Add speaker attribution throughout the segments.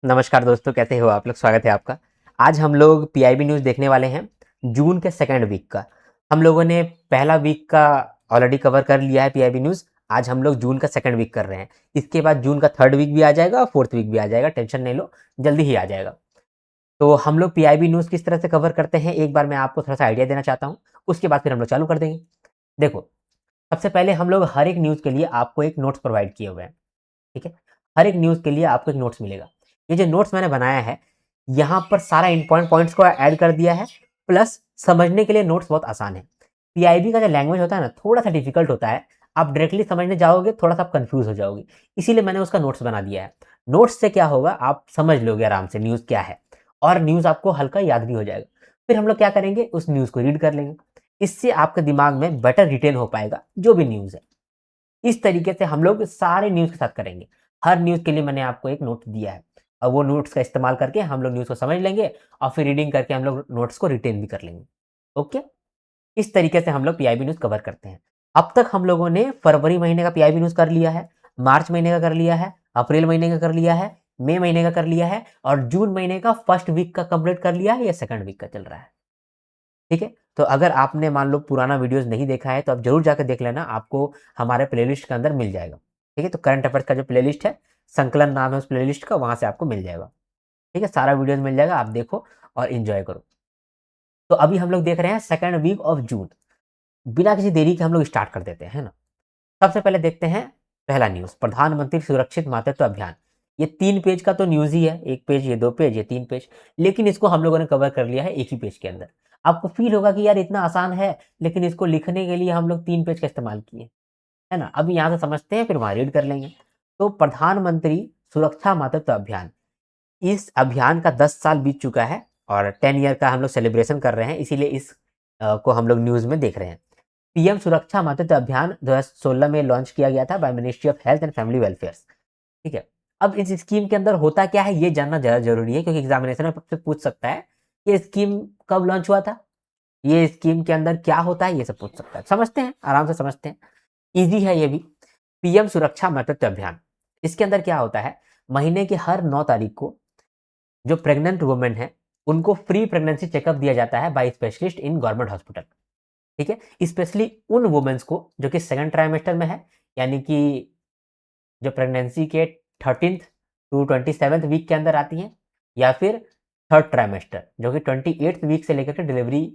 Speaker 1: नमस्कार दोस्तों, कैसे हो आप लोग? स्वागत है आपका। आज हम लोग पीआईबी न्यूज़ देखने वाले हैं, जून के सेकंड वीक का। हम लोगों ने पहला वीक का ऑलरेडी कवर कर लिया है पीआईबी न्यूज़। आज हम लोग जून का सेकंड वीक कर रहे हैं। इसके बाद जून का थर्ड वीक भी आ जाएगा और फोर्थ वीक भी आ जाएगा, टेंशन नहीं लो, जल्दी ही आ जाएगा। तो हम लोग पीआईबी न्यूज़ किस तरह से कवर करते हैं, एक बार मैं आपको थोड़ा-सा आइडिया देना चाहता हूँ, उसके बाद फिर हम लोग चालू कर देंगे। देखो, सबसे पहले हम लोग हर एक न्यूज़ के लिए आपको एक नोट्स प्रोवाइड किए हुए हैं। ठीक है? हर एक न्यूज़ के लिए आपको एक नोट्स मिलेगा। ये जो नोट्स मैंने बनाया है, यहाँ पर सारा इम्पोर्टेंट पॉइंट्स को ऐड कर दिया है, प्लस समझने के लिए नोट्स बहुत आसान है। पीआईबी का जो लैंग्वेज होता है ना, थोड़ा-सा डिफ़िकल्ट होता है। आप डायरेक्टली समझने जाओगे, थोड़ा-सा आप कन्फ्यूज़ हो जाओगे। इसीलिए मैंने उसका नोट्स बना दिया है। नोट्स से क्या होगा, आप समझ लोगे आराम से न्यूज़ क्या है और न्यूज़ आपको हल्का याद भी हो जाएगा। फिर हम लोग क्या करेंगे, उस न्यूज़ को रीड कर लेंगे। इससे आपके दिमाग में बेटर रिटेन हो पाएगा, जो भी न्यूज़ है। इस तरीके से हम लोग सारे न्यूज़ के साथ करेंगे। हर न्यूज़ के लिए मैंने आपको एक नोट दिया है और वो नोट्स का इस्तेमाल करके हम लोग न्यूज़ को समझ लेंगे और फिर रीडिंग करके हम लोग नोट्स को रिटेन भी कर लेंगे। ओके? इस तरीके से हम लोग पीआईबी न्यूज़ कवर करते हैं। अब तक हम लोगों ने फरवरी महीने का पीआईबी न्यूज़ कर लिया है, मार्च महीने का कर लिया है, अप्रैल महीने का कर लिया है, मई महीने का कर लिया है और जून महीने का फर्स्ट वीक का कंप्लीट कर लिया है या सेकंड वीक का चल रहा है। ठीक है? तो अगर आपने मान लो पुराना वीडियोज़ नहीं देखा है, तो आप ज़रूर जाके देख लेना, आपको हमारे प्लेलिस्ट के अंदर मिल जाएगा। ठीक है? तो करंट अफेयर्स का जो प्लेलिस्ट है, संकलन नाम है उस प्लेलिस्ट का, वहाँ से आपको मिल जाएगा। ठीक है? सारा वीडियोज़ मिल जाएगा, आप देखो और एन्जॉय करो। तो अभी हम लोग देख रहे हैं सेकंड वीक ऑफ जून। बिना किसी देरी के हम लोग स्टार्ट कर देते हैं, है ना? सबसे पहले देखते हैं पहला न्यूज़, प्रधानमंत्री सुरक्षित मातृत्व अभियान। ये 3 पेज का तो न्यूज़ ही है, 1 पेज, ये 2 पेज, ये 3 पेज, लेकिन इसको हम लोगों ने कवर कर लिया है एक ही पेज के अंदर। आपको फ़ील होगा कि यार इतना आसान है, लेकिन इसको लिखने के लिए हम लोग 3 पेज का इस्तेमाल किए, है ना? अभी यहाँ से समझते हैं, फिर वहाँ रीड कर लेंगे। तो प्रधानमंत्री सुरक्षा मातृत्व अभियान, इस अभियान का 10 साल बीत चुका है और 10 ईयर का हम लोग सेलिब्रेशन कर रहे हैं, इसीलिए इस को हम लोग न्यूज़ में देख रहे हैं। पीएम सुरक्षा मातृत्व अभियान 2016 में लॉन्च किया गया था by ministry of health and family welfare. ठीक है? अब इस स्कीम के अंदर होता क्या है, ये जानना ज़्यादा ज़रूरी है, क्योंकि एग्ज़ामिनेशन में आपसे पूछ सकता है, ये स्कीम कब लॉन्च हुआ था? ये स्कीम के अंदर क्या होता है? ये सब पूछ सकता है। समझते हैं, आराम से समझते हैं। ईज़ी है ये भी। पीएम सुरक्षा मातृत्व अभियान, इसके अंदर क्या होता है, महीने की हर 9 तारीख को जो प्रेग्नेंट वुमेन है, उनको फ्री प्रेगनेंसी चेकअप दिया जाता है by specialist in government hospital. ठीक है? स्पेशली उन वुमेन्स को जो कि सेकंड ट्राइमेस्टर में है, यानी कि जो प्रेगनेंसी के 13th टू 27th वीक के अंदर आती हैं, या फिर थर्ड ट्राइमेस्टर जो कि 28th वीक से लेकर के डिलीवरी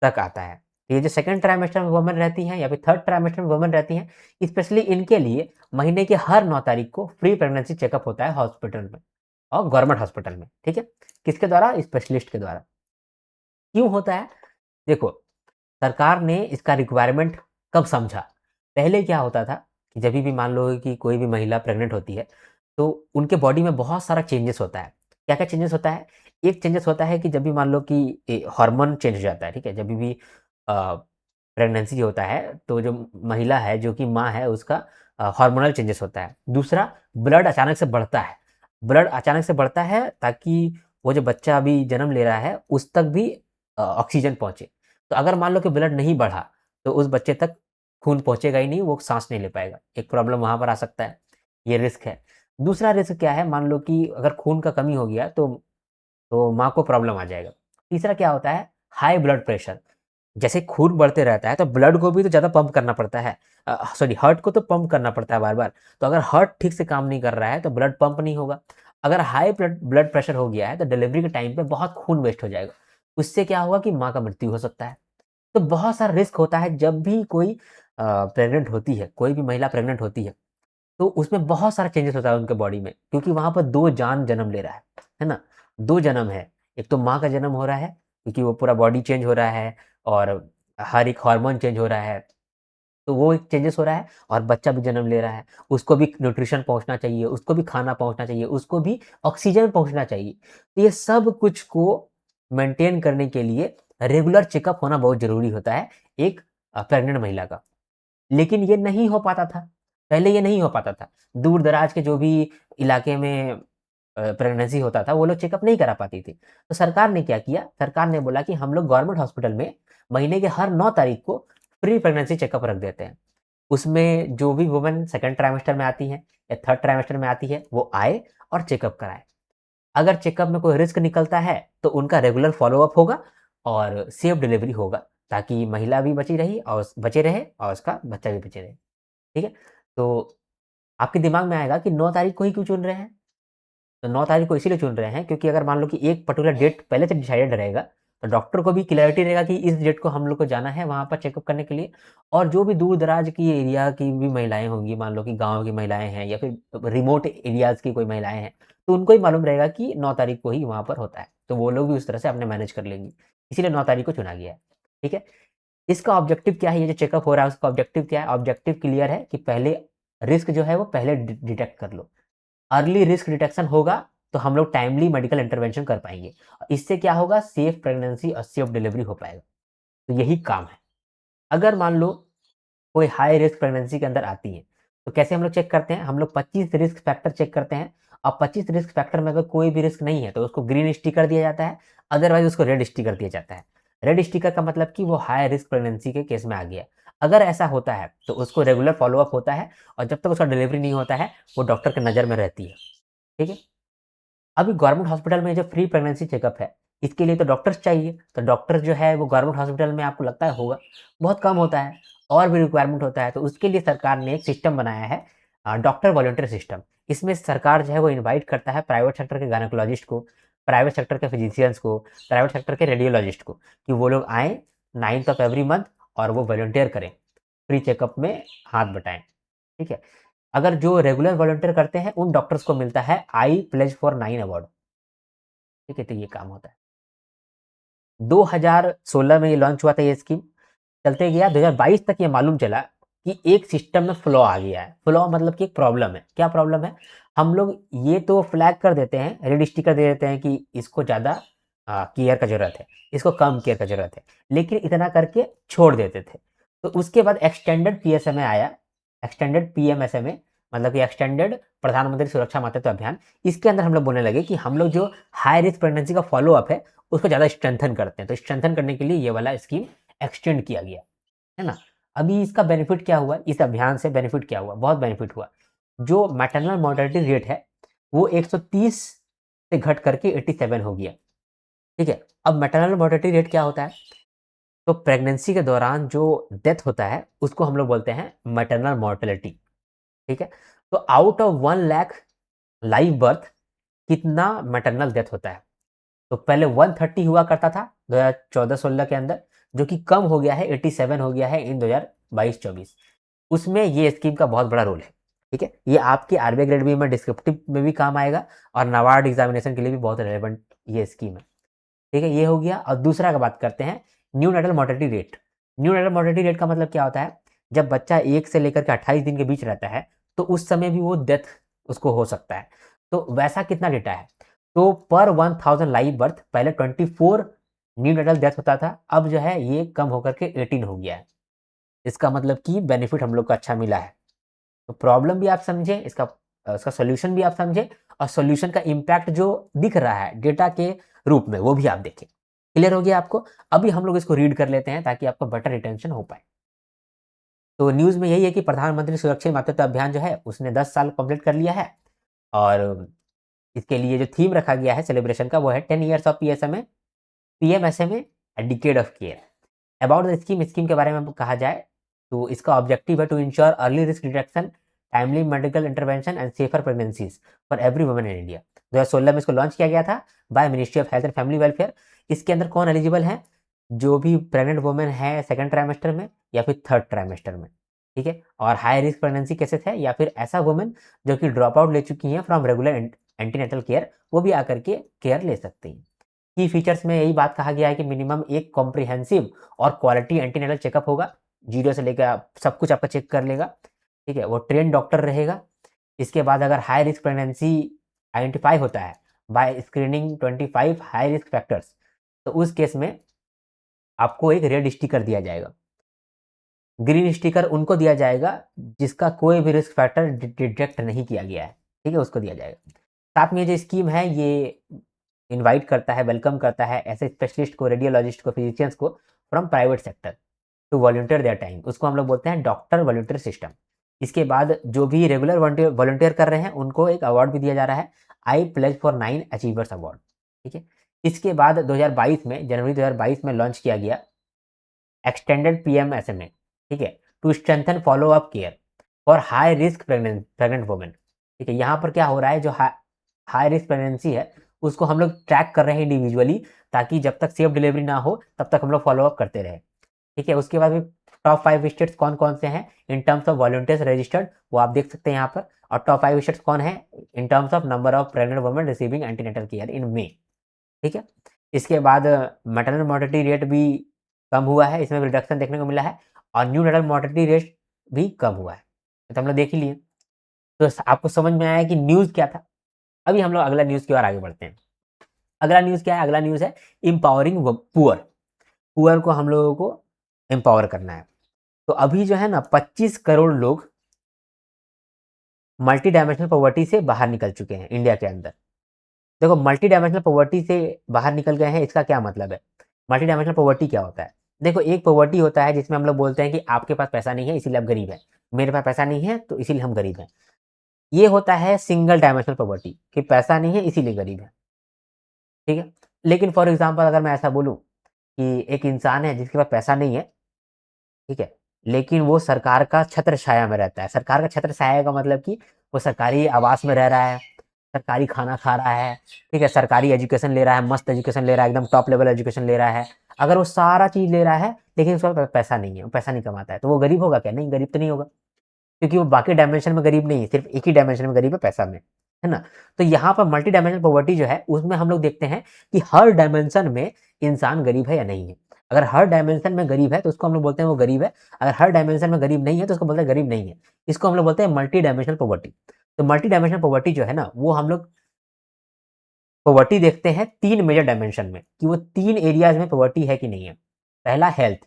Speaker 1: तक आता है। तो ये जो सेकंड ट्राइमेस्टर में वुमेन रहती हैं या फिर थर्ड ट्राइमेस्टर में वुमेन रहती हैं, स्पेशली इनके लिए महीने के हर 9 तारीख को फ्री प्रेगनेंसी चेकअप होता है हॉस्पिटल में और गवर्नमेंट हॉस्पिटल में। ठीक है? किसके द्वारा? स्पेशलिस्ट के द्वारा। क्यों होता है? देखो, सरकार ने इसका रिक्वायरमेंट कब समझा? पहले क्या होता था कि जभी भी मान लो कि कोई भी महिला प्रेग्नेंट होती है, तो उनके बॉडी में बहुत सारा चेंजेस होता है। क्या-क्या चेंजेस होता है? एक चेंजेस होता है कि जब भी मान लो कि हार्मोन चेंज हो जाता है, ठीक है? जभी भी प्रेगनेंसी होता है, तो जो महिला है, जो कि माँ है, उसका हार्मोनल चेंजेस होता है। दूसरा, ब्लड अचानक से बढ़ता है। ब्लड अचानक से बढ़ता है ताकि वो जो बच्चा अभी जन्म ले रहा है, उस तक भी ऑक्सीजन पहुँचे। तो अगर मान लो कि ब्लड नहीं बढ़ा, तो उस बच्चे तक खून पहुँचेगा ही नहीं, वो साँस नहीं ले पाएगा। एक प्रॉब्लम वहाँ पर आ सकता है, ये रिस्क है। दूसरा रिस्क क्या है, मान लो कि अगर खून का कमी हो गया तो माँ को प्रॉब्लम आ जाएगा। तीसरा क्या होता है, हाई ब्लड प्रेशर। जैसे खून बढ़ते रहता है, तो ब्लड को भी तो ज़्यादा पंप करना पड़ता है। सॉरी, हार्ट को तो पंप करना पड़ता है बार-बार। तो अगर हार्ट ठीक से काम नहीं कर रहा है, तो ब्लड पंप नहीं होगा। अगर हाई ब्लड ब्लड प्रेशर हो गया है, तो डिलीवरी के टाइम पे बहुत खून वेस्ट हो जाएगा। उससे क्या होगा कि माँ का मृत्यु हो सकता है। तो बहुत सारा रिस्क होता है जब भी कोई प्रेग्नेंट होती है, कोई भी महिला प्रेग्नेंट होती है, तो उसमें बहुत सारा चेंजेस होता है उनके बॉडी में, क्योंकि वहाँ पर 2 जान जन्म ले रहा है ना? 2 जन्म है। एक तो माँ का जन्म हो रहा है, क्योंकि वो पूरा बॉडी चेंज हो रहा है और हर एक हार्मोन चेंज हो रहा है, तो वो एक चेंजेस हो रहा है और बच्चा भी जन्म ले रहा है। उसको भी न्यूट्रिशन पहुँचना चाहिए, उसको भी खाना पहुँचना चाहिए, उसको भी ऑक्सीजन पहुँचना चाहिए। तो ये सब कुछ को मेंटेन करने के लिए रेगुलर चेकअप होना बहुत ज़रूरी होता है एक प्रेग्नेंट महिला का। लेकिन ये नहीं हो पाता था, पहले ये नहीं हो पाता था। दूर-दराज के जो भी इलाके में प्रेगनेंसी होता था, वो लोग चेकअप नहीं करा पाती थी। तो सरकार ने क्या किया, सरकार ने बोला कि हम लोग गवर्नमेंट हॉस्पिटल में महीने के हर 9 तारीख को फ्री प्रेगनेंसी चेकअप रख देते हैं। उसमें जो भी वुमन सेकंड ट्राइमेस्टर में आती हैं या थर्ड ट्राइमेस्टर में आती है, वो आए और चेकअप कराएँ। अगर चेकअप में कोई रिस्क निकलता है तो उनका रेगुलर फॉलोअप होगा और सेफ डिलीवरी होगा, ताकि महिला भी बचे रहे और उसका बच्चा भी बचे रहे। ठीक है? तो आपके दिमाग में आएगा कि 9 तारीख को ही क्यों चुन रहे हैं? तो 9 तारीख को इसीलिए चुन रहे हैं क्योंकि अगर मान लो कि एक पर्टिकुलर डेट पहले से डिसाइडेड रहेगा, तो डॉक्टर को भी क्लैरिटी रहेगा कि इस डेट को हम लोग को जाना है वहाँ पर चेकअप करने के लिए। और जो भी दूर-दराज की एरिया की भी महिलाएँ होंगी, मान लो कि गाँव की महिलाएँ हैं या फिर रिमोट एरियाज़ की कोई महिलाएँ हैं, तो उनको ही मालूम रहेगा कि 9 तारीख को ही वहाँ पर होता है। तो वो लोग भी उस तरह से अपने मैनेज कर लेंगी। इसीलिए 9 तारीख को चुना गया है। ठीक है? इसका ऑब्जेक्टिव क्या है? ये जो चेकअप हो रहा है उसका ऑब्जेक्टिव क्या है? ऑब्जेक्टिव क्लियर है कि पहले रिस्क जो है वो पहले डिटेक्ट कर लो। अर्ली रिस्क डिटेक्शन होगा तो हम लोग टाइमली मेडिकल इंटरवेंशन कर पाएँगे। इससे क्या होगा? सेफ प्रेगनेंसी और सेफ डिलीवरी हो पाएगा। तो यही काम है। अगर मान लो कोई हाई रिस्क प्रेगनेंसी के अंदर आती है, तो कैसे हम लोग चेक करते हैं? हम लोग 25 रिस्क फैक्टर चेक करते हैं और 25 रिस्क फैक्टर में अगर कोई भी रिस्क नहीं है तो उसको ग्रीन स्टिकर दिया जाता है, अदरवाइज़ उसको रेड स्टिकर दिया जाता है। रेड स्टिकर का मतलब कि वो हाई रिस्क प्रेगनेंसी के केस में आ गया। अगर ऐसा होता है तो उसको रेगुलर फ़ॉलो-अप होता है और जब तक उसका डिलीवरी नहीं होता है, वो डॉक्टर की नज़र में रहती है। ठीक है? अभी गवर्नमेंट हॉस्पिटल में जो फ्री प्रेगनेंसी चेकअप है, इसके लिए तो डॉक्टर्स चाहिए, तो डॉक्टर जो है वो गवर्नमेंट हॉस्पिटल में आपको लगता है होगा, बहुत कम होता है और भी रिक्वायरमेंट होता है, तो उसके लिए सरकार ने एक सिस्टम बनाया है डॉक्टर वॉलंटियर सिस्टम। इसमें सरकार जो है वो इनवाइट करता है प्राइवेट सेक्टर के गायनेकोलॉजिस्ट को, प्राइवेट सेक्टर के फिजिशियंस को, प्राइवेट सेक्टर के रेडियोलॉजिस्ट को कि वो लोग आएँ 9th ऑफ एवरी मंथ और वो वॉलंटियर करें, फ्री चेकअप में हाथ बटाएँ, ठीक है? अगर जो रेगुलर वॉलंटियर करते हैं, उन डॉक्टर्स को मिलता है आई प्लेज फॉर 9 अवार्ड। ठीक है? तो ये काम होता है। 2016 में ये लॉन्च हुआ था ये स्कीम, चलते गया 2022 तक ये मालूम चला कि एक सिस्टम में फ्लॉ आ गया है। फ्लॉ मतलब कि एक प्रॉब्लम है। क्या प्रॉब्लम है? हम लोग ये तो फ्लैग कर देते हैं, रेड स्टिकर दे देते हैं कि इसको ज़्यादा केयर का ज़रूरत है, इसको कम केयर का ज़रूरत है, लेकिन इतना करके छोड़ देते थे। तो उसके बाद एक्सटेंडेड पीएसएमए आया, एक्सटेंडेड पीएमएसएमए मतलब कि एक्सटेंडेड प्रधानमंत्री सुरक्षा मातृत्व अभियान। इसके अंदर हम लोग बोलने लगे कि हम लोग जो हाई रिस्क प्रेगनेंसी का फ़ॉलो-अप है, उसको ज़्यादा स्ट्रेंथन करते हैं। तो स्ट्रेंथन करने के लिए ये वाला स्कीम एक्सटेंड किया गया, है ना? अभी इसका बेनिफिट क्या हुआ? इस अभियान से बेनिफिट क्या हुआ? बहुत बेनिफिट हुआ। जो मैटरनल मोर्टेलिटी रेट है, वो 130 से घट करके 87 हो गया, ठीक है? अब मैटरनल मोर्टेलिटी रेट क्या होता है? तो प्रेगनेंसी के दौरान जो डेथ होता है, उसको हम लोग बोलते हैं मैटरनल मोर्टेलिटी, ठीक है? तो out of 1 lakh live birth कितना मैटरनल डेथ होता है? तो पहले 130 हुआ करता था 2014-16 के अंदर, जो कि कम हो गया है, 87 हो गया है इन 2022-24। उसमें ये स्कीम का बहुत बड़ा रोल है, ठीक है? ये आपके आरबीआई ग्रेड बी में डिस्क्रिप्टिव में भी काम आएगा और नाबार्ड एग्जामिनेशन के लिए भी बहुत रेलेवेंट ये स्कीम है, ठीक है? ये हो गया और दूसरा का बात करते हैं neonatal mortality rate. Neonatal mortality rate का मतलब क्या होता है? जब बच्चा 1 से लेकर के 28 दिन के बीच रहता है, तो उस समय भी वो डेथ उसको हो सकता है। तो वैसा कितना डेटा है? तो पर 1000 लाइव बर्थ पहले 24 न्यूनेटल डेथ होता था, अब जो है ये कम होकर के 18 हो गया है। इसका मतलब कि बेनिफिट हम लोग को अच्छा मिला है। तो प्रॉब्लम भी आप समझे, इसका सॉल्यूशन भी आप समझे और सॉल्यूशन का इम्पैक्ट जो दिख रहा है डेटा के रूप में, वो भी आप देखें। क्लियर हो गया आपको? अभी हम लोग इसको रीड कर लेते हैं ताकि आपको बेटर रिटेंशन हो पाए। तो न्यूज़ में यही है कि प्रधानमंत्री सुरक्षा मातृत्व अभियान जो है, उसने 10 साल कंप्लीट कर लिया है और इसके लिए जो थीम रखा गया है सेलिब्रेशन का, वो है 10 years of PMSMA a decade of care. About the scheme, scheme के बारे में कहा जाए तो इसका ऑब्जेक्टिव है to ensure early risk detection, timely medical intervention and safer pregnancies for every woman in India. 2016 में इसको लॉन्च किया गया था by ministry of health and family welfare. इसके अंदर कौन एलिजिबल है? जो भी प्रेग्नेंट वुमेन है सेकंड ट्राइमेस्टर में या फिर थर्ड ट्राइमेस्टर में, ठीक है? और हाई रिस्क प्रेगनेंसी केसेस है या फिर ऐसा वुमेन जो कि ड्रॉप आउट ले चुकी हैं फ्रॉम रेगुलर एंटीनेटल केयर, वो भी आकर के केयर ले सकती हैं। की फीचर्स में यही बात कहा गया है कि मिनिमम एक कॉम्प्रिहेंसिव और क्वालिटी एंटीनेटल चेकअप होगा, 0 से लेकर सब कुछ आपका चेक कर लेगा, ठीक है? वो ट्रेन्ड डॉक्टर रहेगा। इसके बाद अगर हाई रिस्क प्रेगनेंसी आइडेंटिफाई होता है by screening 25 high risk factors, तो उस केस में आपको एक रेड स्टिकर दिया जाएगा। ग्रीन स्टिकर उनको दिया जाएगा जिसका कोई भी रिस्क फैक्टर डिटेक्ट नहीं किया गया है, ठीक है? उसको दिया जाएगा। साथ में जो स्कीम है ये इनवाइट करता है, वेलकम करता है ऐसे स्पेशलिस्ट को, रेडियोलॉजिस्ट को, फिजिशियंस को from private sector to volunteer their time. उसको हम लोग बोलते हैं डॉक्टर वॉलंटियर सिस्टम। इसके बाद जो भी रेगुलर वॉलंटियर कर रहे हैं उनको एक अवार्ड भी दिया जा रहा है, I pledge for 9 achievers award. ठीक है, इसके बाद 2022 में, जनवरी 2022 में लॉन्च किया गया एक्सटेंडेड पीएमएसएमए। ठीक है, to strengthen follow up care for high risk pregnant women. ठीक है, यहाँ पर क्या हो रहा है, जो हाई रिस्क प्रेगनेंसी है उसको हम लोग ट्रैक कर रहे हैं इंडिविजुअली, ताकि जब तक सेफ डिलीवरी ना हो तब तक हम लोग फॉलो अप करते रहे। ठीक है, उसके बाद भी टॉप 5 स्टेट्स कौन कौन से हैं इन टर्म्स ऑफ वॉलंटियर्स रजिस्टर्ड, वो आप देख सकते हैं यहाँ पर। और टॉप 5 स्टेट्स कौन है in terms of number of pregnant women receiving antenatal care in May. ठीक है, इसके बाद मैटरनल मोर्टेलिटी रेट भी कम हुआ है, इसमें रिडक्शन देखने को मिला है, और न्यू नेटल मोर्टेलिटी रेट भी कम हुआ है। तो हम लोग देख ही लिए। तो आपको समझ में आया कि न्यूज़ क्या था। अभी हम लोग अगला न्यूज़ की ओर आगे बढ़ते हैं। अगला न्यूज़ क्या है? अगला न्यूज़ है एम्पावरिंग पुअर। पुअर को हम लोगों को एम्पावर करना है। तो अभी जो है ना 25 करोड़ लोग मल्टी डायमेंशनल पॉवर्टी से बाहर निकल चुके हैं इंडिया के अंदर। देखो, मल्टी डायमेंशनल पॉवर्टी से बाहर निकल गए हैं, इसका क्या मतलब है? मल्टी डायमेंशनल पॉवर्टी क्या होता है? देखो, एक पॉवर्टी होता है जिसमें हम लोग बोलते हैं कि आपके पास पैसा नहीं है इसीलिए आप गरीब हैं, मेरे पास पैसा नहीं है तो इसीलिए हम गरीब हैं। ये होता है सिंगल डायमेंशनल पॉवर्टी, कि पैसा नहीं है इसीलिए गरीब है। ठीक है, लेकिन फॉर एग्जाम्पल अगर मैं ऐसा बोलूँ कि एक इंसान है जिसके पास पैसा नहीं है, ठीक है, लेकिन वो सरकार का छत्र छाया में रहता है। सरकार का छत्र छाया का मतलब कि वो सरकारी आवास में रह रहा है, सरकारी खाना खा रहा है, ठीक है, सरकारी एजुकेशन ले रहा है, मस्त एजुकेशन ले रहा है, एकदम टॉप लेवल एजुकेशन ले रहा है। अगर वो सारा चीज़ ले रहा है लेकिन उसके पास पैसा नहीं है, वो पैसा नहीं कमाता है, तो वो गरीब होगा क्या? नहीं, गरीब तो नहीं होगा, क्योंकि वो बाकी डायमेंशन में गरीब नहीं है, सिर्फ एक ही डायमेंशन में गरीब है, पैसा में, है ना। तो यहाँ पर मल्टी डायमेंशनल पॉवर्टी जो है उसमें हम लोग देखते हैं कि हर डायमेंशन में इंसान गरीब है या नहीं है। अगर हर डायमेंशन में गरीब है तो उसको हम लोग बोलते हैं वो गरीब है। अगर हर डायमेंशन में गरीब नहीं है तो उसको बोलते हैं गरीब नहीं है। इसको हम लोग बोलते हैं मल्टी डायमेंशनल पॉवर्टी। तो मल्टी डायमेंशनल पॉवर्टी जो है ना, वो हम लोग पॉवर्टी देखते हैं 3 मेजर डायमेंशन में, कि वो 3 एरियाज में पॉवर्टी है कि नहीं है। पहला हेल्थ,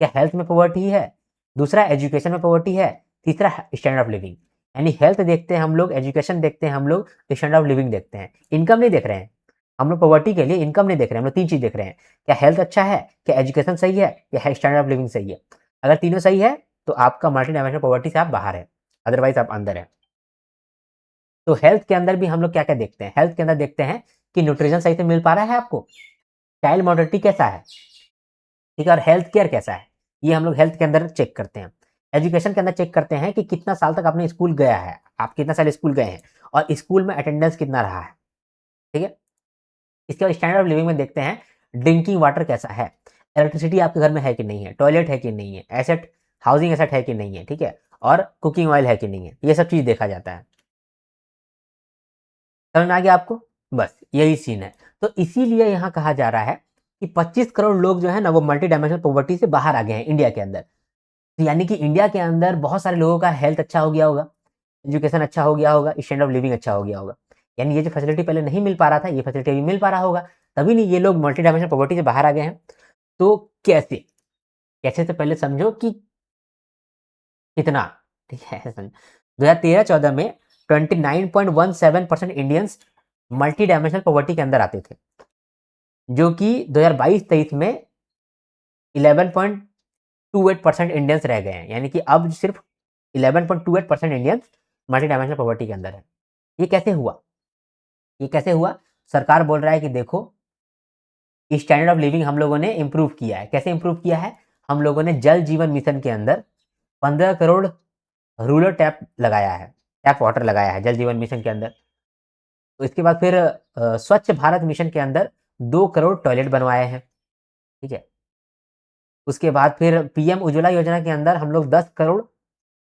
Speaker 1: क्या हेल्थ में पॉवर्टी है? दूसरा एजुकेशन में पॉवर्टी है। तीसरा स्टैंडर्ड ऑफ लिविंग। यानी हेल्थ देखते हैं हम लोग, एजुकेशन देखते हैं हम लोग, स्टैंडर्ड ऑफ लिविंग देखते हैं। इनकम नहीं देख रहे हैं हम लोग, पॉवर्टी के लिए इनकम नहीं देख रहे हैं हम लोग, 3 चीज देख रहे हैं। क्या हेल्थ अच्छा है, क्या एजुकेशन सही है, या स्टैंडर्ड ऑफ लिविंग सही है। अगर तीनों सही है तो आपका मल्टी डायमेंशनल पॉवर्टी से आप बाहर है, अदरवाइज आप अंदर है। तो हेल्थ के अंदर भी हम लोग क्या क्या देखते हैं? हेल्थ के अंदर देखते हैं कि न्यूट्रिशन सही से मिल पा रहा है आपको, चाइल्ड मोर्टेलिटी कैसा है, ठीक है, और हेल्थ केयर कैसा है, ये हम लोग हेल्थ के अंदर चेक करते हैं। एजुकेशन के अंदर चेक करते हैं कि कितना साल तक आपने स्कूल गया है, आप कितना साल स्कूल गए हैं, और स्कूल में अटेंडेंस कितना रहा है। ठीक है, इसके बाद स्टैंडर्ड ऑफ लिविंग में देखते हैं ड्रिंकिंग वाटर कैसा है, इलेक्ट्रिसिटी आपके घर में है कि नहीं है, टॉयलेट है कि नहीं है, एसेट हाउसिंग एसेट है कि नहीं है, ठीक है, और कुकिंग ऑयल है कि नहीं है, ये सब चीज़ देखा जाता है। समझ में आ गया आपको? बस यही सीन है। तो इसीलिए यहाँ कहा जा रहा है कि 25 करोड़ लोग जो है ना वो मल्टी डायमेंशनल पॉवर्टी से बाहर आ गए हैं इंडिया के अंदर। तो यानी कि इंडिया के अंदर बहुत सारे लोगों का हेल्थ अच्छा हो गया होगा, एजुकेशन अच्छा हो गया होगा, स्टैंडर्ड ऑफ लिविंग अच्छा हो गया होगा। यानी ये जो फैसिलिटी पहले नहीं मिल पा रहा था, ये फैसिलिटी अभी मिल पा रहा होगा, तभी नहीं ये लोग मल्टी डायमेंशनल पॉवर्टी से बाहर आ गए हैं। तो कैसे? कैसे से पहले समझो कि कितना, ठीक है, समझो। 2013-14 में 29.17% इंडियंस मल्टी डायमेंशनल पॉवर्टी के अंदर आते थे, जो कि 2022-23 में 11.28% इंडियंस रह गए हैं। यानी कि अब सिर्फ 11.28% इंडियंस मल्टी डायमेंशनल पॉवर्टी के अंदर है। ये कैसे हुआ? ये कैसे हुआ? सरकार बोल रहा है कि देखो, स्टैंडर्ड ऑफ लिविंग हम लोगों ने इम्प्रूव किया है। कैसे इम्प्रूव किया है? हम लोगों ने जल जीवन मिशन के अंदर 15 करोड़ रूरल टैप लगाया है, टैप वाटर लगाया है जल जीवन मिशन के अंदर। तो इसके बाद फिर स्वच्छ भारत मिशन के अंदर 2 करोड़ टॉयलेट बनवाए हैं। ठीक है, उसके बाद फिर पीएम उज्ज्वला योजना के अंदर हम लोग 10 करोड़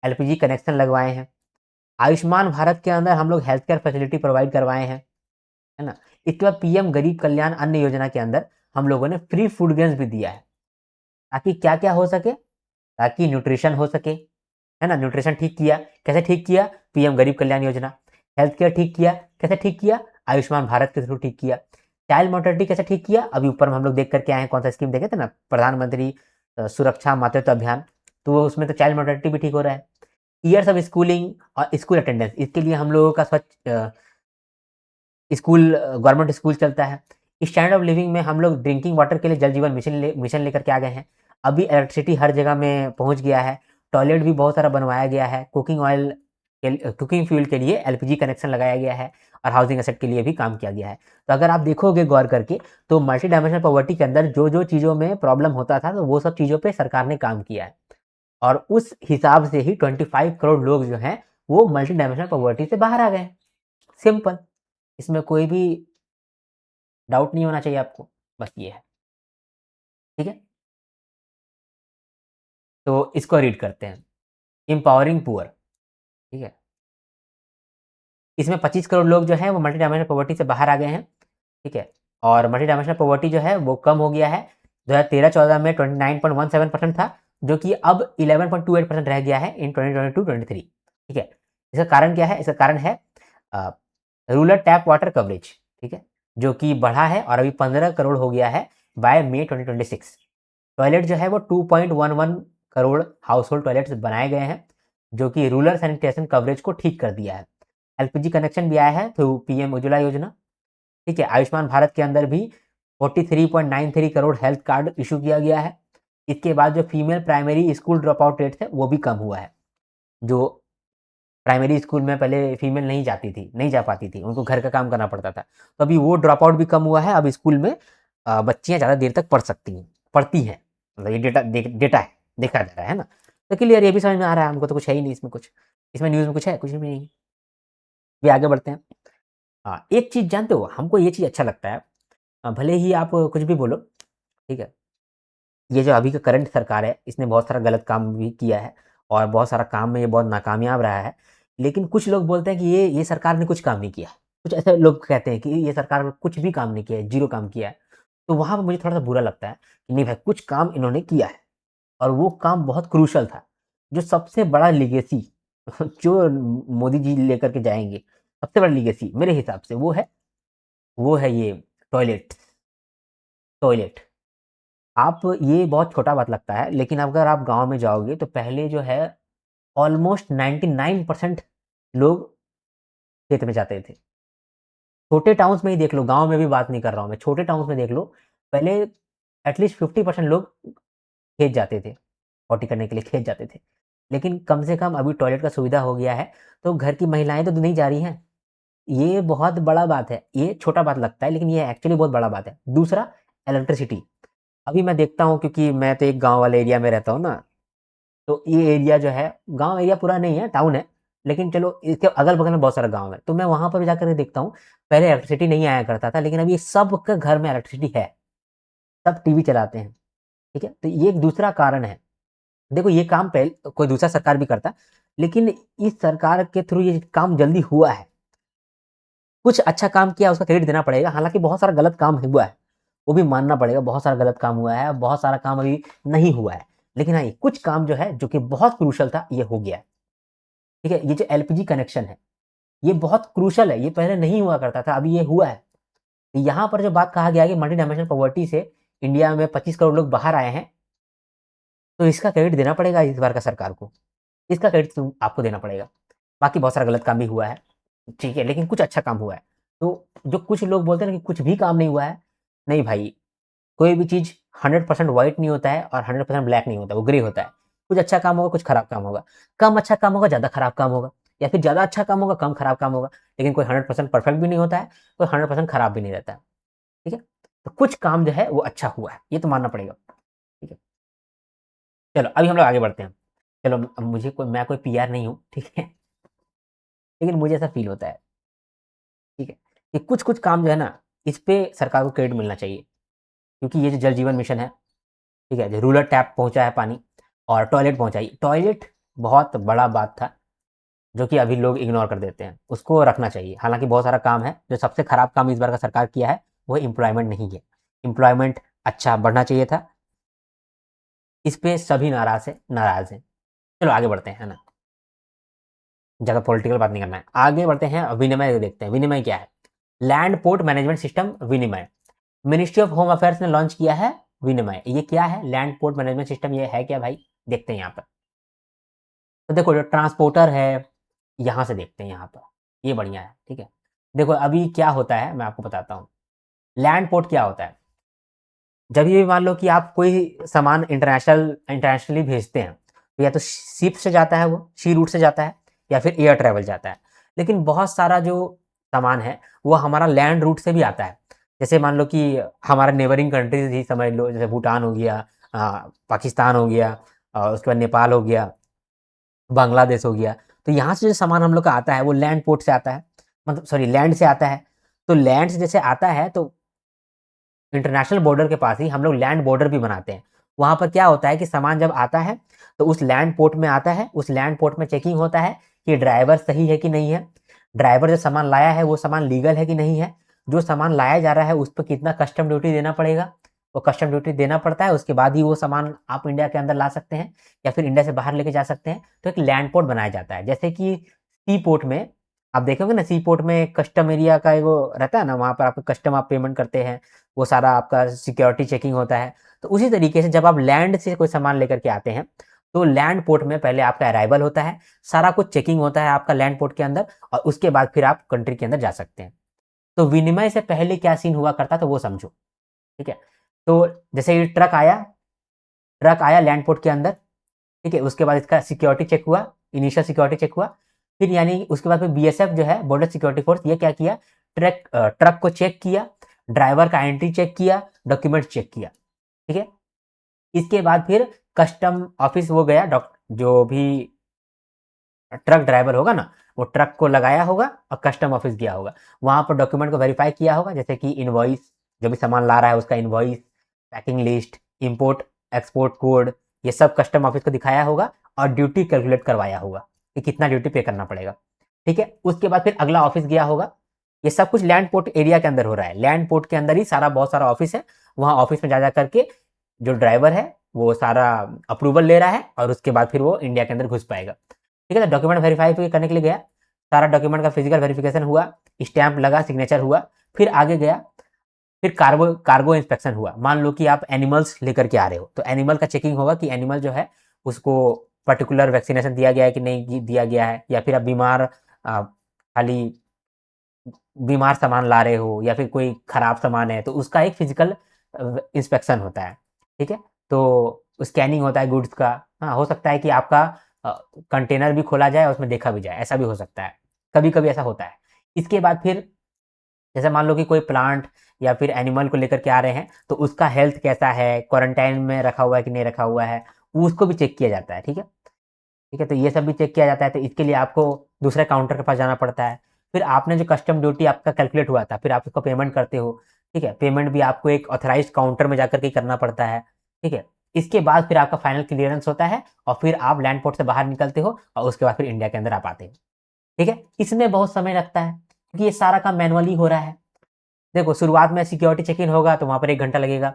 Speaker 1: एलपीजी कनेक्शन लगवाए हैं। आयुष्मान भारत के अंदर हम लोग हेल्थ केयर फैसिलिटी प्रोवाइड करवाए हैं, है ना। इसके बाद पीएम गरीब कल्याण अन्न योजना के अंदर हम लोगों ने फ्री फूड ग्रेन्स भी दिया है, ताकि क्या क्या हो सके, ताकि न्यूट्रिशन हो सके, है ना। न्यूट्रिशन ठीक किया, कैसे ठीक किया? पीएम गरीब कल्याण योजना। हेल्थ केयर ठीक किया, कैसे ठीक किया? आयुष्मान भारत के थ्रू ठीक किया। चाइल्ड मोर्टेलिटी कैसे ठीक किया? अभी ऊपर में हम लोग देख करके आए हैं, कौन सा स्कीम देखे थे ना, प्रधानमंत्री सुरक्षा मातृत्व अभियान, तो उसमें तो चाइल्ड मोर्टेलिटी भी ठीक हो रहा है। ईयर्स ऑफ स्कूलिंग और स्कूल अटेंडेंस, इसके लिए हम लोगों का स्वच्छ स्कूल, गवर्नमेंट स्कूल चलता है। स्टैंडर्ड ऑफ लिविंग में हम लोग ड्रिंकिंग वाटर के लिए जल जीवन मिशन लेकर के आ गए हैं। अभी इलेक्ट्रिसिटी हर जगह में पहुंच गया है, टॉयलेट भी बहुत सारा बनवाया गया है, कुकिंग ऑयल कुकिंग फ्यूल के लिए एलपीजी कनेक्शन लगाया गया है और हाउसिंग एसेट के लिए भी काम किया गया है। तो अगर आप देखोगे गौर करके तो मल्टी डायमेंशनल पॉवर्टी के अंदर जो चीज़ों में प्रॉब्लम होता था तो वो सब चीज़ों पे सरकार ने काम किया है और उस हिसाब से ही 25 करोड़ लोग जो हैं वो मल्टी डायमेंशनल पॉवर्टी से बाहर आ गए। सिंपल, इसमें कोई भी डाउट नहीं होना चाहिए आपको, बस ये है। ठीक है? तो इसको रीड करते हैं, एम्पावरिंग पुअर। ठीक है? इसमें 25 करोड़ लोग जो हैं वो मल्टी डायमेंशनल पॉवर्टी से बाहर आ गए हैं। ठीक है? और मल्टी डायमेंशनल पॉवर्टी जो है वो कम हो गया है। 2013-14 में 29.17% था, जो कि अब 11.28% रह गया है इन 2022-23। ठीक है? इसका कारण क्या है? इसका कारण है रूरल टैप वाटर कवरेज। ठीक है? जो कि बढ़ा है और अभी 15 करोड़ हो गया है बाय मई 2026। टॉयलेट जो है वो 2.11 करोड़ हाउस होल्ड टॉयलेट्स बनाए गए हैं, जो कि रूरल सैनिटेशन कवरेज को ठीक कर दिया है। एलपीजी कनेक्शन भी आया है थ्रू पीएम उज्ज्वला योजना। ठीक है? आयुष्मान भारत के अंदर भी 43.93 करोड़ हेल्थ कार्ड इशू किया गया है। इसके बाद जो female primary school drop out rate है वो भी कम हुआ है। जो प्राइमरी स्कूल में पहले फीमेल नहीं जाती थी, नहीं जा पाती थी, उनको घर का काम करना पड़ता था, तो अभी वो ड्रॉप आउट भी कम हुआ है। अब स्कूल में बच्चियां ज़्यादा देर तक पढ़ती हैं। मतलब ये डेटा है, देखा जा रहा है ना। तो क्लियर, ये भी समझ में आ रहा है हमको, तो कुछ है ही नहीं इसमें कुछ। इसमें न्यूज़ में कुछ है? कुछ भी नहीं। भी आगे बढ़ते हैं। हाँ, एक चीज़ जानते हो, हमको ये चीज़ अच्छा लगता है, भले ही आप कुछ भी बोलो, ठीक है? ये जो अभी का करंट सरकार है, इसने बहुत सारा गलत काम भी किया है और बहुत सारा काम में ये बहुत नाकामयाब रहा है। लेकिन कुछ लोग बोलते हैं कि ये सरकार ने कुछ काम नहीं किया। कुछ ऐसे लोग कहते हैं कि ये सरकार ने कुछ भी काम नहीं किया है, ज़ीरो काम किया है। तो वहाँ पे मुझे थोड़ा-सा बुरा लगता है कि नहीं भाई, कुछ काम इन्होंने किया है और वो काम बहुत क्रूशियल था। जो सबसे बड़ा लेगेसी जो मोदी जी लेकर के जाएँगे, सबसे बड़ा लेगेसी मेरे हिसाब से वो है ये टॉयलेट। टॉयलेट। आप ये बहुत छोटा बात लगता है, लेकिन अगर आप गाँव में जाओगे तो पहले जो है ऑलमोस्ट 99% लोग खेत में जाते थे। छोटे टाउन्स में ही देख लो, गाँव में भी बात नहीं कर रहा हूँ मैं, छोटे टाउन्स में देख लो, पहले एटलीस्ट 50% लोग खेत जाते थे, पॉटी करने के लिए खेत जाते थे। लेकिन कम से कम अभी टॉयलेट का सुविधा हो गया है, तो घर की महिलाएँ तो नहीं जा रही हैं। ये बहुत बड़ा बात है, ये छोटा बात लगता है लेकिन ये एक्चुअली बहुत बड़ा बात है। दूसरा, इलेक्ट्रिसिटी। अभी मैं देखता हूँ क्योंकि मैं तो एक गाँव वाले एरिया में रहता हूँ ना, तो ये एरिया जो है, गाँव एरिया पूरा नहीं है, टाउन है, लेकिन चलो इसके अगल-बगल में बहुत सारा गाँव है। तो मैं वहाँ पर जाकर के देखता हूँ, पहले इलेक्ट्रिसिटी नहीं आया करता था, लेकिन अभी सबके घर में इलेक्ट्रिसिटी है, सब टीवी चलाते हैं, ठीक है? तो ये एक दूसरा कारण है। देखो ये काम कोई दूसरा सरकार भी करता, लेकिन इस सरकार के थ्रू ये काम जल्दी हुआ है। कुछ अच्छा काम किया, उसका क्रेडिट देना पड़ेगा, हालाँकि बहुत सारा गलत काम हुआ है, वो भी मानना पड़ेगा, बहुत सारा गलत काम हुआ है, बहुत सारा काम अभी नहीं हुआ है। लेकिन हाँ, ये कुछ काम जो है, जो कि बहुत क्रूशियल था, ये हो गया है। ठीक है? ये जो एलपीजी कनेक्शन है, ये बहुत क्रूशियल है, ये पहले नहीं हुआ करता था, अभी ये हुआ है। यहाँ पर जो बात कहा गया है कि मल्टी डायमेंशनल पॉवर्टी से इंडिया में 25 करोड़ लोग बाहर आए हैं, तो इसका क्रेडिट देना पड़ेगा इस बार का सरकार को। इसका क्रेडिट तो आपको देना पड़ेगा। बाकी बहुत सारा गलत काम भी हुआ है, ठीक है? लेकिन कुछ अच्छा काम हुआ है। तो जो कुछ लोग बोलते हैं ना कि कुछ भी काम नहीं हुआ है, नहीं भाई, कोई भी चीज़ 100% व्हाइट नहीं होता है और 100% ब्लैक नहीं होता है, वो ग्रे होता है। कुछ अच्छा काम होगा, कुछ खराब काम होगा। कम अच्छा काम होगा, ज़्यादा खराब काम होगा, या फिर ज़्यादा अच्छा काम होगा, कम खराब काम होगा। लेकिन कोई 100% परफेक्ट भी नहीं होता है, कोई 100% खराब भी नहीं रहता है, ठीक है? तो कुछ काम जो है वो अच्छा हुआ है, ये तो मानना पड़ेगा, ठीक है? चलो अभी हम लोग आगे बढ़ते हैं। चलो अब मैं कोई पीआर नहीं हूँ, ठीक है? लेकिन मुझे ऐसा फ़ील होता है, ठीक है? कि कुछ-कुछ काम जो है ना, इस पे सरकार को क्रेडिट मिलना चाहिए। क्योंकि ये जो जल जीवन मिशन है, ठीक है? जो रूरल टैप पहुँचा है पानी और टॉयलेट पहुँचाई। टॉयलेट बहुत बड़ा बात था, जो कि अभी लोग इग्नोर कर देते हैं। उसको रखना चाहिए। हालाँकि बहुत सारा काम है, जो सबसे खराब काम इस बार का सरकार किया है, वो एम्प्लॉयमेंट नहीं है। एम्प्लॉयमेंट अच्छा बढ़ना चाहिए था। इस पे सभी नाराज़ हैं। चलो आगे बढ़ते हैं, है ना? ज़्यादा पॉलिटिकल बात नहीं करना है। आगे बढ़ते हैं, विनिमय देखते हैं। विनिमय क्या है? लैंड पोर्ट मैनेजमेंट सिस्टम विनिमय। मिनिस्ट्री ऑफ होम अफेयर्स ने लॉन्च किया है विनिमय। ये क्या है? लैंड पोर्ट मैनेजमेंट सिस्टम ये है क्या भाई? देखते हैं यहाँ पर। तो देखो जो ट्रांसपोर्टर है, यहाँ से देखते हैं यहाँ पर। ये बढ़िया है, ठीक है? देखो अभी क्या होता है मैं आपको बताता हूँ। लैंड पोर्ट क्या होता है? जब ये मान लो कि आप कोई सामान इंटरनेशनली भेजते हैं, तो या तो शिप से जाता है वो, सी रूट से जाता है, या फिर एयर ट्रैवल जाता है। लेकिन बहुत सारा जो सामान है वो हमारा लैंड रूट से भी आता है। जैसे मान लो कि हमारा नेबरिंग कंट्रीज ही समझ लो, जैसे भूटान हो गया, पाकिस्तान हो गया, उसके बाद नेपाल हो गया, बांग्लादेश हो गया। तो यहाँ से जो सामान हम लोग का आता है वो लैंड पोर्ट से आता है, मतलब सॉरी लैंड से आता है। तो लैंड से जैसे आता है तो इंटरनेशनल बॉर्डर के पास ही हम लोग लैंड बॉर्डर भी बनाते हैं। वहाँ पर क्या होता है कि सामान जब आता है तो उस लैंड पोर्ट में आता है, उस लैंड पोर्ट में चेकिंग होता है कि ड्राइवर सही है कि नहीं है, ड्राइवर जो सामान लाया है वो सामान लीगल है कि नहीं है, जो सामान लाया जा रहा है उस पर कितना कस्टम ड्यूटी देना पड़ेगा, वो कस्टम ड्यूटी देना पड़ता है, उसके बाद ही वो सामान आप इंडिया के अंदर ला सकते हैं या फिर इंडिया से बाहर लेके जा सकते हैं। तो एक लैंड पोर्ट बनाया जाता है। जैसे कि सी पोर्ट में आप देखोगे ना, सी पोर्ट में कस्टम एरिया का वो रहता है ना, वहाँ पर आपको कस्टम आप पेमेंट करते हैं, वो सारा आपका सिक्योरिटी चेकिंग होता है। तो उसी तरीके से जब आप लैंड से कोई सामान लेकर के आते हैं तो लैंड पोर्ट में पहले आपका अराइवल होता है, सारा कुछ चेकिंग होता है आपका लैंड पोर्ट के अंदर, और उसके बाद फिर आप कंट्री के अंदर जा सकते हैं। तो विनिमय से पहले क्या सीन हुआ करता था वो समझो, ठीक है। तो जैसे ये ट्रक आया लैंड पोर्ट के अंदर, ठीक है, उसके बाद इसका सिक्योरिटी चेक हुआ, इनिशियल सिक्योरिटी चेक हुआ, फिर यानी उसके बाद फिर बीएसएफ जो है, बॉर्डर सिक्योरिटी फोर्स, ये क्या किया, ट्रक को चेक किया, ड्राइवर का एंट्री चेक किया, डॉक्यूमेंट चेक किया, ठीक है। इसके बाद फिर कस्टम ऑफिस वो गया, जो भी ट्रक ड्राइवर होगा ना, वो ट्रक को लगाया होगा और कस्टम ऑफिस गया होगा, वहां पर डॉक्यूमेंट को वेरीफाई किया होगा, जैसे कि इनवॉइस, जो भी सामान ला रहा है उसका invoice, packing list, import export code, ये सब कस्टम ऑफिस को दिखाया होगा और ड्यूटी कैलकुलेट करवाया होगा कि कितना ड्यूटी पे करना पड़ेगा, ठीक है। उसके बाद फिर अगला ऑफिस गया होगा। ये सब कुछ लैंड पोर्ट एरिया के अंदर हो रहा है, लैंड पोर्ट के अंदर ही सारा बहुत सारा ऑफिस है। वहां ऑफिस में जा करके जो ड्राइवर है वो सारा अप्रूवल ले रहा है और उसके बाद फिर वो इंडिया के अंदर घुस पाएगा, ठीक है। तो डॉक्यूमेंट वेरीफाई करने के लिए गया, सारा डॉक्यूमेंट का फिजिकल वेरिफिकेशन हुआ, स्टैंप लगा, सिग्नेचर हुआ, फिर आगे गया, फिर कार्गो कार्गो इंस्पेक्शन हुआ। मान लो कि आप एनिमल्स लेकर के आ रहे हो तो एनिमल का चेकिंग होगा कि एनिमल जो है उसको पर्टिकुलर वैक्सीनेशन दिया गया है कि नहीं दिया गया है, या फिर आप खाली बीमार सामान ला रहे हो या फिर कोई खराब सामान है तो उसका एक फिजिकल इंस्पेक्शन होता है, ठीक है। तो स्कैनिंग होता है गुड्स का। हाँ, हो सकता है कि आपका कंटेनर भी खोला जाए और उसमें देखा भी जाए, ऐसा भी हो सकता है, कभी कभी ऐसा होता है। इसके बाद फिर जैसे मान लो कि कोई प्लांट या फिर एनिमल को लेकर के आ रहे हैं तो उसका हेल्थ कैसा है, क्वारंटाइन में रखा हुआ है कि नहीं रखा हुआ है, उसको भी चेक किया जाता है, ठीक है, ठीक है। तो ये सब भी चेक किया जाता है, तो इसके लिए आपको दूसरे काउंटर के पास जाना पड़ता है। फिर आपने जो कस्टम ड्यूटी आपका कैलकुलेट हुआ था, फिर आप उसको पेमेंट करते हो, ठीक है। पेमेंट भी आपको एक ऑथराइज्ड काउंटर में जाकर के करना पड़ता है, ठीक है। इसके बाद फिर आपका फाइनल क्लियरेंस होता है और फिर आप लैंड पोर्ट से बाहर निकलते हो और उसके बाद फिर इंडिया के अंदर आप आते हो, ठीक है। इसमें बहुत समय लगता है क्योंकि ये सारा काम मैनुअली हो रहा है। देखो, शुरुआत में सिक्योरिटी चेक इन होगा तो वहाँ पर 1 घंटा लगेगा,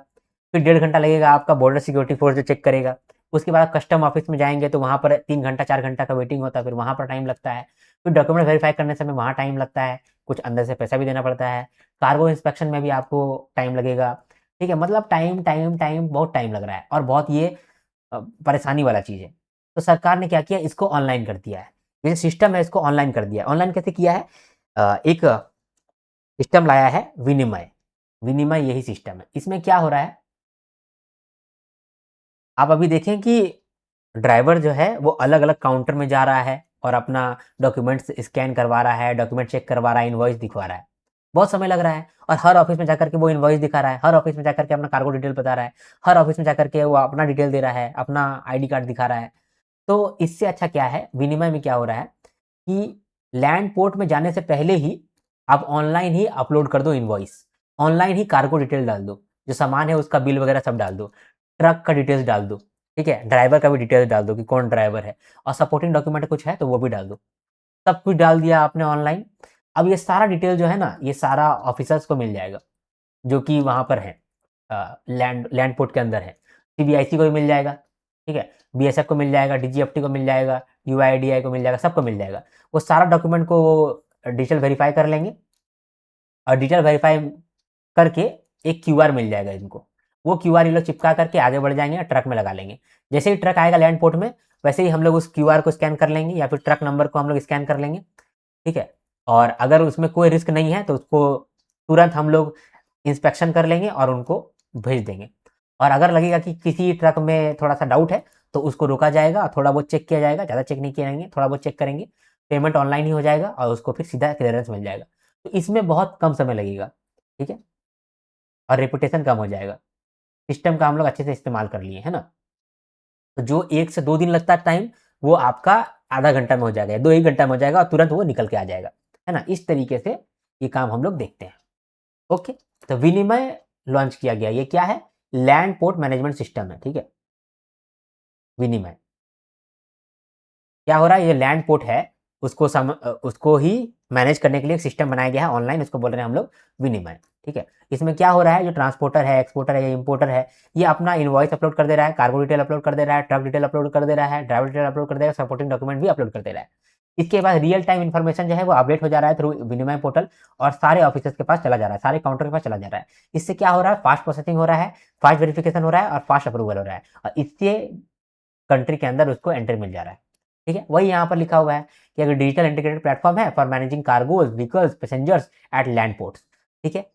Speaker 1: फिर 1.5 घंटा लगेगा आपका बॉर्डर सिक्योरिटी फोर्स जो चेक करेगा, उसके बाद कस्टम ऑफिस में जाएंगे तो वहाँ पर 3 घंटा 4 घंटा का वेटिंग होता है, फिर वहाँ पर टाइम लगता है, फिर डॉक्यूमेंट वेरीफाई करने समय वहाँ टाइम लगता है, कुछ अंदर से पैसा भी देना पड़ता है, कार्गो इंस्पेक्शन में भी आपको टाइम लगेगा, ठीक है। मतलब टाइम टाइम टाइम बहुत टाइम लग रहा है और बहुत ये परेशानी वाला चीज़ है। तो सरकार ने क्या किया, इसको ऑनलाइन कर दिया है, ये सिस्टम है इसको ऑनलाइन कर दिया है। ऑनलाइन कैसे किया है, एक सिस्टम लाया है विनिमय, विनिमय यही सिस्टम है। इसमें क्या हो रहा है, आप अभी देखें कि ड्राइवर जो है वो अलग अलग काउंटर में जा रहा है और अपना डॉक्यूमेंट्स स्कैन करवा रहा है, डॉक्यूमेंट चेक करवा रहा है, इनवॉइस दिखवा रहा है, बहुत समय लग रहा है। और हर ऑफिस में जाकर के वो इनवॉइस दिखा रहा है, हर ऑफिस में जाकर के अपना कार्गो डिटेल बता रहा है, हर ऑफिस में जाकर के वो अपना डिटेल दे रहा है, अपना आईडी कार्ड दिखा रहा है। तो इससे अच्छा क्या है, विनिमय में क्या हो रहा है कि लैंड पोर्ट में जाने से पहले ही आप ऑनलाइन ही अपलोड कर दो इनवॉइस, ऑनलाइन ही कार्गो डिटेल डाल दो, जो सामान है उसका बिल वगैरह सब डाल दो, ट्रक का डिटेल्स डाल दो, ठीक है, ड्राइवर का भी डिटेल्स डाल दो कि कौन ड्राइवर है, और सपोर्टिंग डॉक्यूमेंट कुछ है तो वो भी डाल दो। सब कुछ डाल दिया आपने ऑनलाइन। अब ये सारा डिटेल जो है ना, ये सारा ऑफिसर्स को मिल जाएगा जो कि वहाँ पर है, लैंड लैंड पोर्ट के अंदर है। सीबीआईसी को भी मिल जाएगा, ठीक है, बीएसएफ को मिल जाएगा, डीजीएफटी को मिल जाएगा, यूआईडीआई को मिल जाएगा, सबको मिल जाएगा। वो सारा डॉक्यूमेंट को डिजिटल वेरीफाई कर लेंगे और डिजिटल वेरीफाई करके एक क्यूआर मिल जाएगा इनको, वो क्यूआर ये लोग चिपका करके आगे बढ़ जाएंगे और ट्रक में लगा लेंगे। जैसे ही ट्रक आएगा लैंड पोर्ट में वैसे ही हम लोग उस क्यूआर को स्कैन कर लेंगे या फिर ट्रक नंबर को हम लोग स्कैन कर लेंगे, ठीक है। और अगर उसमें कोई रिस्क नहीं है तो उसको तुरंत हम लोग इंस्पेक्शन कर लेंगे और उनको भेज देंगे। और अगर लगेगा कि किसी ट्रक में थोड़ा सा डाउट है तो उसको रोका जाएगा, थोड़ा बहुत चेक किया जाएगा, ज़्यादा चेक नहीं किया जाएंगे, थोड़ा बहुत चेक करेंगे, पेमेंट ऑनलाइन ही हो जाएगा और उसको फिर सीधा क्लियरेंस मिल जाएगा। तो इसमें बहुत कम समय लगेगा, ठीक है, और रेपुटेशन कम हो जाएगा। सिस्टम का हम लोग अच्छे से इस्तेमाल कर लिए, है ना? तो जो 1 से 2 दिन लगता है टाइम, वो आपका आधा घंटा में हो जाएगा, 2 1 घंटा में हो जाएगा और तुरंत वो निकल के आ जाएगा, है ना? इस तरीके से ये काम हम लोग देखते हैं। ओके, तो विनिमय लॉन्च किया गया। ये क्या है? लैंड पोर्ट मैनेजमेंट सिस्टम है, ठीक है? विनिमय क्या हो रहा है? ये लैंड पोर्ट है, उसको ही मैनेज करने के लिए एक सिस्टम बनाया गया है ऑनलाइन, उसको बोल रहे हैं हम लोग विनिमय, ठीक है? इसमें क्या हो रहा है? जो ट्रांसपोर्टर है, एक्सपोर्टर है या इंपोर्टर है, ये अपना इनवॉइस अपलोड कर दे रहा है, कार्गो डिटेल अपलोड कर दे रहा है, ट्रक डिटेल अपलोड कर दे रहा है, ड्राइवर डिटेल अपलोड कर दे रहा है, सपोर्टिंग डॉक्यूमेंट भी अपलोड कर दे रहा है। इसके बाद रियल टाइम इन्फॉर्मेशन जो है वो अपडेट हो जा रहा है थ्रू विनिमय पोर्टल और सारे ऑफिसर्स के पास चला जा रहा है, सारे काउंटर के पास चला जा रहा है। इससे क्या हो रहा है? फास्ट प्रोसेसिंग हो रहा है, फास्ट वेरिफिकेशन हो रहा है और फास्ट अप्रूवल हो रहा है, और इससे कंट्री के अंदर उसको एंट्री मिल जा रहा है, ठीक है? वही यहाँ पर लिखा हुआ है कि अगर डिजिटल इंटीग्रेटेड प्लेटफॉर्म है for managing cargos, vehicles, passengers at land ports, ठीक है?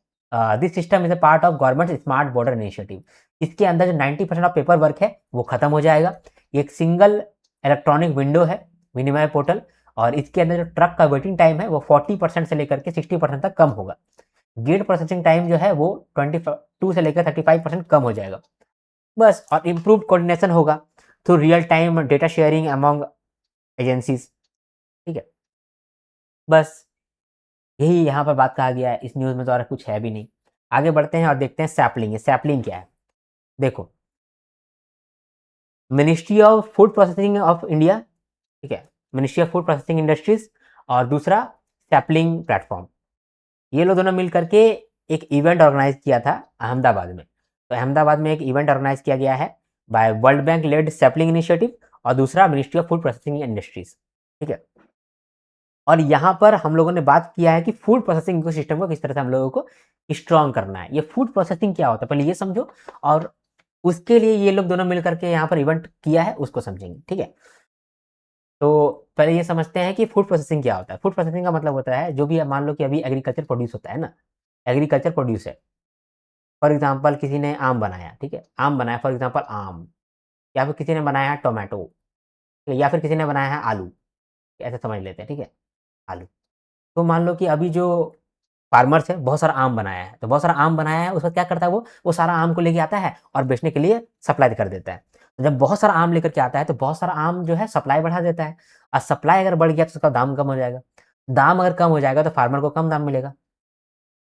Speaker 1: This system is a part of government smart border initiative. इसके अंदर जो 90% ऑफ पेपर वर्क है वो खत्म हो जाएगा। एक सिंगल इलेक्ट्रॉनिक विंडो है विनिमय पोर्टल, और इसके अंदर जो ट्रक का वेटिंग टाइम है वो 40% से लेकर के 60% तक कम होगा। गेट प्रोसेसिंग टाइम जो है वो 22 से लेकर 35% कम हो जाएगा बस। और इम्प्रूव कोऑर्डिनेशन होगा through real time data sharing among agencies, ठीक है? बस यही यहाँ पर बात कहा गया है, इस न्यूज़ में तो और कुछ है भी नहीं। आगे बढ़ते हैं और देखते हैं सैपलिंग। ये सैपलिंग क्या है? देखो, ministry of food processing of India, ठीक है, ministry of food processing industries, और दूसरा सैपलिंग प्लेटफॉर्म, ये लोग दोनों मिल करके एक इवेंट ऑर्गेनाइज किया था अहमदाबाद में। तो अहमदाबाद में एक इवेंट ऑर्गेनाइज किया गया है by World Bank led sapling initiative और दूसरा ministry of food processing industries, ठीक है? और यहाँ पर हम लोगों ने बात किया है कि फूड प्रोसेसिंग इकोसिस्टम को किस तरह से हम लोगों को स्ट्रॉन्ग करना है। ये फूड प्रोसेसिंग क्या होता है पहले ये समझो, और उसके लिए ये लोग दोनों मिलकर के यहाँ पर इवेंट किया है उसको समझेंगे, ठीक है? तो पहले ये समझते हैं कि फूड प्रोसेसिंग क्या होता है। फूड प्रोसेसिंग का मतलब होता है जो भी मान लो कि अभी एग्रीकल्चर प्रोड्यूस होता है ना, एग्रीकल्चर प्रोड्यूस है। फॉर एग्जाम्पल किसी ने आम बनाया, ठीक है, आम बनाया फॉर एग्जाम्पल आम, या फिर किसी ने बनाया है टोमेटो, ठीक है, या फिर किसी ने बनाया है आलू, ऐसे समझ लेते हैं, ठीक है, आलू। तो मान लो कि अभी जो फार्मर्स है बहुत सारा आम बनाया है, तो बहुत सारा आम बनाया है, उसका क्या करता है वो सारा आम को लेके आता है और बेचने के लिए सप्लाई कर देता है। तो जब बहुत सारा आम लेकर के आता है तो बहुत सारा आम जो है सप्लाई बढ़ा देता है, और सप्लाई अगर बढ़ गया तो उसका दाम कम हो जाएगा। दाम अगर कम हो जाएगा तो फार्मर को कम दाम मिलेगा।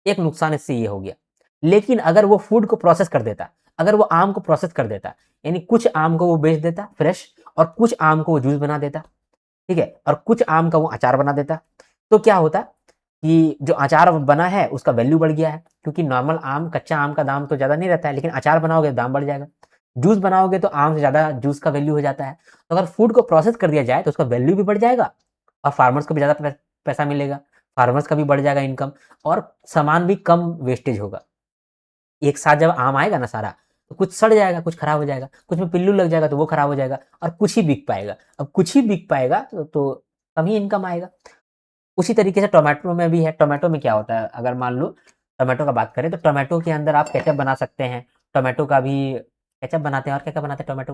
Speaker 1: एक नुकसान इससे ये हो गया। लेकिन अगर वो फूड को प्रोसेस कर देता, अगर वो आम को प्रोसेस कर देता, यानी कुछ आम को वो बेच देता फ्रेश, और कुछ आम को वो जूस बना देता, ठीक है, और कुछ आम का वो अचार बना देता, तो क्या होता कि जो अचार बना है उसका वैल्यू बढ़ गया है, क्योंकि नॉर्मल आम कच्चा आम का दाम तो ज़्यादा नहीं रहता है, लेकिन अचार बनाओगे तो दाम बढ़ जाएगा। जूस बनाओगे तो आम से ज़्यादा जूस का वैल्यू हो जाता है। तो अगर फूड को प्रोसेस कर दिया जाए तो उसका वैल्यू भी बढ़ जाएगा और फार्मर्स को भी ज़्यादा पैसा मिलेगा, फार्मर्स का भी बढ़ जाएगा इनकम, और सामान भी कम वेस्टेज होगा। एक साथ जब आम आएगा ना सारा, तो कुछ सड़ जाएगा, कुछ खराब हो जाएगा, कुछ में पिल्लू लग जाएगा तो वो खराब हो जाएगा, और कुछ ही बिक पाएगा। अब कुछ ही बिक पाएगा तो कम ही इनकम आएगा। उसी तरीके से टोमेटो में भी है। टोमेटो में क्या होता है, अगर मान लो टोमेटो का बात करें तो टोमेटो के अंदर आप केचप बना सकते हैं। टोमेटो का भी केचप बनाते हैं, और क्या-क्या बनाते हैं टोमेटो,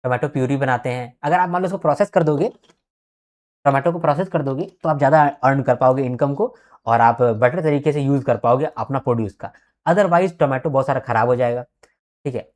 Speaker 1: टोमेटो प्यूरी बनाते हैं। अगर आप मान लो उसको प्रोसेस कर दोगे, टोमेटो को प्रोसेस कर दोगे तो आप ज़्यादा अर्न कर पाओगे इनकम को, और आप बेटर तरीके से यूज़ कर पाओगे अपना प्रोड्यूस का। अदरवाइज़ टोमेटो बहुत सारा खराब हो जाएगा, ठीक है?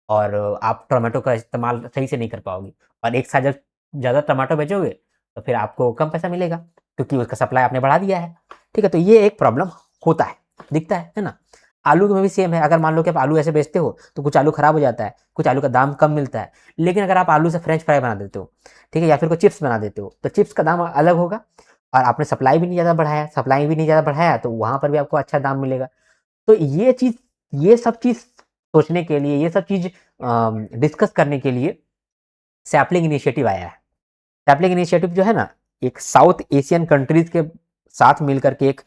Speaker 1: और आप टोमेटो का इस्तेमाल सही से नहीं कर पाओगे, और एक साथ जब ज़्यादा टमाटो बेचोगे तो फिर आपको कम पैसा मिलेगा, क्योंकि उसका सप्लाई आपने बढ़ा दिया है, ठीक है? तो ये एक प्रॉब्लम होता है, दिखता है ना? आलू में भी सेम है। अगर मान लो कि आप आलू ऐसे बेचते हो तो कुछ आलू खराब हो जाता है, कुछ आलू का दाम कम मिलता है। लेकिन अगर आप आलू से फ्रेंच फ्राई बना देते हो, ठीक है, या फिर कोई चिप्स बना देते हो, तो चिप्स का दाम अलग होगा, और आपने सप्लाई भी नहीं ज़्यादा बढ़ाया, सप्लाई भी नहीं ज़्यादा बढ़ाया, तो वहाँ पर भी आपको अच्छा दाम मिलेगा। तो ये सब चीज़ सोचने के लिए, ये सब चीज़ डिस्कस करने के लिए सैपलिंग इनिशिएटिव आया है। सैपलिंग इनिशिएटिव जो है ना, एक साउथ एशियन कंट्रीज के साथ मिलकर के एक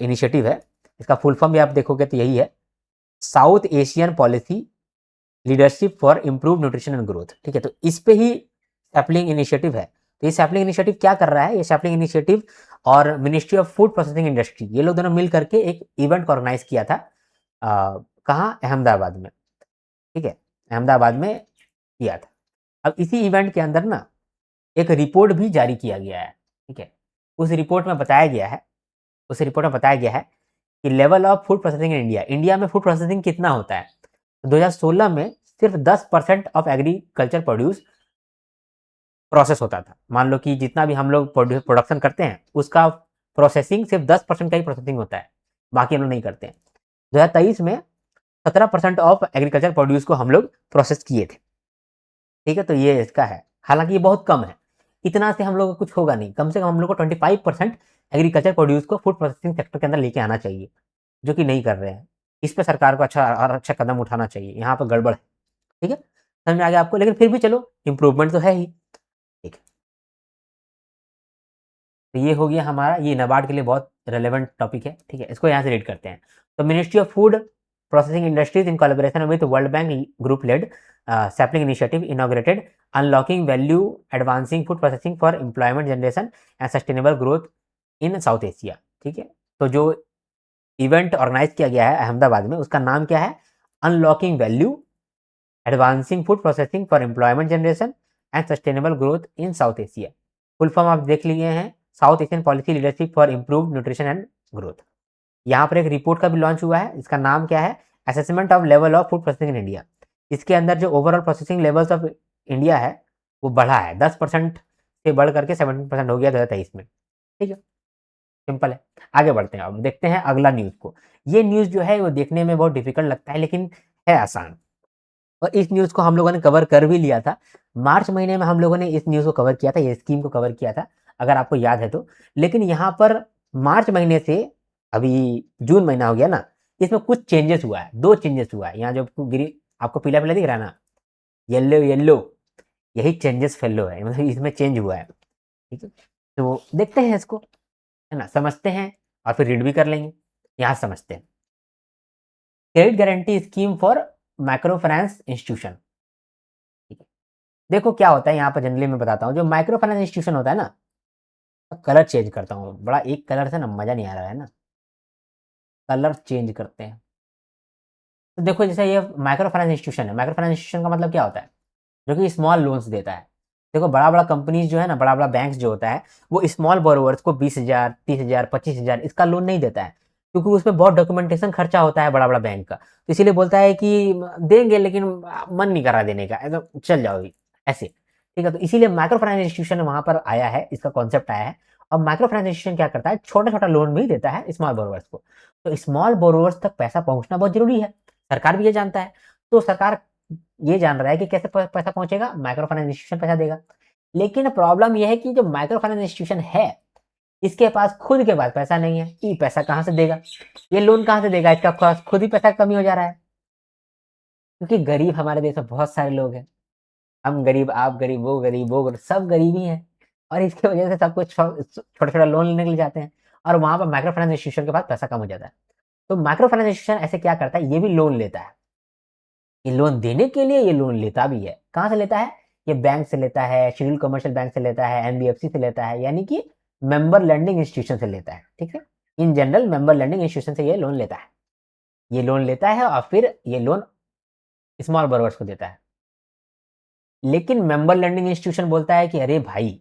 Speaker 1: इनिशिएटिव है। इसका फुल फॉर्म भी आप देखोगे तो यही है, south Asian policy leadership for improve nutrition and growth, ठीक है? तो इस पे ही सैपलिंग इनिशिएटिव है। तो ये सैपलिंग इनिशिएटिव क्या कर रहा है? ये सैपलिंग इनिशिएटिव और ministry of food processing industry, ये लोग दोनों मिल करके एक इवेंट को ऑर्गेनाइज किया था। कहाँ? अहमदाबाद में, ठीक है, अहमदाबाद में किया था। अब इसी इवेंट के अंदर ना एक रिपोर्ट भी जारी किया गया है, ठीक है। उस रिपोर्ट में बताया गया है कि level of food processing in India में फूड प्रोसेसिंग कितना होता है। 2016 में सिर्फ 10% ऑफ एग्रीकल्चर प्रोड्यूस प्रोसेस होता था। मान लो कि जितना भी हम लोग प्रोडक्शन करते हैं उसका प्रोसेसिंग सिर्फ 10% का ही प्रोसेसिंग होता है, बाकी हम लोग नहीं करते हैं। 2023 में 17% ऑफ एग्रीकल्चर प्रोड्यूस को हम लोग प्रोसेस किए थे, ठीक है। तो ये इसका है, हालांकि ये बहुत कम है, इतना से हम लोग को कुछ होगा नहीं। कम से कम हम लोग को 25% एग्रीकल्चर प्रोड्यूस को फूड प्रोसेसिंग सेक्टर के अंदर लेके आना चाहिए, जो कि नहीं कर रहे हैं। इस पे सरकार को अच्छा कदम उठाना चाहिए, यहाँ पर गड़बड़ है, ठीक है। समझ में आ गया आपको, लेकिन फिर भी चलो इम्प्रूवमेंट तो है ही, ठीक है। तो ये हो गया हमारा, ये नाबार्ड के लिए बहुत रेलेवेंट टॉपिक है, ठीक है। इसको यहाँ से रीड करते हैं। तो ministry of food processing industries in collaboration with World Bank group led sapling initiative inaugurated unlocking value advancing food processing for employment generation and sustainable growth in South Asia, ठीक है। तो जो इवेंट ऑर्गेनाइज किया गया है अहमदाबाद में, उसका नाम क्या है? Unlocking value advancing food processing for employment generation and sustainable growth in South Asia. Full form आप देख लिए हैं, south Asian policy leadership for improve nutrition and growth. यहाँ पर एक रिपोर्ट का भी लॉन्च हुआ है, इसका नाम क्या है? Assessment of level of food processing in India. इसके अंदर जो overall processing levels of India है वो बढ़ा है, 10% से बढ़ करके 17% हो गया 2023 में, ठीक है। सिंपल है। आगे बढ़ते हैं, अब देखते हैं अगला न्यूज को। ये न्यूज जो है वो देखने में बहुत डिफिकल्ट लगता है, लेकिन है आसान। और इस न्यूज को हम लोगों ने कवर कर भी लिया था, मार्च महीने में हम लोगों ने इस न्यूज को कवर किया था, ये स्कीम को कवर किया था, अगर आपको याद है तो। लेकिन यहाँ पर मार्च महीने से अभी जून महीना हो गया ना, इसमें कुछ चेंजेस हुआ है, 2 चेंजेस हुआ है। यहाँ जो आपको पीला पीला दिख रहा है ना, येलो येलो, यही चेंजेस फेलो है, मतलब इसमें चेंज हुआ है, ठीक है। तो देखते हैं इसको, है ना, समझते हैं और फिर रीड भी कर लेंगे। यहाँ समझते हैं, credit guarantee scheme for micro finance institution, ठीक है। देखो क्या होता है यहाँ पर, जनरली मैं बताता हूँ, जो माइक्रो फाइनेंस इंस्टीट्यूशन होता है ना, कलर चेंज करता हूँ, बड़ा एक कलर से ना मजा नहीं आ रहा है ना, कलर चेंज करते हैं। तो देखो जैसे ये माइक्रो फाइनेंस इंस्टीट्यूशन है, माइक्रो फाइनेंस इंस्टीट्यूशन का मतलब क्या होता है? जो कि स्मॉल लोन्स देता है। देखो बड़ा बड़ा कंपनीज जो है ना, बड़ा बड़ा बैंक्स जो होता है, वो स्मॉल बोरोवर्स को 20,000 30,000 25,000 इसका लोन नहीं देता है, क्योंकि उसमें बहुत डॉक्यूमेंटेशन खर्चा होता है बड़ा बड़ा बैंक का। तो इसीलिए बोलता है कि देंगे, लेकिन मन नहीं कर रहा देने का, एकदम चल जाओगी ऐसे, ठीक है। तो इसीलिए माइक्रो फाइनेंस इंस्टीट्यूशन वहां पर आया है, इसका कॉन्सेप्ट आया है। और माइक्रो फाइनेंस इंस्टीट्यूशन क्या करता है? छोटा छोटा लोन भी देता है स्मॉल बोरोवर्स को। तो स्मॉल बोरोवर्स तक पैसा पहुंचना बहुत जरूरी है, सरकार भी ये जानता है। तो सरकार ये जान रहा है कि कैसे पैसा पहुंचेगा, माइक्रो फाइनेंस इंस्टीट्यूशन पैसा देगा। लेकिन प्रॉब्लम यह है कि जो माइक्रो फाइनेंस इंस्टीट्यूशन है, इसके पास खुद के पास पैसा नहीं है, ये पैसा कहां से देगा? ये लोन कहां से देगा? इसका पास खुद ही पैसा कमी हो जा रहा है, क्योंकि गरीब हमारे देश में बहुत सारे लोग हैं। हम गरीब, आप गरीब, वो गरीब, सब गरीब ही है। और इसकी वजह से सब कुछ छोटा छोटा लोन लेने के लिए जाते हैं, और वहां पर माइक्रो फाइनेंस इंस्टीट्यूशन के पास पैसा कम हो जाता है। तो माइक्रो फाइनेंस इंस्टीट्यूशन ऐसे क्या करता है? ये भी लोन लेता है। ये लोन देने के लिए ये लोन लेता भी है। कहाँ से लेता है? ये बैंक से लेता है, शेड्यूल कमर्शियल बैंक से लेता है, एनबीएफसी से लेता है, यानी कि मेंबर लेंडिंग इंस्टीट्यूशन से लेता है, ठीक है। In general member lending institution से ये लोन लेता है। ये लोन लेता है और फिर ये लोन स्मॉल बोरोवर्स को देता है। लेकिन मेंबर लेंडिंग इंस्टीट्यूशन बोलता है कि अरे भाई,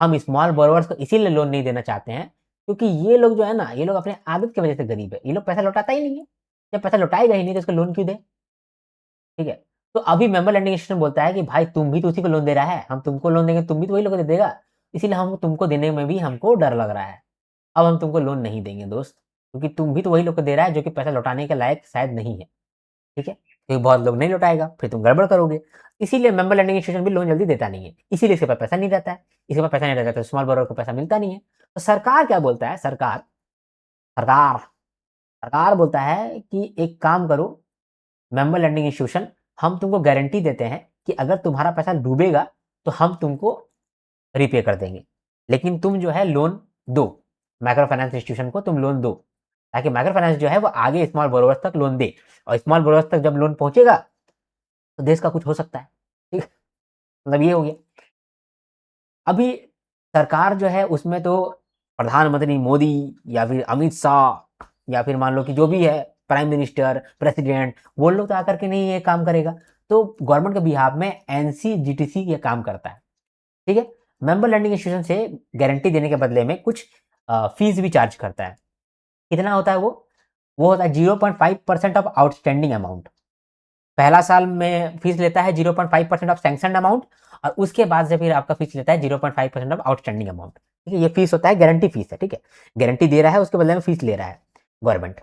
Speaker 1: हम स्मॉल बोरोवर्स को इसीलिए लोन नहीं देना चाहते हैं क्योंकि ये लोग जो है ना, ये लोग अपने आदत की वजह से गरीब है, ये लोग पैसा लौटाता ही नहीं है। जब पैसा लौटाएगा ही नहीं तो उसको लोन क्यों दे, ठीक है। तो अभी मेंबर लेंडिंग इंस्टीट्यूशन बोलता है कि भाई तुम भी तो उसी को लोन दे रहा है, हम तुमको लोन देंगे, तुम भी तो वही लोग दे देगा, इसीलिए हम तुमको देने में भी हमको डर लग रहा है। अब हम तुमको लोन नहीं देंगे दोस्त, क्योंकि तुम भी तो वही लोग को दे रहा है जो कि पैसा लौटाने के लायक शायद नहीं है, ठीक है। क्योंकि बहुत लोग नहीं लौटाएगा, फिर तुम गड़बड़ करोगे। इसीलिए मेंबर लेंडिंग इंस्टीट्यूशन भी लोन जल्दी देता नहीं है, इसीलिए इसके पास पैसा नहीं रहता है। इसके पास पैसा नहीं रहता तो स्मॉल बोरोवर को पैसा मिलता नहीं है। तो सरकार क्या बोलता है? सरकार सरकार बोलता है कि एक काम करो मेंबर लेंडिंग इंस्टीट्यूशन, हम तुमको गारंटी देते हैं कि अगर तुम्हारा पैसा डूबेगा तो हम तुमको रिपे कर देंगे, लेकिन तुम जो है लोन दो, माइक्रो फाइनेंस इंस्टीट्यूशन को तुम लोन दो, ताकि माइक्रो फाइनेंस जो है वो आगे स्मॉल बोरोवर्स तक लोन दे, और स्मॉल बोरोवर्स तक जब लोन पहुंचेगा तो देश का कुछ हो सकता है, ठीक है। मतलब ये हो गया। अभी सरकार जो है उसमें तो प्रधानमंत्री मोदी या फिर अमित शाह या फिर मान लो कि जो भी है प्राइम मिनिस्टर, प्रेसिडेंट, वो लोग तो आकर के नहीं ये काम करेगा। तो गवर्नमेंट के बिहाफ में एनसीजीटीसी ये काम करता है, ठीक है। मेंबर लैंडिंग इंस्टीट्यूशन से गारंटी देने के बदले में कुछ फीस भी चार्ज करता है। कितना होता है वो होता है 0.5% ऑफ आउटस्टैंडिंग अमाउंट। पहला साल में फीस लेता है 0.5% ऑफ सैंक्शन अमाउंट, और उसके बाद से फिर आपका फीस लेता है 0.5% ऑफ आउटस्टैंडिंग अमाउंट। ठीक है, ये फीस होता है गारंटी फीस है। ठीक है, गारंटी दे रहा है, उसके बदले में फीस ले रहा है गवर्नमेंट,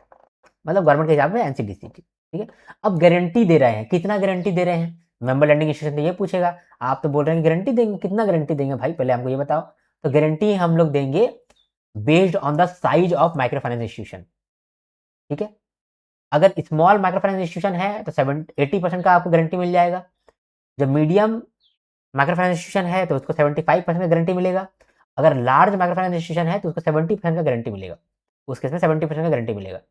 Speaker 1: मतलब गवर्नमेंट के हिसाब में एनसीडीसी। ठीक है, अब गारंटी दे रहे हैं, कितना गारंटी दे रहे हैं? मेंबर लैंडिंग इंस्टीट्यूशन ये पूछेगा, आप तो बोल रहे हैं गारंटी देंगे, कितना गारंटी देंगे भाई, पहले हमको ये बताओ। तो गारंटी हम लोग देंगे based on the size of micro finance institution. ठीक है, अगर स्मॉल माइक्रो फाइनेंस इंस्टीट्यूशन है तो 80% का आपको गारंटी मिल जाएगा। जब मीडियम माइक्रो फाइनेंस इंस्टीट्यूशन है तो उसको 75% का गारंटी मिलेगा। अगर लार्ज माइक्रो फाइनेंस इंस्टीट्यूशन है तो उसको 70% का गारंटी मिलेगा, उस केस में 70% का गारंटी मिलेगा।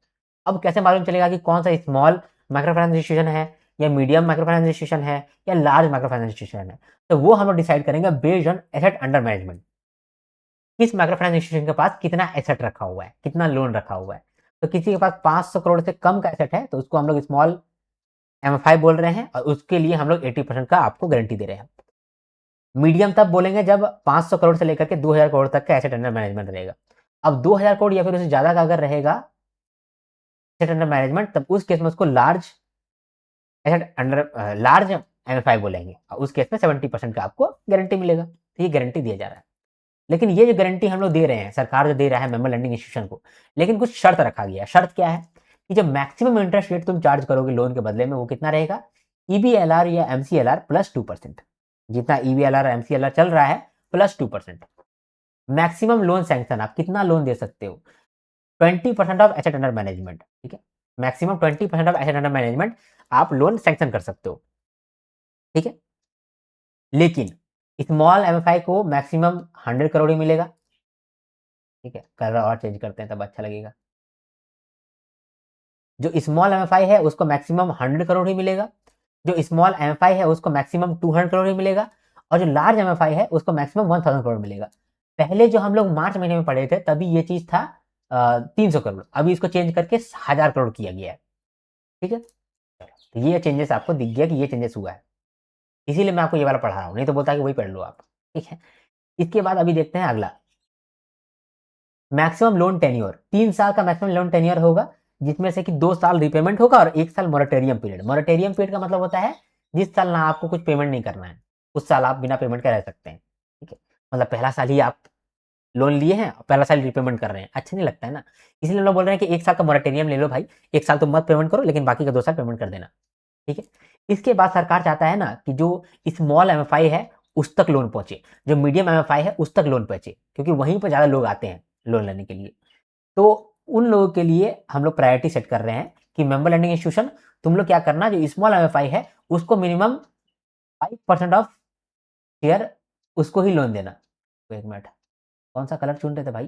Speaker 1: अब कैसे मालूम चलेगा कि कौन सा स्मॉल माइक्रो फाइनेंस इंस्टीट्यूशन है, या मीडियम माइक्रो फाइनेंस इंस्टीट्यूशन है, या लार्ज माइक्रो फाइनेंस इंस्टीट्यूशन है? तो वो हम लोग डिसाइड करेंगे based on asset under management. किस माइक्रो फाइनेंस इंस्टीट्यूशन के पास कितना एसेट रखा हुआ है, कितना लोन रखा हुआ है। तो किसी के पास 500 करोड़ से कम का एसेट है तो उसको हम लोग स्मॉल एमएफआई बोल रहे हैं, और उसके लिए हम लोग 80% का आपको गारंटी दे रहे हैं। मीडियम तब बोलेंगे जब 500 करोड़ से लेकर के 2000 करोड़ तक का एसेट अंडर मैनेजमेंट रहेगा। अब 2000 करोड़ या फिर उससे ज्यादा का अगर रहेगा एसेट अंडर मैनेजमेंट, तब उस केस में उसको large asset under large MFI बोलेंगे, और उस केस में 70% का आपको गारंटी मिलेगा। तो ये गारंटी दिया जा रहा है। लेकिन ये जो गारंटी हम लोग दे रहे हैं, सरकार जो दे रहा है मेंबर लैंडिंग इंस्टीट्यूशन को, लेकिन कुछ शर्त रखा गया है। शर्त क्या है कि जो मैक्सिमम इंटरेस्ट रेट तुम चार्ज करोगे लोन के बदले में, वो कितना रहेगा? ईबीएलआर या एमसीएलआर प्लस 2%। जितना ईबीएलआर एमसीएलआर चल रहा है प्लस 2%। मैक्सिमम लोन सैंक्शन आप कितना लोन दे सकते हो? 20% ऑफ एसेट अंडर मैनेजमेंट। ठीक है, maximum 20% of asset under management आप लोन सैंक्शन कर सकते हो। ठीक है, लेकिन स्मॉल एमएफआई को मैक्सिमम 100 करोड़ ही मिलेगा। ठीक है, कलर और चेंज करते हैं तब अच्छा लगेगा। जो स्मॉल एमएफआई है उसको मैक्सिमम 100 करोड़ ही मिलेगा। जो स्मॉल एमएफआई है उसको मैक्सिमम 200 करोड़ ही मिलेगा। और जो लार्ज एमएफआई है उसको मैक्सिमम 1000 करोड़ मिलेगा। पहले जो हम लोग मार्च महीने में पढ़े थे तभी ये चीज था 300 करोड़, अभी इसको चेंज करके 1000 करोड़ किया गया है। ठीक है, तो ये चेंजेस आपको दिख गया कि ये चेंजेस हुआ है, इसीलिए मैं आपको ये वाला पढ़ा रहा हूँ, नहीं तो बोलता कि वही पढ़ लो आप। ठीक है, इसके बाद अभी देखते हैं अगला। मैक्सिमम लोन टेन्योर 3 साल का मैक्सिमम लोन टेन्योर होगा, जिसमें से कि 2 साल रिपेमेंट होगा और 1 साल मोरेटोरियम पीरियड। मोरेटोरियम पीरियड का मतलब होता है जिस साल ना आपको कुछ पेमेंट नहीं करना है, उस साल आप बिना पेमेंट के रह सकते हैं। ठीक है, मतलब पहला साल ही आप लोन लिए हैं, पहला साल रिपेमेंट कर रहे हैं, अच्छा नहीं लगता है ना। इसलिए लोग बोल रहे हैं कि 1 साल का मोरेटोरियम ले लो भाई, 1 साल तो मत पेमेंट करो, लेकिन बाकी का 2 साल पेमेंट कर देना। ठीक है, इसके बाद सरकार चाहता है ना कि जो स्मॉल एमएफआई है उस तक लोन पहुंचे, जो मीडियम एमएफआई है उस तक लोन पहुंचे, क्योंकि वहीं पर ज्यादा लोग आते हैं लोन लेने के लिए। तो उन लोगों के लिए हम लोग प्रायोरिटी सेट कर रहे हैं कि मेंबर लैंडिंग इंस्टीट्यूशन, तुम लोग क्या करना, जो स्मॉल एमएफआई है उसको मिनिमम 5% ऑफ शेयर उसको ही लोन देना। तो 1 मिनट, कौन सा कलर चुन रहे थे भाई?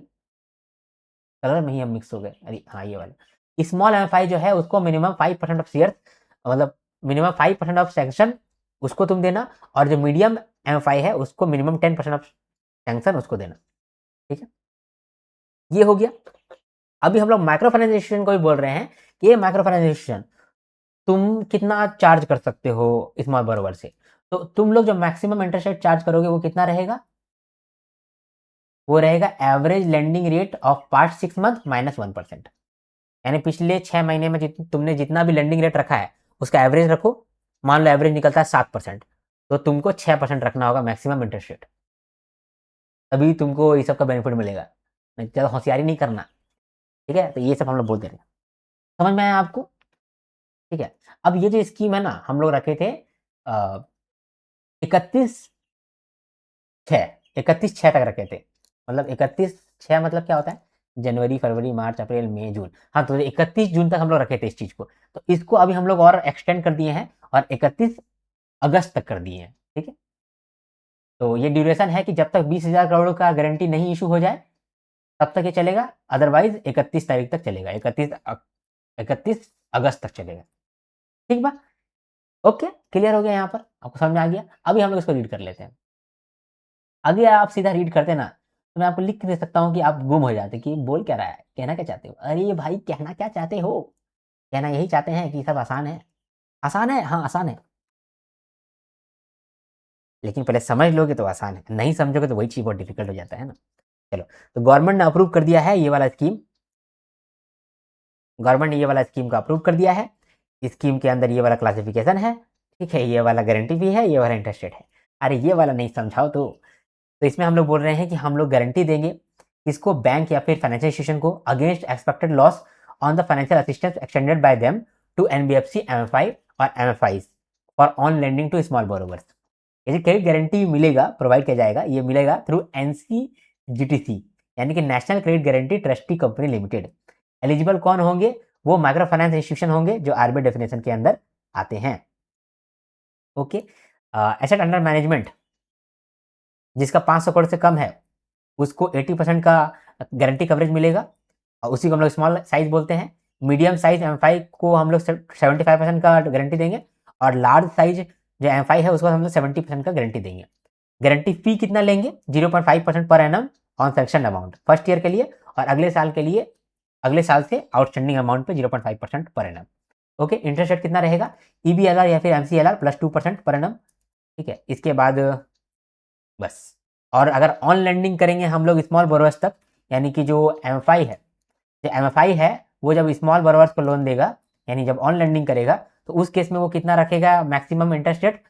Speaker 1: कलर में ही हम मिक्स हो गए। अरे हाँ, ये वाला स्मॉल एमएफआई जो है उसको मिनिमम 5% ऑफ शेयर, मतलब मिनिमम 5% ऑफ सैंक्शन उसको तुम देना, और जो मीडियम एमएफआई है उसको मिनिमम 10% ऑफ सैंक्शन उसको देना। ठीक है, ये हो गया। अभी हम लोग माइक्रो फाइनेंस इंस्टीट्यूशन को भी बोल रहे हैं कि ये माइक्रो फाइनेंस इंस्टीट्यूशन तुम कितना चार्ज कर सकते हो स्मॉल बोरोवर से। तो तुम लोग जो मैक्सिमम इंटरेस्ट रेट चार्ज करोगे वो कितना रहेगा? वो रहेगा average lending rate of past 6 month minus 1%। यानी पिछले 6 महीने में तुमने जितना भी लेंडिंग रेट रखा है उसका एवरेज रखो। मान लो एवरेज निकलता है 7%, तो तुमको 6% रखना होगा मैक्सिमम इंटरेस्ट रेट, तभी तुमको ये सब का बेनिफिट मिलेगा। नहीं ज़्यादा होशियारी नहीं करना। ठीक है, तो ये सब हम लोग बोल दे रहे हैं, समझ में आया आपको? ठीक है, अब ये जो स्कीम है ना हम लोग रखे थे 31/6, 31/6 तक रखे थे। मतलब 31/6 मतलब क्या होता है? जनवरी, फरवरी, मार्च, अप्रैल, मई, जून। हाँ, तो 31 जून तक हम लोग रखे थे इस चीज को। तो इसको अभी हम लोग और एक्सटेंड कर दिए हैं और 31 अगस्त तक कर दिए हैं। ठीक है, तो ये ड्यूरेशन है कि जब तक 20,000 करोड़ का गारंटी नहीं इशू हो जाए तब तक ये चलेगा, अदरवाइज 31 तारीख तक चलेगा, 31 अगस्त तक चलेगा। ठीक बा, ओके, क्लियर हो गया यहाँ पर, आपको समझ में आ गया। अभी हम लोग इसको रीड कर लेते हैं। अगर आप सीधा रीड करते ना तो मैं आपको लिख दे सकता हूँ कि आप गुम हो जाते कि बोल क्या रहा है, कहना क्या चाहते हो। अरे भाई, कहना क्या चाहते हो? कहना यही चाहते हैं कि सब आसान है। आसान है, हाँ आसान है। लेकिन पहले समझ लोगे तो आसान है, नहीं समझोगे तो वही चीज़ बहुत डिफिकल्ट हो जाता है ना। चलो, तो गवर्नमेंट ने अप्रूव कर दिया है ये वाला स्कीम, गवर्नमेंट ने ये वाला स्कीम को अप्रूव कर दिया है। स्कीम के अंदर ये वाला क्लासिफिकेशन है, ठीक है, ये वाला गारंटी भी है, ये वाला इंटरेस्ट रेट है। अरे ये वाला नहीं समझाओ तो इसमें हम लोग बोल रहे हैं कि हम लोग गारंटी देंगे इसको बैंक या फिर फाइनेंशियल इंस्टीट्यूशन को against expected loss on the financial assistance extended by them to NBFC, MFI और MFIs for on lending to small borrowers. ये क्रेडिट गारंटी मिलेगा, प्रोवाइड किया जाएगा, ये मिलेगा थ्रू एनसीजीटीसी यानी कि national credit guarantee trustee company limited. Eligible कौन होंगे? वो माइक्रो फाइनेंस इंस्टीट्यूशन होंगे जो आरबीआई डेफिनेशन के अंदर आते हैं। ओके, एसेट अंडर मैनेजमेंट जिसका 500 करोड़ से कम है उसको 80% का गारंटी कवरेज मिलेगा और उसी को हम लोग स्मॉल साइज बोलते हैं। मीडियम साइज एमएफआई को हम लोग 75% का गारंटी देंगे और लार्ज साइज जो एमएफआई है उसको हम लोग 70% का गारंटी देंगे। गारंटी फी कितना लेंगे? 0.5% per annum on sanction amount first year के लिए, और अगले साल के लिए अगले साल से आउटस्टैंडिंग अमाउंट पे 0.5% per annum. Okay, interest rate कितना रहेगा? ईबीएलआर या फिर एमसीएलआर प्लस 2% पर एनम। ठीक है, इसके बाद बस। और अगर ऑन लैंडिंग करेंगे हम लोग स्मॉल बोरोवर्स तक, यानी कि जो एमएफआई है, जो एमएफआई है वो जब स्मॉल बोरोवर्स को लोन देगा, यानी जब ऑन लैंडिंग करेगा, तो उस केस में वो कितना रखेगा maximum interest rate?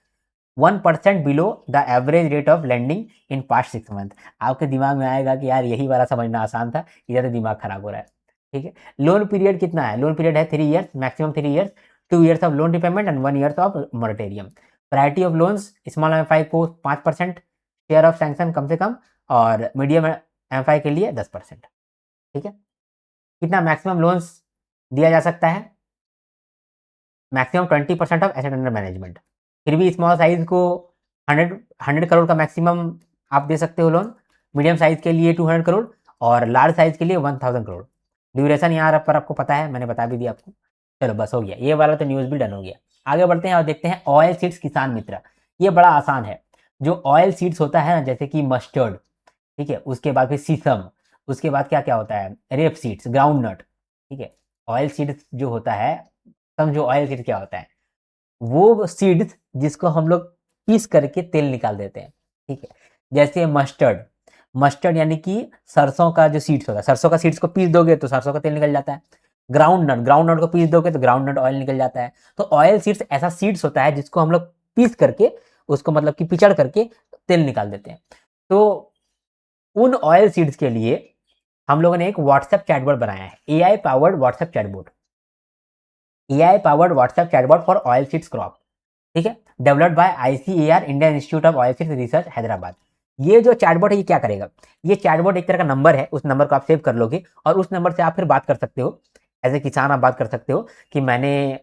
Speaker 1: 1% below the average rate of lending in past 6 month. आपके दिमाग में आएगा कि यार यही वाला समझना आसान था, इधर तो दिमाग खराब हो रहा है। ठीक है, लोन पीरियड कितना है? लोन पीरियड है 3 years, maximum 3 years, 2 years of loan repayment and 1 years of moratorium. Priority of loans small MFI को 5% शेयर ऑफ सैंक्शन कम से कम, और मीडियम एमएफआई के लिए 10%। ठीक है, कितना मैक्सिमम लोन्स दिया जा सकता है? Maximum 20% of asset under management. फिर भी स्मॉल साइज को 100 करोड़ का मैक्सिमम आप दे सकते हो लोन, मीडियम साइज के लिए 200 करोड़ और लार्ज साइज के लिए 1000 करोड़। ड्यूरेशन यहाँ पर आपको पता है, मैंने बता भी दिया आपको। चलो बस हो गया, ये वाला तो न्यूज़ भी डन हो गया। आगे बढ़ते हैं और देखते हैं ऑयल सीड्स किसान मित्र। ये बड़ा आसान है। जो ऑयल सीड्स होता है ना, जैसे कि मस्टर्ड, ठीक है, उसके बाद फिर सीसम, उसके बाद क्या क्या होता है, रेप सीड्स, ग्राउंड नट। ठीक है, ऑयल सीड्स जो होता है, समझो ऑयल सीड क्या होता है? वो सीड्स जिसको हम लोग पीस करके तेल निकाल देते हैं। ठीक है, जैसे मस्टर्ड, मस्टर्ड यानी कि सरसों का जो सीड्स होता है, सरसों का सीड्स को पीस दोगे तो सरसों का तेल निकल जाता है। ग्राउंड नट, ग्राउंड नट को पीस दोगे तो ग्राउंड नट ऑयल निकल जाता है। तो ऑयल सीड्स ऐसा सीड्स होता है जिसको हम लोग पीस करके, उसको मतलब कि पिचड़ करके तेल निकाल देते हैं। तो उन ऑयल सीड्स के लिए हम लोगों ने एक व्हाट्सएप चैटबॉट बनाया है, AI powered WhatsApp chatbot, AI powered WhatsApp chatbot for oil seeds crop. ठीक है, developed by ICAR, Indian institute of Oil Seeds Research, Hyderabad. ये जो चैटबॉट है ये क्या करेगा? ये चैटबॉट एक तरह का नंबर है, उस नंबर को आप सेव कर लोगे और उस नंबर से आप फिर बात कर सकते हो। एज ए किसान आप बात कर सकते हो कि मैंने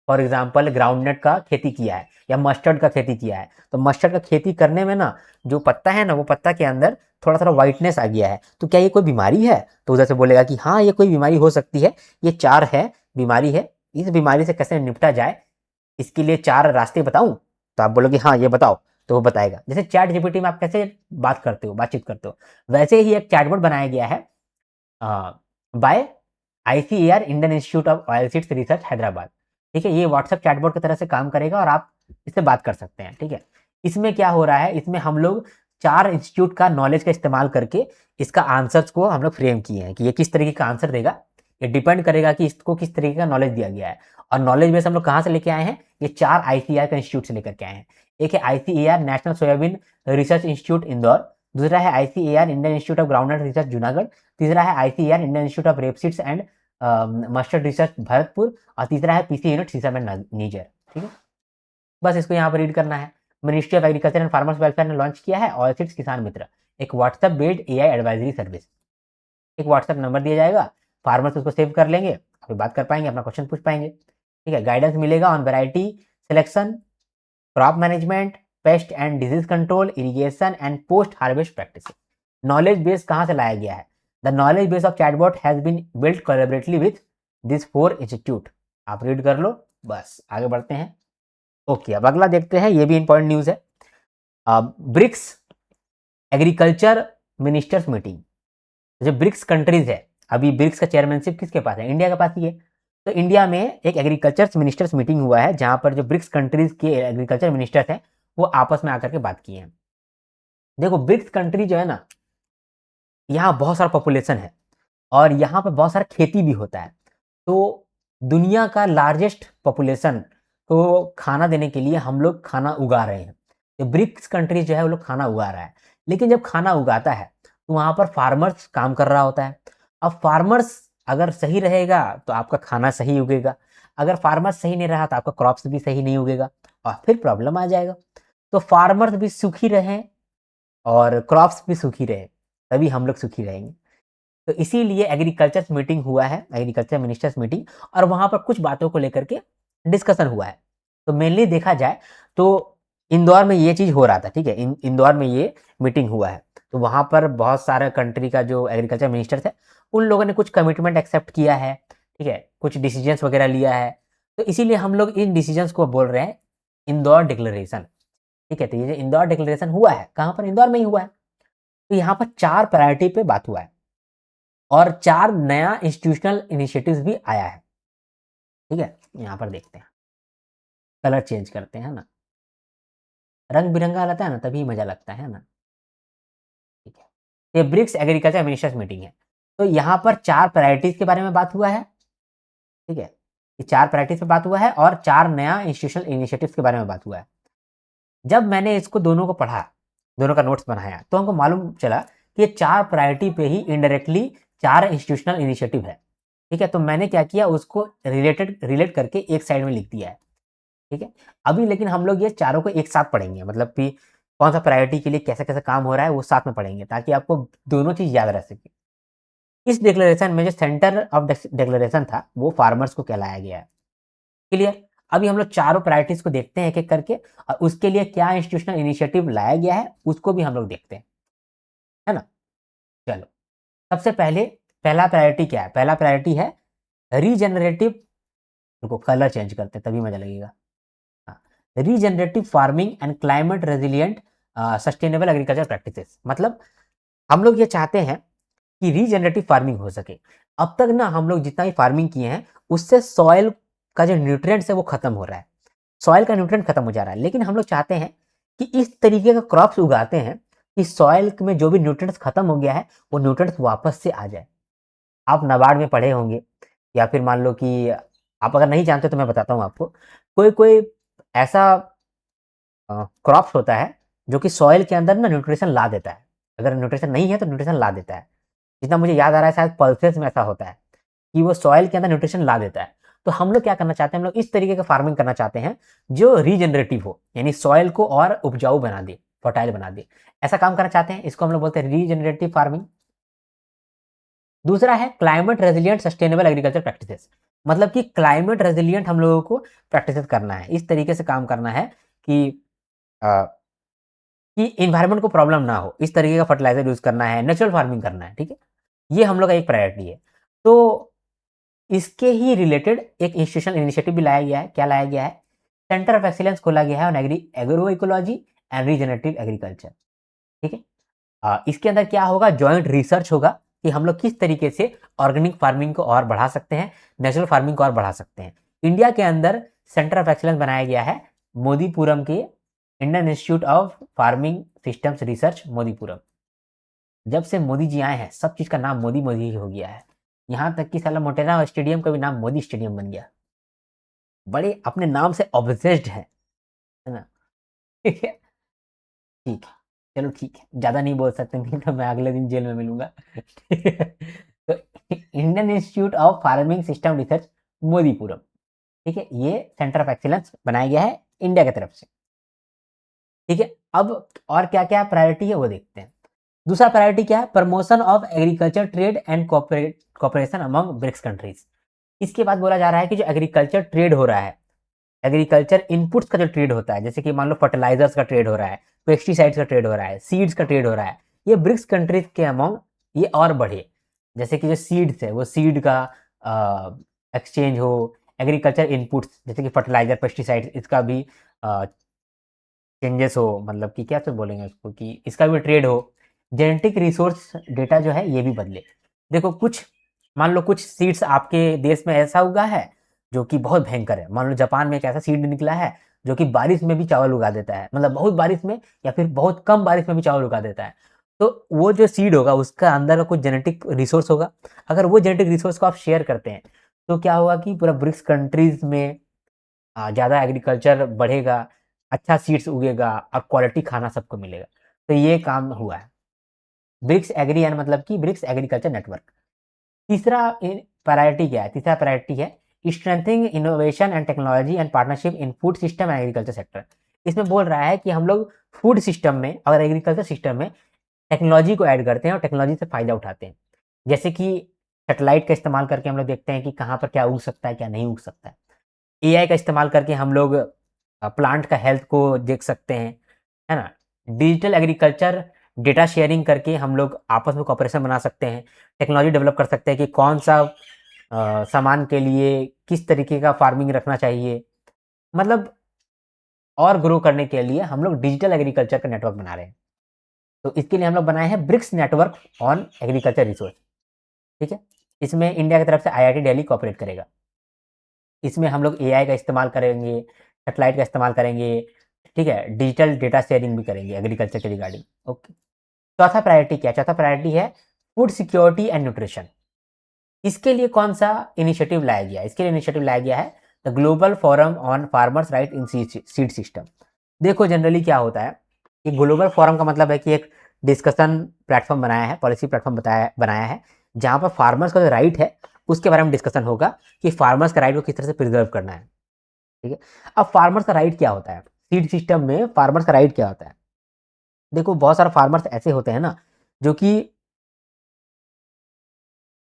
Speaker 1: फॉर एग्जाम्पल ग्राउंडनट का खेती किया है या मस्टर्ड का खेती किया है, तो मस्टर्ड का खेती करने में ना जो पत्ता है ना, वो पत्ता के अंदर थोड़ा थोड़ा व्हाइटनेस आ गया है, तो क्या ये कोई बीमारी है? तो उधर से बोलेगा कि हाँ ये कोई बीमारी हो सकती है, ये 4 है बीमारी है, इस बीमारी से कैसे निपटा जाए, इसके लिए 4 रास्ते बताऊं? तो आप बोलोगे हाँ ये बताओ, तो वो बताएगा। जैसे चैट जीपीटी में आप कैसे बात करते हो, बातचीत करते हो, वैसे ही एक चैटबॉट बनाया गया है by ICAR, Indian institute of Oil Seeds Research, Hyderabad. ठीक है, ये व्हाट्सएप चैटबॉट की तरह से काम करेगा और आप इससे बात कर सकते हैं। ठीक है, इसमें क्या हो रहा है, इसमें हम लोग 4 इंस्टीट्यूट का नॉलेज का इस्तेमाल करके इसका आंसर्स को हम लोग फ्रेम किए हैं कि ये किस तरीके का आंसर देगा। ये डिपेंड करेगा कि इसको किस तरीके का नॉलेज दिया गया है। और नॉलेज बेस हम लोग कहाँ से लेके आए हैं? ये 4 आईसीएआर का इंस्टीट्यूट से लेकर के आए हैं। एक है ICAR national soybean research institute Indore, दूसरा है ICAR Indian institute of groundnut research Junagadh, तीसरा है ICAR Indian institute of rapeseeds and mustard research Bharatpur, और तीसरा है PC unit sesame and niger. ठीक है, बस इसको यहाँ पर रीड करना है। Ministry of agriculture and farmers welfare ने लॉन्च किया है ऑयल सीड्स किसान मित्र, एक WhatsApp based AI advisory service. एक व्हाट्सएप नंबर दिया जाएगा, फार्मर्स उसको सेव कर लेंगे, अभी बात कर पाएंगे, अपना क्वेश्चन पूछ पाएंगे। ठीक है, गाइडेंस मिलेगा on variety selection, crop management, pest and disease control, irrigation and post harvest practices. Knowledge base कहाँ से लाया गया है? The knowledge base of chatbot has been built collaboratively with this 4 institute. आप रीड कर लो, बस आगे बढ़ते हैं। ओके, अब अगला देखते हैं, ये भी इंपॉर्टेंट न्यूज है। BRICS agriculture ministers meeting. जो ब्रिक्स कंट्रीज है, अभी ब्रिक्स का चेयरमैनशिप किसके पास है? इंडिया के पास ही है। तो इंडिया में एक एग्रीकल्चर मिनिस्टर्स मीटिंग हुआ है जहां पर जो ब्रिक्स कंट्रीज के एग्रीकल्चर मिनिस्टर्स हैं वो आपस में आकर के बात किए हैं। देखो ब्रिक्स कंट्री जो है ना, यहाँ बहुत सारा पॉपुलेशन है और यहाँ पे बहुत सारा खेती भी होता है। तो दुनिया का लार्जेस्ट पॉपुलेशन को खाना देने के लिए हम लोग खाना उगा रहे हैं। तो ब्रिक्स कंट्री जो है वो लोग खाना उगा रहा है। लेकिन जब खाना उगाता है तो वहाँ पर फार्मर्स काम कर रहा होता है। अब फार्मर्स अगर सही रहेगा तो आपका खाना सही उगेगा, अगर फार्मर्स सही नहीं रहा तो आपका क्रॉप्स भी सही नहीं उगेगा और फिर प्रॉब्लम आ जाएगा। तो फार्मर्स भी सुखी रहें और क्रॉप्स भी सुखी रहे, तभी हम लोग सुखी रहेंगे। तो इसीलिए एग्रीकल्चर मीटिंग हुआ है, एग्रीकल्चर मिनिस्टर्स मीटिंग, और वहाँ पर कुछ बातों को लेकर के डिस्कशन हुआ है। तो मेनली देखा जाए तो इंदौर में ये चीज़ हो रहा था, ठीक है, इंदौर में ये मीटिंग हुआ है। तो वहाँ पर बहुत सारे कंट्री का जो एग्रीकल्चर मिनिस्टर थे उन लोगों ने कुछ कमिटमेंट एक्सेप्ट किया है, ठीक है, कुछ डिसीजंस वगैरह लिया है। तो इसीलिए हम लोग इन डिसीजंस को बोल रहे हैं इंदौर डिक्लेरेशन, ठीक है। तो ये जो इंदौर डिक्लेरेशन हुआ है, कहाँ पर? इंदौर में ही हुआ है। तो यहाँ पर 4 प्रायोरिटी पे बात हुआ है और 4 नया इंस्टीट्यूशनल इनिशिएटिव्स भी आया है, ठीक है। यहाँ पर देखते हैं, कलर चेंज करते हैं ना, रंग बिरंगा रहता है ना तभी मजा लगता है ना, ठीक है। ये ब्रिक्स एग्रीकल्चर मिनिस्टर्स मीटिंग है। तो यहाँ पर 4 प्रायोरिटीज के बारे में बात हुआ है, ठीक है। ये 4 प्रायोरिटीज पे बात हुआ है और 4 नया इंस्टीट्यूशनल इनिशिएटिव्स के बारे में बात हुआ है। जब मैंने इसको दोनों को पढ़ा, दोनों का नोट्स बनाया, तो हमको मालूम चला कि ये 4 प्रायोरिटी पे ही इनडायरेक्टली 4 इंस्टीट्यूशनल इनिशिएटिव है, ठीक है। तो मैंने क्या किया, उसको रिलेट करके एक साइड में लिख दिया है, ठीक है। अभी लेकिन हम लोग ये चारों को एक साथ पढ़ेंगे, मतलब कि कौन सा प्रायोरिटी के लिए कैसे कैसे काम हो रहा है वो साथ में पढ़ेंगे ताकि आपको दोनों चीज याद रह सके। इस डिक्लेरेशन में जो सेंटर ऑफ डिक्लेरेशन था वो फार्मर्स को कहलाया गया है, क्लियर। अभी हम लोग चारों प्रायोरिटीज को देखते हैं एक एक करके और उसके लिए क्या इंस्टीट्यूशनल इनिशिएटिव लाया गया है उसको भी हम लोग देखते हैं, है ना। चलो, सबसे पहले पहला प्रायोरिटी क्या है? पहला प्रायोरिटी है रीजेनरेटिव, रुको कलर चेंज करते हैं तभी मजा लगेगा। Regenerative farming and climate resilient sustainable agriculture practices. मतलब हम लोग ये चाहते हैं कि रीजेनरेटिव फार्मिंग हो सके। अब तक ना हम लोग जितना भी फार्मिंग किए हैं उससे सॉइल का जो न्यूट्रिएंट्स है वो खत्म हो रहा है, सॉइल का न्यूट्रिएंट खत्म हो जा रहा है। लेकिन हम लोग चाहते हैं कि इस तरीके का क्रॉप्स उगाते हैं कि सॉइल में जो भी न्यूट्रिएंट्स खत्म हो गया है वो न्यूट्रिएंट्स वापस से आ जाए। आप नाबार्ड में पढ़े होंगे या फिर मान लो कि आप अगर नहीं जानते तो मैं बताता हूँ आपको। कोई कोई ऐसा क्रॉप्स होता है जो कि सॉइल के अंदर ना न्यूट्रिशन ला देता है, अगर न्यूट्रिशन नहीं है तो न्यूट्रिशन ला देता है। जितना मुझे याद आ रहा है शायद पल्सेस में ऐसा होता है कि वो सॉइल के अंदर न्यूट्रिशन ला देता है। तो हम लोग क्या करना चाहते हैं, हम लोग इस तरीके का फार्मिंग करना चाहते हैं जो रीजनरेटिव हो, यानी सॉइल को और उपजाऊ बना दे, फर्टाइल बना दे। ऐसा काम करना चाहते हैं, इसको हम लोग बोलते हैं रीजनरेटिव फार्मिंग। दूसरा है climate resilient sustainable agriculture practices. मतलब कि क्लाइमेट रेजिलियंट हम लोगों को प्रैक्टिसेस करना है, इस तरीके से काम करना है कि अ, कि इन्वायरमेंट को प्रॉब्लम ना हो, इस तरीके का फर्टिलाइजर यूज करना है, नेचुरल फार्मिंग करना है, ठीक है। ये हम लोग का एक प्रायोरिटी है। तो इसके ही रिलेटेड एक इंस्टीट्यूशनल इनिशिएटिव भी लाया गया है। क्या लाया गया है? सेंटर ऑफ एक्सीलेंस खोला गया है on agro ecology and regenerative agriculture, ठीक है। इसके अंदर क्या होगा, जॉइंट रिसर्च होगा कि हम लोग किस तरीके से ऑर्गेनिक फार्मिंग को और बढ़ा सकते हैं, नेचुरल फार्मिंग को और बढ़ा सकते हैं। इंडिया के अंदर सेंटर ऑफ एक्सीलेंस बनाया गया है मोदीपुरम के Indian institute of farming systems research Modipuram. जब से मोदी जी आए हैं सब चीज का नाम मोदी मोदी ही हो गया है। यहाँ तक कि साला मोटेरा स्टेडियम का भी नाम मोदी स्टेडियम बन गया। बड़े अपने नाम से ऑब्सेस्ड है ना। ठीक है, ठीक है, चलो ठीक है, ज्यादा नहीं बोल सकते नहीं तो मैं अगले दिन जेल में मिलूंगा। तो Indian institute of farming system research Modipuram, ठीक है, ये सेंटर ऑफ एक्सीलेंस बनाया गया है इंडिया की तरफ से, ठीक है। अब और क्या क्या प्रायोरिटी है वो देखते हैं। दूसरा प्रायोरिटी क्या है? Promotion of agriculture trade and cooperation among BRICS countries. इसके बाद बोला जा रहा है कि जो एग्रीकल्चर ट्रेड हो रहा है, एग्रीकल्चर इनपुट्स का जो ट्रेड होता है, जैसे कि मान लो फर्टिलाइजर्स का ट्रेड हो रहा है, पेस्टिसाइड्स का ट्रेड हो रहा है, सीड्स का ट्रेड हो रहा है, ये ब्रिक्स कंट्रीज के अमाउंट ये और बढ़े। जैसे कि जो सीड्स है वो सीड का एक्सचेंज हो, एग्रीकल्चर इनपुट्स जैसे कि फर्टिलाइजर पेस्टिसाइड्स इसका भी चेंजेस हो, मतलब कि क्या तो बोलेंगे उसको कि इसका भी ट्रेड हो। जेनेटिक रिसोर्स डेटा जो है ये भी बदले। देखो कुछ मान लो कुछ सीड्स आपके देश में ऐसा उगा है जो कि बहुत भयंकर है। मान लो जापान में एक ऐसा सीड निकला है जो कि बारिश में भी चावल उगा देता है, मतलब बहुत बारिश में या फिर बहुत कम बारिश में भी चावल उगा देता है। तो वो जो सीड होगा उसका अंदर का कुछ जेनेटिक रिसोर्स होगा। अगर वो जेनेटिक रिसोर्स को आप शेयर करते हैं तो क्या होगा कि पूरा ब्रिक्स कंट्रीज में ज़्यादा एग्रीकल्चर बढ़ेगा, अच्छा सीड्स उगेगा और क्वालिटी खाना सबको मिलेगा। तो ये काम हुआ है। ब्रिक्स एग्री एन मतलब कि ब्रिक्स एग्रीकल्चर नेटवर्क। तीसरा प्रायोरिटी क्या है? तीसरा प्रायोरिटी है strengthening innovation and technology and partnership in food system and agriculture sector. इसमें बोल रहा है कि हम लोग फूड सिस्टम में और एग्रीकल्चर सिस्टम में टेक्नोलॉजी को ऐड करते हैं और टेक्नोलॉजी से फ़ायदा उठाते हैं। जैसे कि सैटेलाइट का इस्तेमाल करके हम लोग देखते हैं कि कहाँ पर क्या उग सकता है, क्या नहीं उग सकता है। एआई का इस्तेमाल करके हम लोग प्लांट का हेल्थ को देख सकते हैं, है ना? डिजिटल एग्रीकल्चर डेटा शेयरिंग करके हम लोग आपस में कोऑपरेशन बना सकते हैं। टेक्नोलॉजी डेवलप कर सकते हैं कि कौन-सा सामान के लिए किस तरीके का फार्मिंग रखना चाहिए। मतलब और ग्रो करने के लिए हम लोग डिजिटल एग्रीकल्चर का नेटवर्क बना रहे हैं। तो इसके लिए हम लोग बनाए हैं BRICS network on agriculture resource, ठीक है? इसमें इंडिया की तरफ से आईआईटी दिल्ली कोऑपरेट करेगा। इसमें हम लोग एआई का इस्तेमाल करेंगे, सैटेलाइट का इस्तेमाल करेंगे, ठीक है? डिजिटल डेटा शेयरिंग भी करेंगे एग्रीकल्चर के रिगार्डिंग, ओके। चौथा प्रायोरिटी क्या है? चौथा प्रायोरिटी है फूड सिक्योरिटी एंड न्यूट्रिशन। इसके लिए कौन सा इनिशिएटिव लाया गया है? इसके लिए इनिशिएटिव लाया गया है the global forum on farmers right in seed system. देखो जनरली क्या होता है कि ग्लोबल फोरम का मतलब है कि एक डिस्कशन प्लेटफॉर्म बनाया है, पॉलिसी प्लेटफॉर्म बनाया है, जहाँ पर फार्मर्स का जो राइट है उसके बारे में डिस्कशन होगा कि फार्मर्स का राइट को किस तरह से प्रिजर्व करना है, ठीक है? अब फार्मर्स का राइट क्या होता है? सीड सिस्टम में फार्मर्स का राइट क्या होता है? देखो बहुत सारे फार्मर्स ऐसे होते हैं ना जो कि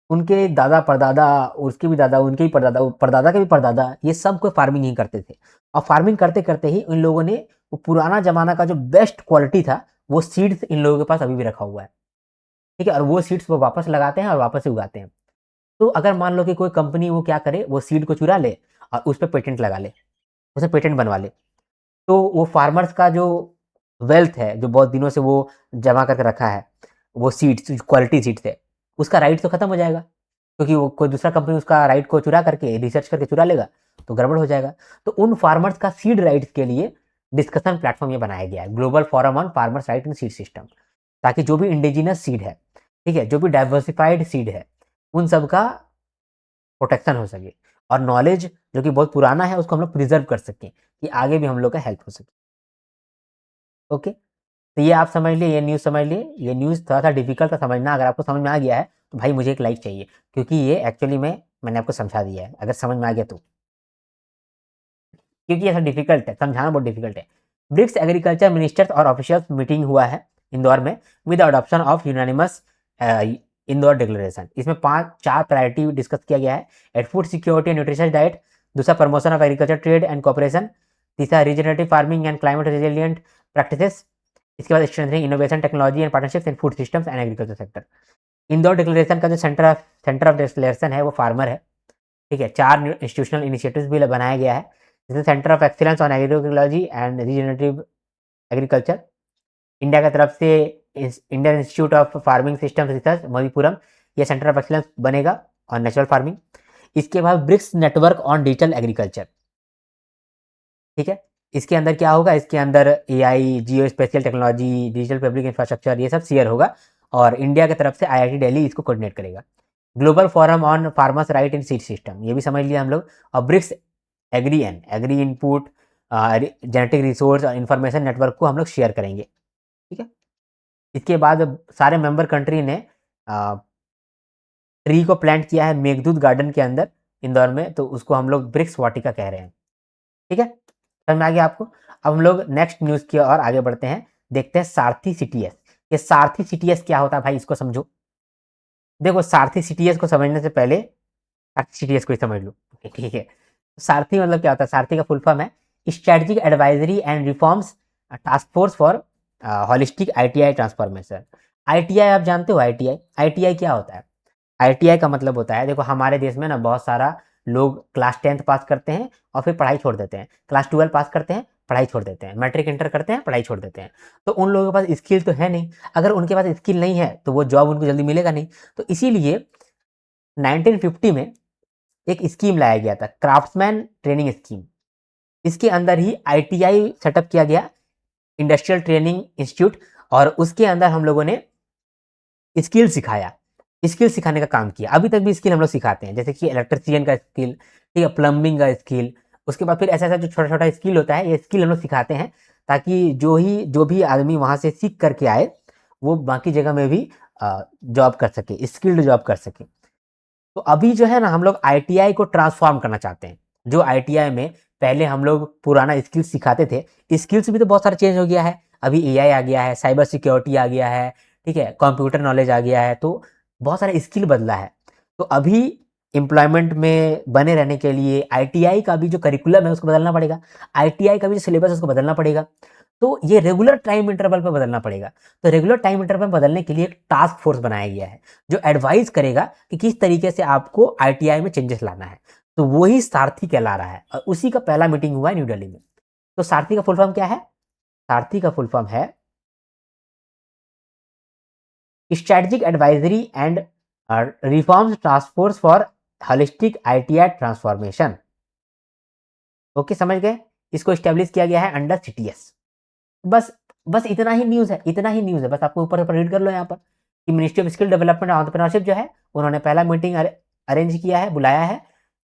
Speaker 1: उनके दादा परदादा, उसके भी दादा, उनके भी परदादा, परदादा के भी परदादा, ये सब कोई फार्मिंग नहीं करते थे। और फार्मिंग करते करते ही इन लोगों ने वो पुराना जमाना का जो बेस्ट क्वालिटी था वो सीड्स इन लोगों के पास अभी भी रखा हुआ है, ठीक है? और वो सीड्स वो वापस लगाते हैं और वापस से उगाते हैं। तो अगर मान लो कि कोई कंपनी वो क्या करे, वो सीड को चुरा ले और उस पर पेटेंट लगा ले, उसे पेटेंट बनवा ले, तो वो फार्मर्स का जो वेल्थ है, जो बहुत दिनों से वो जमा करके रखा है, वो सीड्स, क्वालिटी सीड्स है, उसका राइट तो खत्म हो जाएगा, क्योंकि वो कोई दूसरा कंपनी उसका राइट को चुरा करके रिसर्च करके चुरा लेगा, तो गड़बड़ हो जाएगा। तो उन फार्मर्स का सीड राइट्स के लिए डिस्कशन प्लेटफॉर्म ये बनाया गया है, global forum on farmers right in seed system, ताकि जो भी इंडिजिनस सीड है, ठीक है, जो भी डाइवर्सिफाइड सीड है, उन सब का प्रोटेक्शन हो सके और नॉलेज जो कि बहुत पुराना है उसको हम लोग प्रिजर्व कर सकें कि आगे भी हम लोग का हेल्प हो सके, ओके। तो ये आप समझ लिए, ये न्यूज़ समझ लिए। ये न्यूज़ थोड़ा-सा डिफ़िकल्ट था समझना, अगर आपको समझ में आ गया है, तो भाई मुझे एक लाइक चाहिए, क्योंकि ये एक्चुअली में मैंने आपको समझा दिया है, अगर समझ में आ गया तो। क्योंकि ऐसा डिफ़िकल्ट है, समझाना बहुत डिफ़िकल्ट है। ब्रिक्स एग्रीकल्चर मिनिस्टर्स और ऑफिशियल्स मीटिंग हुआ है इंदौर में with adoption of unanimous Indore declaration. इसमें 4 प्रायोरिटी डिस्कस किया गया है। At food security and nutritious diet, दूसरा promotion of agriculture trade and cooperation, तीसरा regenerative farming and climate resilient practices, इसके बाद strengthening innovation technology and partnerships in food systems and agriculture sector. Indore declaration का जो centre of declaration है वो farmer है, ठीक है? 4 इंस्टीट्यूशनल इनिशिएटिव्स भी बनाया गया है, जैसे centre of excellence on agroecology and regenerative agriculture, India की तरफ से Indian institute of farming systems research Manipuram, ये सेंटर ऑफ एक्सीलेंस बनेगा और नेचुरल फार्मिंग। इसके बाद BRICS network on digital agriculture, ठीक है? इसके अंदर क्या होगा? इसके अंदर AI, geo spatial technology, digital public infrastructure, ये सब शेयर होगा और इंडिया की तरफ से आईआईटी दिल्ली इसको कोऑर्डिनेट करेगा। Global forum on farmers right in seed system, ये भी समझ लिया हम लोग। और BRICS agri input genetic resource और इंफॉर्मेशन नेटवर्क को हम लोग शेयर करेंगे, ठीक है? इसके बाद सारे मेंबर कंट्री ने ट्री को प्लांट किया है मेघदूत गार्डन के अंदर इंदौर में, तो उसको हम लोग ब्रिक्स वाटिका कह रहे हैं, ठीक है? समझ में आ गया आपको? अब हम लोग नेक्स्ट न्यूज़ की ओर आगे बढ़ते हैं, देखते हैं सारथी सीटीएस। ये सारथी सीटीएस क्या होता है भाई, इसको समझो। देखो सारथी सीटीएस को समझने से पहले सारथी सीटीएस को ही समझ लो, ठीक है? सारथी मतलब क्या होता है? सारथी का फुल फॉर्म है strategic advisory and reforms task force for holistic ITI transformation. ITI आप जानते हो? आईटीआई आईटीआई क्या होता है? आईटीआई का मतलब होता है, देखो हमारे देश में ना बहुत सारा लोग क्लास 10th पास करते हैं और फिर पढ़ाई छोड़ देते हैं, क्लास 12 पास करते हैं, पढ़ाई छोड़ देते हैं, मैट्रिक इंटर करते हैं, पढ़ाई छोड़ देते हैं। तो उन लोगों के पास स्किल तो है नहीं, अगर उनके पास स्किल नहीं है तो वो जॉब उनको जल्दी मिलेगा नहीं। तो इसीलिए 1950 में एक स्कीम लाया गया था, क्राफ्ट्समैन ट्रेनिंग स्कीम। इसके अंदर ही ITI सेटअप किया गया, इंडस्ट्रियल ट्रेनिंग इंस्टीट्यूट, और उसके अंदर हम लोगों ने स्किल सिखाया, स्किल सिखाने का काम किया। अभी तक भी स्किल हम लोग सिखाते हैं, जैसे कि इलेक्ट्रीशियन का स्किल, ठीक है, प्लम्बिंग का स्किल, उसके बाद फिर ऐसा-ऐसा जो छोटा-छोटा स्किल होता है, ये स्किल हम लोग सिखाते हैं, ताकि जो भी आदमी वहाँ से सीख करके आए, वो बाकी जगह में भी जॉब कर सके, स्किल्ड जॉब कर सके। तो अभी जो है ना, हम लोग ITI को ट्रांसफ़ॉर्म करना चाहते हैं। जो ITI में पहले हम लोग पुराना स्किल सिखाते थे, स्किल्स भी तो बहुत सारा चेंज हो गया है। अभी AI आ गया है, साइबर सिक्योरिटी आ गया है, ठीक है, कंप्यूटर नॉलेज आ गया है, तो बहुत सारा स्किल बदला है। तो अभी एम्प्लॉयमेंट में बने रहने के लिए ITI का भी जो करिकुलम है उसको बदलना पड़ेगा, ITI का भी जो सिलेबस है उसको बदलना पड़ेगा। तो ये रेगुलर टाइम इंटरवल पे बदलना पड़ेगा। तो रेगुलर टाइम इंटरवल बदलने के लिए एक टास्क फोर्स बनाया गया है, जो एडवाइस करेगा कि किस तरीके से आपको ITI में चेंजेस लाना है। तो वही सारथी कहला रहा है, और उसी का पहला मीटिंग हुआ है न्यू दिल्ली में। तो सारथी का फुल फॉर्म क्या है? सारथी का फुल फॉर्म है strategic advisory and reforms task force for holistic ITI transformation. Okay, समझ गए? इसको स्टैब्लिश किया गया है अंडर CTS। बस बस इतना ही न्यूज़ है, इतना ही न्यूज़ है। बस आपको ऊपर-ऊपर रीड कर लो यहाँ पर कि ministry of skill development and entrepreneurship जो है, उन्होंने पहला मीटिंग अरेंज किया है, बुलाया है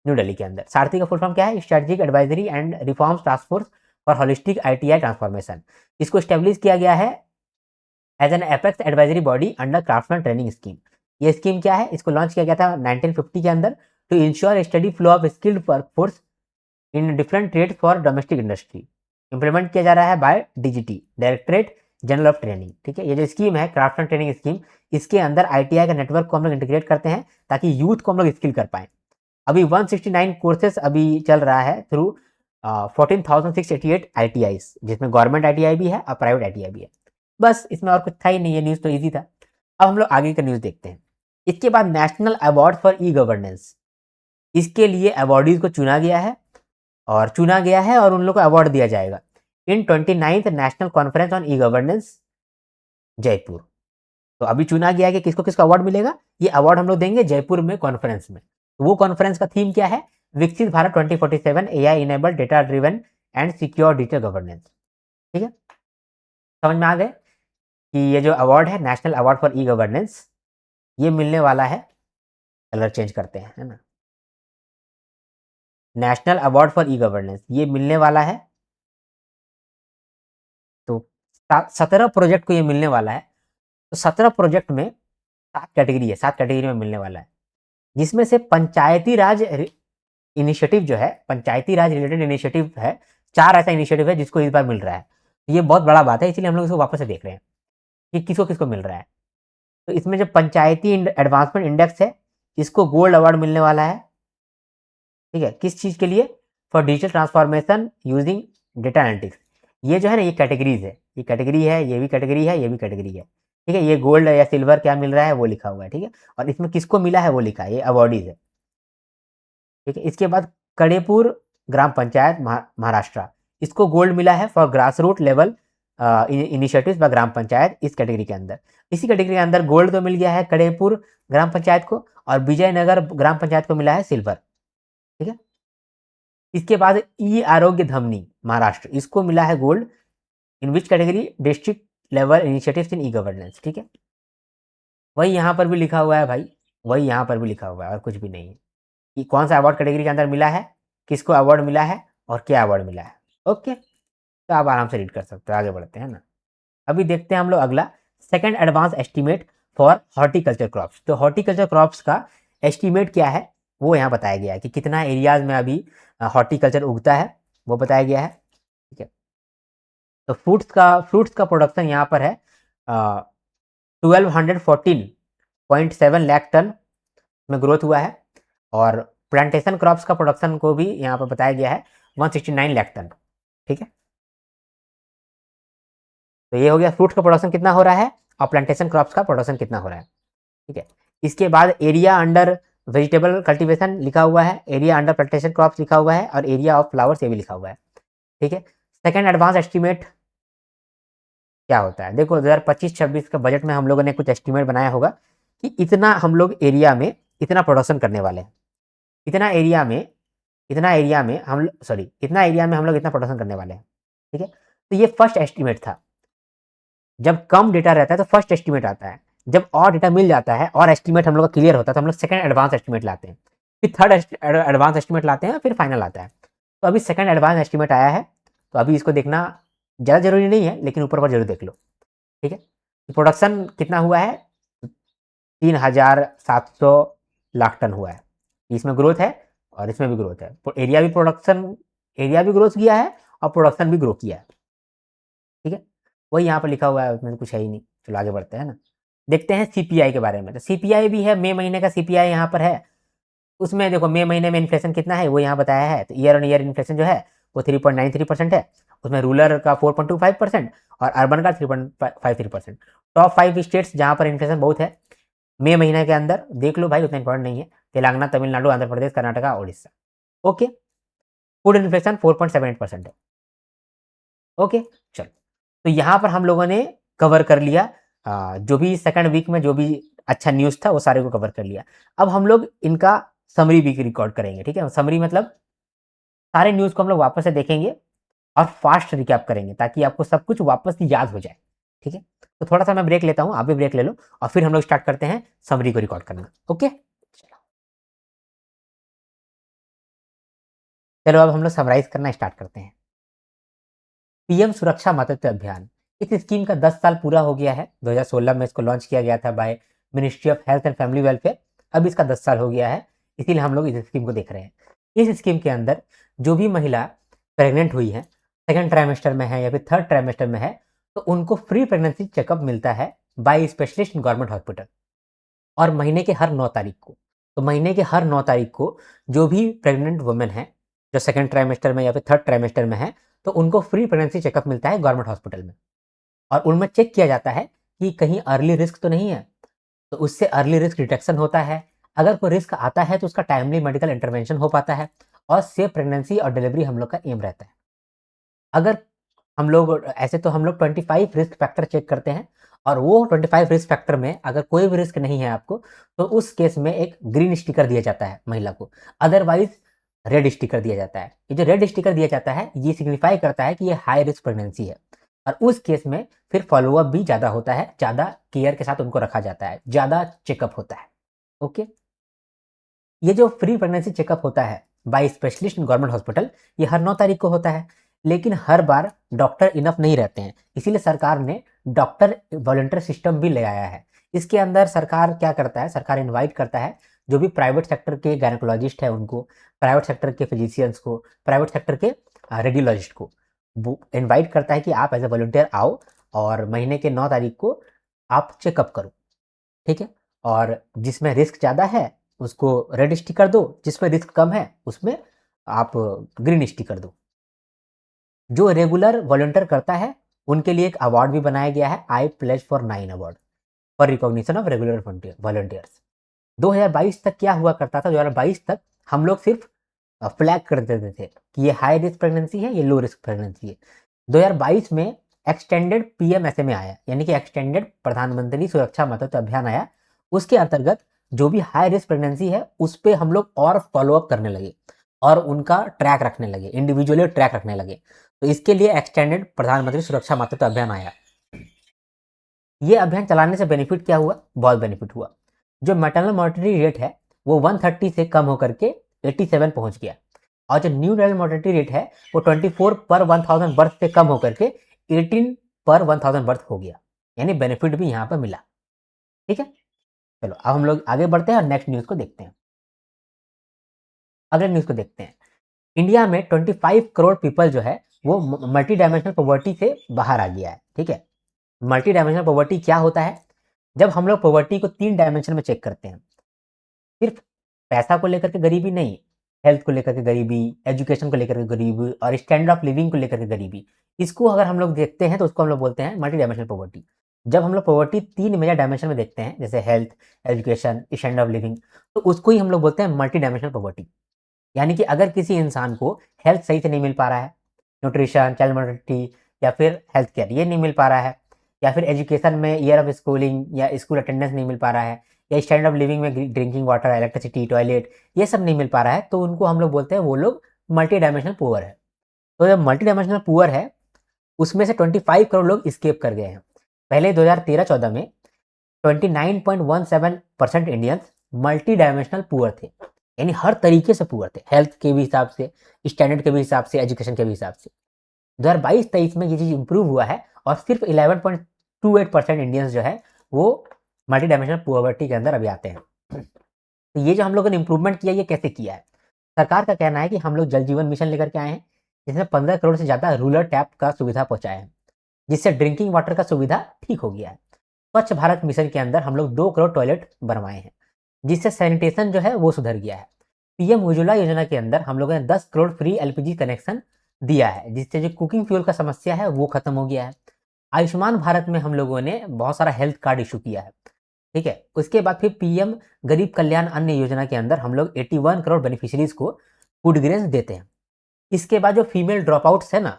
Speaker 1: न्यू दिल्ली के अंदर। सारथी का फुल फॉर्म क्या है? Strategic advisory and reforms task force for holistic ITI transformation. इसको एस्टैब्लिश किया गया है as an apex advisory body under craftsmen training scheme. ये स्कीम क्या है? इसको लॉन्च किया गया था 1950 के अंदर, to ensure steady flow of skilled workforce in different trades for domestic industry. Implement किया जा रहा है by DGT, directorate general of training, ठीक है। ये जो स्कीम है क्राफ्ट्समैन ट्रेनिंग स्कीम, इसके अंदर ITI का नेटवर्क को हम लोग इंटीग्रेट करते हैं, ताकि यूथ को हम लोग स्किल कर पाएँ। अभी 169 कोर्सेस अभी चल रहा है थ्रू 14,688 ITIs, जिसमें गवर्नमेंट ITI भी है और प्राइवेट ITI भी है। बस इसमें और कुछ था ही नहीं, ये न्यूज़ तो ईज़ी था। अब हम लोग आगे का न्यूज़ देखते हैं। इसके बाद नेशनल अवार्ड फॉर ई-गवर्नेंस, इसके लिए अवॉर्डीज़ को चुना गया है और उन लोग को अवार्ड दिया जाएगा इन 29th national conference on e-governance Jaipur. तो अभी चुना गया है कि किसको-किसको अवार्ड मिलेगा। ये अवार्ड हम लोग देंगे जयपुर में कॉन्फ्रेंस में। तो वो कॉन्फ्रेंस का थीम क्या है? विकसित Bharat 2047 AI enabled data driven and secure digital governance. ठीक है? समझ में आ गए कि ये जो अवार्ड है नेशनल अवार्ड फॉर ई-गवर्नेंस, ये मिलने वाला है, कलर चेंज करते हैं, है ना? नेशनल अवार्ड फॉर ई-गवर्नेंस ये मिलने वाला है। तो 17 प्रोजेक्ट को ये मिलने वाला है। तो 17 प्रोजेक्ट में 7 कैटेगरी है, 7 कैटेगरी में मिलने वाला है, जिसमें से पंचायती राज इनिशिएटिव जो है, पंचायती राज रिलेटेड इनिशिएटिव है, 4 ऐसा इनिशिएटिव है जिसको इस बार मिल रहा है। ये बहुत बड़ा बात है, इसलिए हम लोग इसको वापस से देख रहे हैं कि किसको-किसको मिल रहा है। तो इसमें जो पंचायती एडवांसमेंट इंडेक्स है, इसको गोल्ड अवार्ड मिलने वाला है, ठीक है? किस चीज़ के लिए? For digital transformation using data analytics. ये जो है ना, ये कैटेगरीज़ है, ये कैटेगरी है, ये भी कैटेगरी है, ये भी कैटेगरी है, ठीक है? ये गोल्ड या सिल्वर क्या मिल रहा है वो लिखा हुआ है, ठीक है? और इसमें किसको मिला है वो लिखा है, ये अवॉर्डीज़ है, ठीक है? इसके बाद कड़ेपुर ग्राम पंचायत महाराष्ट्र, इसको गोल्ड मिला है for grass root level initiatives by gram panchayat, इस कैटेगरी के अंदर। इसी कैटेगरी के अंदर गोल्ड तो मिल गया है कड़ेपुर ग्राम पंचायत को, और विजयनगर ग्राम पंचायत को मिला है सिल्वर, ठीक है? इसके बाद ई आरोग्य धमनी महाराष्ट्र, इसको मिला है gold in which category? District level initiatives in e governance, ठीक है? वही यहाँ पर भी लिखा हुआ है भाई, वही यहाँ पर भी लिखा हुआ है, और कुछ भी नहीं है कि कौन सा अवार्ड कैटेगरी के अंदर मिला है, किसको अवार्ड मिला है और क्या अवार्ड मिला है। ओके, तो आप आराम से रीड कर सकते हो। आगे बढ़ते हैं ना। अभी देखते हैं हम लोग अगला, second advance estimate for horticulture crops. तो हॉर्टिकल्चर क्रॉप्स का एस्टीमेट क्या है वो यहाँ बताया गया है कि कितना एरियाज में अभी हॉर्टिकल्चर उगता है, वो बताया गया है, ठीक है? तो फ्रूट्स का प्रोडक्शन यहाँ पर है 1214.7 लाख टन में ग्रोथ हुआ है, और प्लांटेशन क्रॉप्स का प्रोडक्शन को भी यहाँ पर बताया गया है 169 लाख टन, ठीक है? तो ये हो गया फ्रूट्स का प्रोडक्शन कितना हो रहा है और प्लांटेशन क्रॉप्स का प्रोडक्शन कितना हो रहा है, ठीक है? इसके बाद एरिया अंडर वेजिटेबल कल्टीवेशन लिखा हुआ है, एरिया अंडर प्लांटेशन क्रॉप्स लिखा हुआ है, और एरिया ऑफ फ्लावर्स ये भी लिखा हुआ है, ठीक है? सेकंड एडवांस एस्टीमेट क्या होता है? देखो 2025-26 का बजट में हम लोगों ने कुछ एस्टीमेट बनाया होगा कि इतना हम लोग एरिया में इतना प्रोडक्शन करने वाले हैं, इतना एरिया में इतना एरिया में इतना एरिया में हम लोग इतना प्रोडक्शन करने वाले हैं, ठीक है। तो ये फर्स्ट एस्टिमेट था। जब कम डेटा रहता है तो फर्स्ट एस्टिमेट आता है, जब और डेटा मिल जाता है और एस्टिमेट हम लोग का क्लियर होता है तो हम लोग सेकंड एडवांस एस्टिमेट लाते हैं, फिर थर्ड एडवांस एस्टिमेट लाते हैं, फिर फाइनल आता है। तो अभी सेकंड एडवांस एस्टिमेट आया है, तो अभी इसको देखना ज़्यादा जरूरी नहीं है, लेकिन ऊपर पर जरूर देख लो, ठीक है। प्रोडक्शन कितना हुआ है, 3,700 लाख टन हुआ है। इसमें ग्रोथ है और इसमें भी ग्रोथ है। एरिया भी ग्रोथ किया है और प्रोडक्शन भी ग्रो किया है, ठीक है। वही यहाँ पर लिखा हुआ है, उसमें कुछ है ही नहीं। चलो आगे बढ़ते हैं ना, देखते हैं सीपीआई के बारे में। तो सीपीआई भी है, मई महीने का सीपीआई यहाँ पर है। उसमें देखो मई महीने में इन्फ्लेशन कितना है वो यहाँ बताया है। तो ईयर ऑन ईयर इन्फ्लेशन जो है वो 3.93% है। उसमें रूरल का 4.25% और अर्बन का 3.53%। टॉप 5 स्टेट्स जहाँ पर इन्फ्लेशन बहुत है मई महीने के अंदर देख लो भाई, उतना इंपॉर्टेंट नहीं है। Telangana, Tamil Nadu, Andhra Pradesh, Karnataka, Orissa. Okay. Food inflation 4.78% है। ओके। चलो, तो यहाँ पर हम लोगों ने कवर कर लिया जो भी सेकंड वीक में जो भी अच्छा न्यूज़ था वो सारे को कवर कर लिया। अब हम लोग इनका समरी भी रिकॉर्ड करेंगे, ठीक है। समरी मतलब सारे न्यूज़ को हम लोग वापस से देखेंगे और फास्ट रिकैप करेंगे ताकि आपको सब कुछ वापस से याद हो जाए, ठीक है। तो थोड़ा सा मैं ब्रेक लेता हूँ, आप भी ब्रेक ले लो और फिर हम लोग स्टार्ट करते हैं समरी को रिकॉर्ड करना। ओके, चलो अब हम लोग समराइज करना स्टार्ट करते हैं। पीएम सुरक्षा मातृत्व अभियान, इस स्कीम का 10 साल पूरा हो गया है। 2016 में इसको लॉन्च किया गया था by ministry of health and family welfare. अब इसका 10 साल हो गया है, इसीलिए हम लोग इस स्कीम को देख रहे हैं। इस स्कीम के अंदर जो भी महिला प्रेग्नेंट हुई है, सेकेंड ट्राइमेस्टर में है या फिर थर्ड ट्राइमेस्टर में है, तो उनको फ्री प्रेगनेंसी चेकअप मिलता है बाय स्पेशलिस्ट गवर्नमेंट हॉस्पिटल। और महीने के हर 9 तारीख को, तो महीने के हर 9 तारीख को जो भी प्रेग्नेंट वुमेन है जो सेकंड ट्राइमेस्टर में या फिर थर्ड ट्राइमेस्टर में है, तो उनको फ्री प्रेगनेंसी चेकअप मिलता है गवर्नमेंट हॉस्पिटल में। और उनमें चेक किया जाता है कि कहीं अर्ली रिस्क तो नहीं है, तो उससे अर्ली रिस्क डिटेक्शन होता है। अगर कोई रिस्क आता है तो उसका टाइमली मेडिकल इंटरवेंशन हो पाता है और सेफ प्रेगनेंसी और डिलीवरी हम लोग का एम रहता है। अगर हम लोग ऐसे तो हम लोग 25 रिस्क फैक्टर चेक करते हैं और वो 25 रिस्क फैक्टर में अगर कोई भी रिस्क नहीं है आपको, तो उस केस में एक ग्रीन स्टिकर दिया जाता है महिला को, अदरवाइज रेड स्टिकर दिया जाता है। ये जो रेड स्टिकर दिया जाता है ये सिग्निफाई करता है कि ये हाई रिस्क प्रेगनेंसी है। और उस केस में फिर फॉलोअप भी ज़्यादा होता है, ज़्यादा केयर के साथ उनको रखा जाता है, ज़्यादा चेकअप होता है। ओके, ये जो फ्री प्रेगनेंसी चेकअप होता है बाय स्पेशलिस्ट गवर्नमेंट हॉस्पिटल, ये हर 9 तारीख को होता है। लेकिन हर बार डॉक्टर इनफ नहीं रहते हैं, इसीलिए सरकार ने डॉक्टर वॉलंटियर सिस्टम भी ले आया है। इसके अंदर सरकार क्या करता है, सरकार इनवाइट करता है जो भी प्राइवेट सेक्टर के गायनेकोलॉजिस्ट है उनको, प्राइवेट सेक्टर के फिजिशियंस को, प्राइवेट सेक्टर के रेडियोलॉजिस्ट को इनवाइट करता है कि आप एज ए वॉलंटियर आओ और महीने के 9 तारीख को आप चेकअप करो, ठीक है। और जिसमें रिस्क ज़्यादा है उसको रेड स्टिकर दो, जिसमें रिस्क कम है उसमें आप ग्रीन स्टिकर दो। जो रेगुलर वॉलंटियर करता है उनके लिए एक अवार्ड भी बनाया गया है, I pledge for 9 award for recognition of regular volunteers. 2022 तक क्या हुआ करता था, 2022 तक हम लोग सिर्फ फ्लैग कर देते थे कि ये हाई रिस्क प्रेगनेंसी है, ये लो रिस्क प्रेगनेंसी है। 2022 में एक्सटेंडेड पीएमएसएमए आया, यानी कि एक्सटेंडेड प्रधानमंत्री सुरक्षा मातृत्व अभियान आया। उसके अंतर्गत जो भी हाई रिस्क प्रेगनेंसी है उस पर हम लोग और फॉलोअप करने लगे और उनका ट्रैक रखने लगे, इंडिविजुअली ट्रैक रखने लगे। तो इसके लिए एक्सटेंडेड प्रधानमंत्री सुरक्षा मातृत्व अभियान आया। ये अभियान चलाने से बेनिफिट क्या हुआ, बहुत बेनिफिट हुआ। जो मैटरनल मोर्टेलिटी रेट है वो 130 से कम होकर के 87 पहुंच गया। और जो न्यू नेटल मोर्टेलिटी रेट है वो 24 पर 1000 बर्थ से कम होकर के 18 पर 1000 बर्थ हो गया, यानी बेनिफिट भी यहाँ पर मिला, ठीक है। चलो अब हम लोग आगे बढ़ते हैं और नेक्स्ट न्यूज को देखते हैं। अगले न्यूज को देखते हैं। इंडिया में 25 करोड़ पीपल जो है वो मल्टी डायमेंशनल पॉवर्टी से बाहर आ गया है, ठीक है। मल्टी डायमेंशनल पॉवर्टी क्या होता है, जब हम लोग पॉवर्टी को 3 डायमेंशन में चेक करते हैं, सिर्फ पैसा को लेकर के गरीबी नहीं, हेल्थ को लेकर के गरीबी, एजुकेशन को लेकर के गरीबी और स्टैंडर्ड ऑफ लिविंग को लेकर के गरीबी, इसको अगर हम लोग देखते हैं तो उसको हम लोग बोलते हैं मल्टी डायमेंशनल पॉवर्टी। जब हम लोग पॉवर्टी 3 मेजर डायमेंशन में देखते हैं जैसे health, education, standard of living, तो उसको ही हम लोग बोलते हैं मल्टी डायमेंशनल पॉवर्टी। यानी कि अगर किसी इंसान को हेल्थ सही से नहीं मिल पा रहा है, न्यूट्रिशन, चाइल्ड मोर्टेलिटी या फिर हेल्थ केयर ये नहीं मिल पा रहा है, या फिर एजुकेशन में ईयर ऑफ स्कूलिंग या स्कूल अटेंडेंस नहीं मिल पा रहा है, या स्टैंडर्ड ऑफ लिविंग में ड्रिंकिंग वाटर, इलेक्ट्रिसिटी, टॉयलेट, ये सब नहीं मिल पा रहा है, तो उनको हम लोग बोलते हैं वो लोग मल्टी डायमेंशनल पुअर है। तो जब मल्टी डायमेंशनल पुअर है, उसमें से 25 करोड़ लोग स्केप कर गए हैं। पहले 2013-14 में 29.17% इंडियंस मल्टी डायमेंशनल पुअर थे, यानी हर तरीके से पुअर थे, हेल्थ के भी हिसाब से, स्टैंडर्ड के भी हिसाब से, एजुकेशन के भी हिसाब से। 2022-23 में ये चीज़ इंप्रूव हुआ है और सिर्फ 11.28% इंडियंस जो है वो मल्टी डायमेंशनल पुअर्टी के अंदर अभी आते हैं। तो ये जो हम लोगों ने इंप्रूवमेंट किया, ये कैसे किया है? सरकार का कहना है कि हम लोग जल जीवन मिशन लेकर के आए हैं, जिसमें 15 करोड़ से ज़्यादा रूरल टैप का सुविधा पहुंचाया है, जिससे ड्रिंकिंग वाटर का सुविधा ठीक हो गया है। स्वच्छ भारत मिशन के अंदर हम लोग 2 करोड़ टॉयलेट बनवाए हैं, जिससे सैनिटेशन जो है वो सुधर गया है। पीएम उज्ज्वला योजना के अंदर हम लोगों ने 10 करोड़ फ्री एलपीजी कनेक्शन दिया है, जिससे जो कुकिंग फ्यूल का समस्या है वो खत्म हो गया है। आयुष्मान भारत में हम लोगों ने बहुत सारा हेल्थ कार्ड इशू किया है, ठीक है। उसके बाद फिर पीएम गरीब कल्याण अन्न योजना के अंदर हम लोग 81 करोड़ बेनिफिशियरीज को फूड ग्रेन्स देते हैं। इसके बाद जो फीमेल ड्रॉप आउट्स है ना,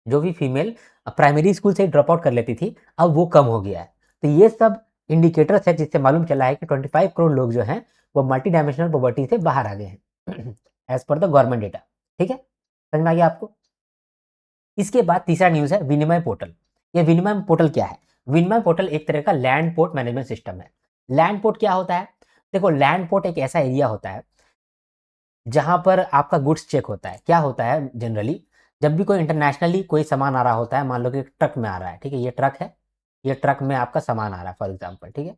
Speaker 1: जो भी फीमेल प्राइमरी स्कूल से ड्रॉप आउट कर लेती थी, अब वो कम हो गया है। तो ये सब इंडिकेटर्स है जिससे मालूम चला है कि 25 करोड़ लोग जो हैं वो मल्टी डायमेंशनल पॉवर्टी से बाहर आ गए हैं, as per the government data. ठीक है, समझ में आ गया आपको? इसके बाद तीसरा न्यूज़ है विनिमय पोर्टल। ये विनिमय पोर्टल क्या है? विनिमय पोर्टल एक तरह का लैंड पोर्ट मैनेजमेंट सिस्टम है। लैंड पोर्ट क्या होता है? देखो, लैंड पोर्ट एक ऐसा एरिया होता है जहाँ पर आपका गुड्स चेक होता है। क्या होता है जनरली, जब भी कोई इंटरनेशनली कोई सामान आ रहा होता है, मान लो कि ट्रक में आ रहा है, ठीक है, ये ट्रक है, ये ट्रक में आपका सामान आ रहा है फॉर एग्जाम्पल, ठीक है,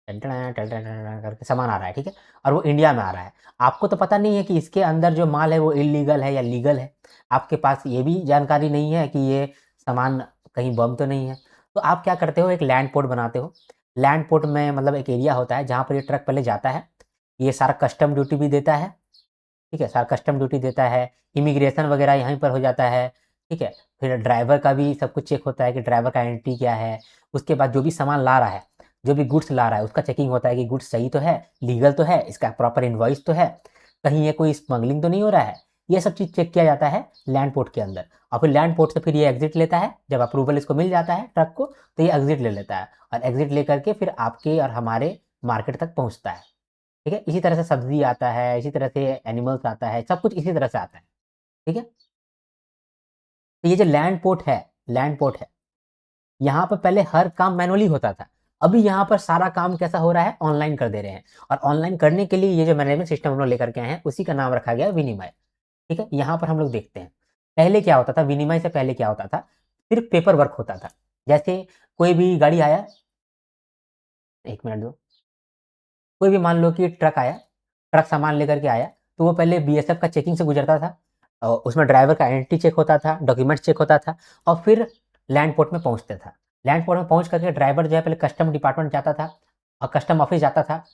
Speaker 1: करके सामान आ रहा है, ठीक है, और वो इंडिया में आ रहा है। आपको तो पता नहीं है कि इसके अंदर जो माल है वो इलीगल है या लीगल है, आपके पास ये भी जानकारी नहीं है कि ये सामान कहीं बम तो नहीं है। तो आप क्या करते हो, एक लैंड पोर्ट बनाते हो। लैंड पोर्ट में मतलब एक एरिया होता है जहाँ पर ये ट्रक पहले जाता है, ये सारा कस्टम ड्यूटी भी देता है, ठीक है, सारा कस्टम ड्यूटी देता है, इमिग्रेशन वगैरह यहीं पर हो जाता है, ठीक है। फिर ड्राइवर का भी सब कुछ चेक होता है कि ड्राइवर का आइडेंटिटी क्या है। उसके बाद जो भी सामान ला रहा है, जो भी गुड्स ला रहा है, उसका चेकिंग होता है कि गुड्स सही तो है, लीगल तो है, इसका प्रॉपर इन्वॉइस तो है, कहीं ये कोई स्मगलिंग तो नहीं हो रहा है। ये सब चीज़ चेक किया जाता है लैंड पोर्ट के अंदर, और फिर लैंड पोर्ट से फिर ये एग्जिट लेता है। जब अप्रूवल इसको मिल जाता है ट्रक को, तो ये एग्जिट ले लेता है, और एग्जिट लेकर के फिर आपके और हमारे मार्केट तक पहुँचता है, ठीक है। इसी तरह से सब्जी आता है, इसी तरह से एनिमल्स आता है, सब कुछ इसी तरह से आता है, ठीक है। तो ये जो लैंड पोर्ट है, लैंड पोर्ट है, यहाँ पर पहले हर काम मैनुअली होता था, अभी यहाँ पर सारा काम कैसा हो रहा है, ऑनलाइन कर दे रहे हैं। और ऑनलाइन करने के लिए ये जो मैनेजमेंट सिस्टम हम लोग लेकर के आए हैं, उसी का नाम रखा गया विनिमय, ठीक है। यहाँ पर हम लोग देखते हैं पहले क्या होता था, विनिमय से पहले क्या होता था, सिर्फ पेपर वर्क होता था। जैसे कोई भी गाड़ी आया, एक मिनट दो, कोई भी मान लो कि ट्रक आया, ट्रक सामान लेकर के आया, तो वो पहले बीएसएफ का चेकिंग से गुजरता था, और उसमें ड्राइवर का आइडेंटिटी चेक होता था, डॉक्यूमेंट्स चेक होता था, और फिर लैंड पोर्ट में पहुंचता था। लैंड पोर्ट में पहुंच करके ड्राइवर जो है पहले कस्टम डिपार्टमेंट जाता था, और कस्टम ऑफिस जाता था,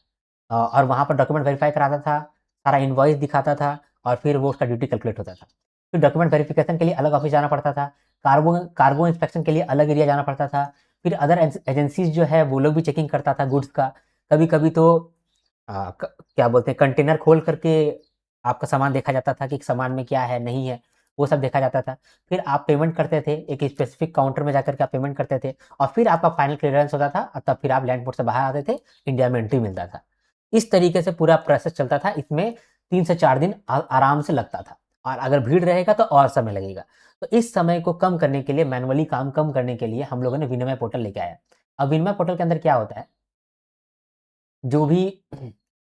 Speaker 1: और वहाँ पर डॉक्यूमेंट वेरीफाई कराता था, सारा इन्वॉइस दिखाता था, और फिर वो उसका ड्यूटी कैलकुलेट होता था। फिर डॉक्यूमेंट वेरिफिकेशन के लिए अलग ऑफिस जाना पड़ता था, कार्गो कार्गो इंस्पेक्शन के लिए अलग एरिया जाना पड़ता था, फिर अदर एजेंसीज जो है वो लोग भी चेकिंग करता था गुड्स का। कभी कभी तो क्या बोलते हैं, कंटेनर खोल करके आपका सामान देखा जाता था कि सामान में क्या है नहीं है, वो सब देखा जाता था। फिर आप पेमेंट करते थे, एक स्पेसिफिक काउंटर में जाकर के आप पेमेंट करते थे, और फिर आपका फाइनल क्लियरेंस होता था, और तब फिर आप लैंड पोर्ट से बाहर आते थे, इंडिया में एंट्री मिलता था। इस तरीके से पूरा प्रोसेस चलता था। इसमें 3 से 4 दिन आराम से लगता था, और अगर भीड़ रहेगा तो और समय लगेगा। तो इस समय को कम करने के लिए, मैनुअली काम कम करने के लिए हम लोगों ने विनिमय पोर्टल लेके आया। अब विनिमय पोर्टल के अंदर क्या होता है, जो भी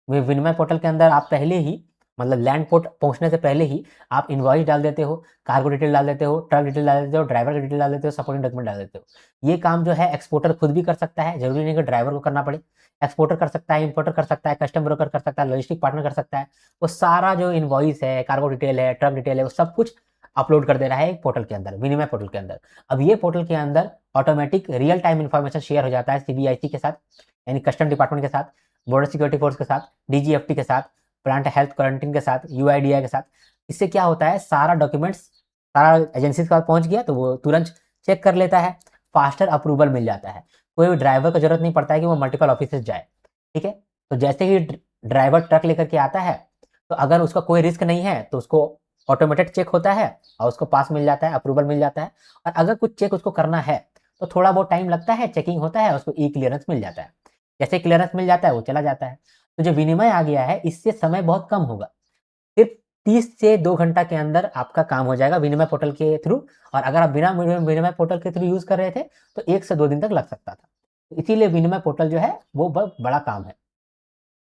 Speaker 1: विनिमय पोर्टल के अंदर आप पहले ही, मतलब लैंड पोर्ट पहुंचने से पहले ही आप इनवॉइस डाल देते हो, कार्गो डिटेल डाल देते हो, ट्रक डिटेल डाल देते हो, ड्राइवर का डिटेल डाल देते हो, सपोर्टिंग डॉक्यूमेंट डाल देते हो। ये काम जो है एक्सपोर्टर खुद भी कर सकता है, जरूरी नहीं कि ड्राइवर को करना पड़े। एक्सपोर्टर कर सकता है, इंपोर्टर कर सकता है, कस्टम ब्रोकर कर सकता है, लॉजिस्टिक पार्टनर कर सकता है। वो सारा जो इनवॉइस है, कार्गो डिटेल है, ट्रक डिटेल है, वो सब कुछ अपलोड कर दे रहा है एक पोर्टल के अंदर, विनिमय पोर्टल के अंदर। अब ये पोर्टल के अंदर automatic real time information share हो जाता है सीबीआईसी के साथ, यानी कस्टम डिपार्टमेंट के साथ, बॉर्डर सिक्योरिटी फोर्स के साथ, डीजीएफटी के साथ, प्लांट हेल्थ क्वारंटीन के साथ, यूआईडीआई के साथ। इससे क्या होता है, सारा डॉक्यूमेंट्स सारा एजेंसी के पास पहुंच गया तो वो तुरंत चेक कर लेता है, फास्टर अप्रूवल मिल जाता है। कोई भी ड्राइवर को जरूरत नहीं पड़ता है कि वो मल्टीपल ऑफिस जाए, ठीक है। तो जैसे ही ड्राइवर ट्रक लेकर के आता है, तो अगर उसका कोई रिस्क नहीं है तो उसको ऑटोमेटेड चेक होता है, और उसको पास मिल जाता है, अप्रूवल मिल जाता है। और अगर कुछ चेक उसको करना है, तो थोड़ा बहुत टाइम लगता है, चेकिंग होता है, उसको ई क्लियरेंस मिल जाता है। जैसे क्लियरेंस मिल जाता है वो चला जाता है। तो जो विनिमय आ गया है इससे समय बहुत कम होगा, सिर्फ 30 से 2 घंटा के अंदर आपका काम हो जाएगा विनिमय पोर्टल के थ्रू। और अगर आप बिना विनिमय पोर्टल के थ्रू यूज कर रहे थे तो 1 से 2 दिन तक लग सकता था। इसीलिए विनिमय पोर्टल जो है वो बहुत बड़ा काम है।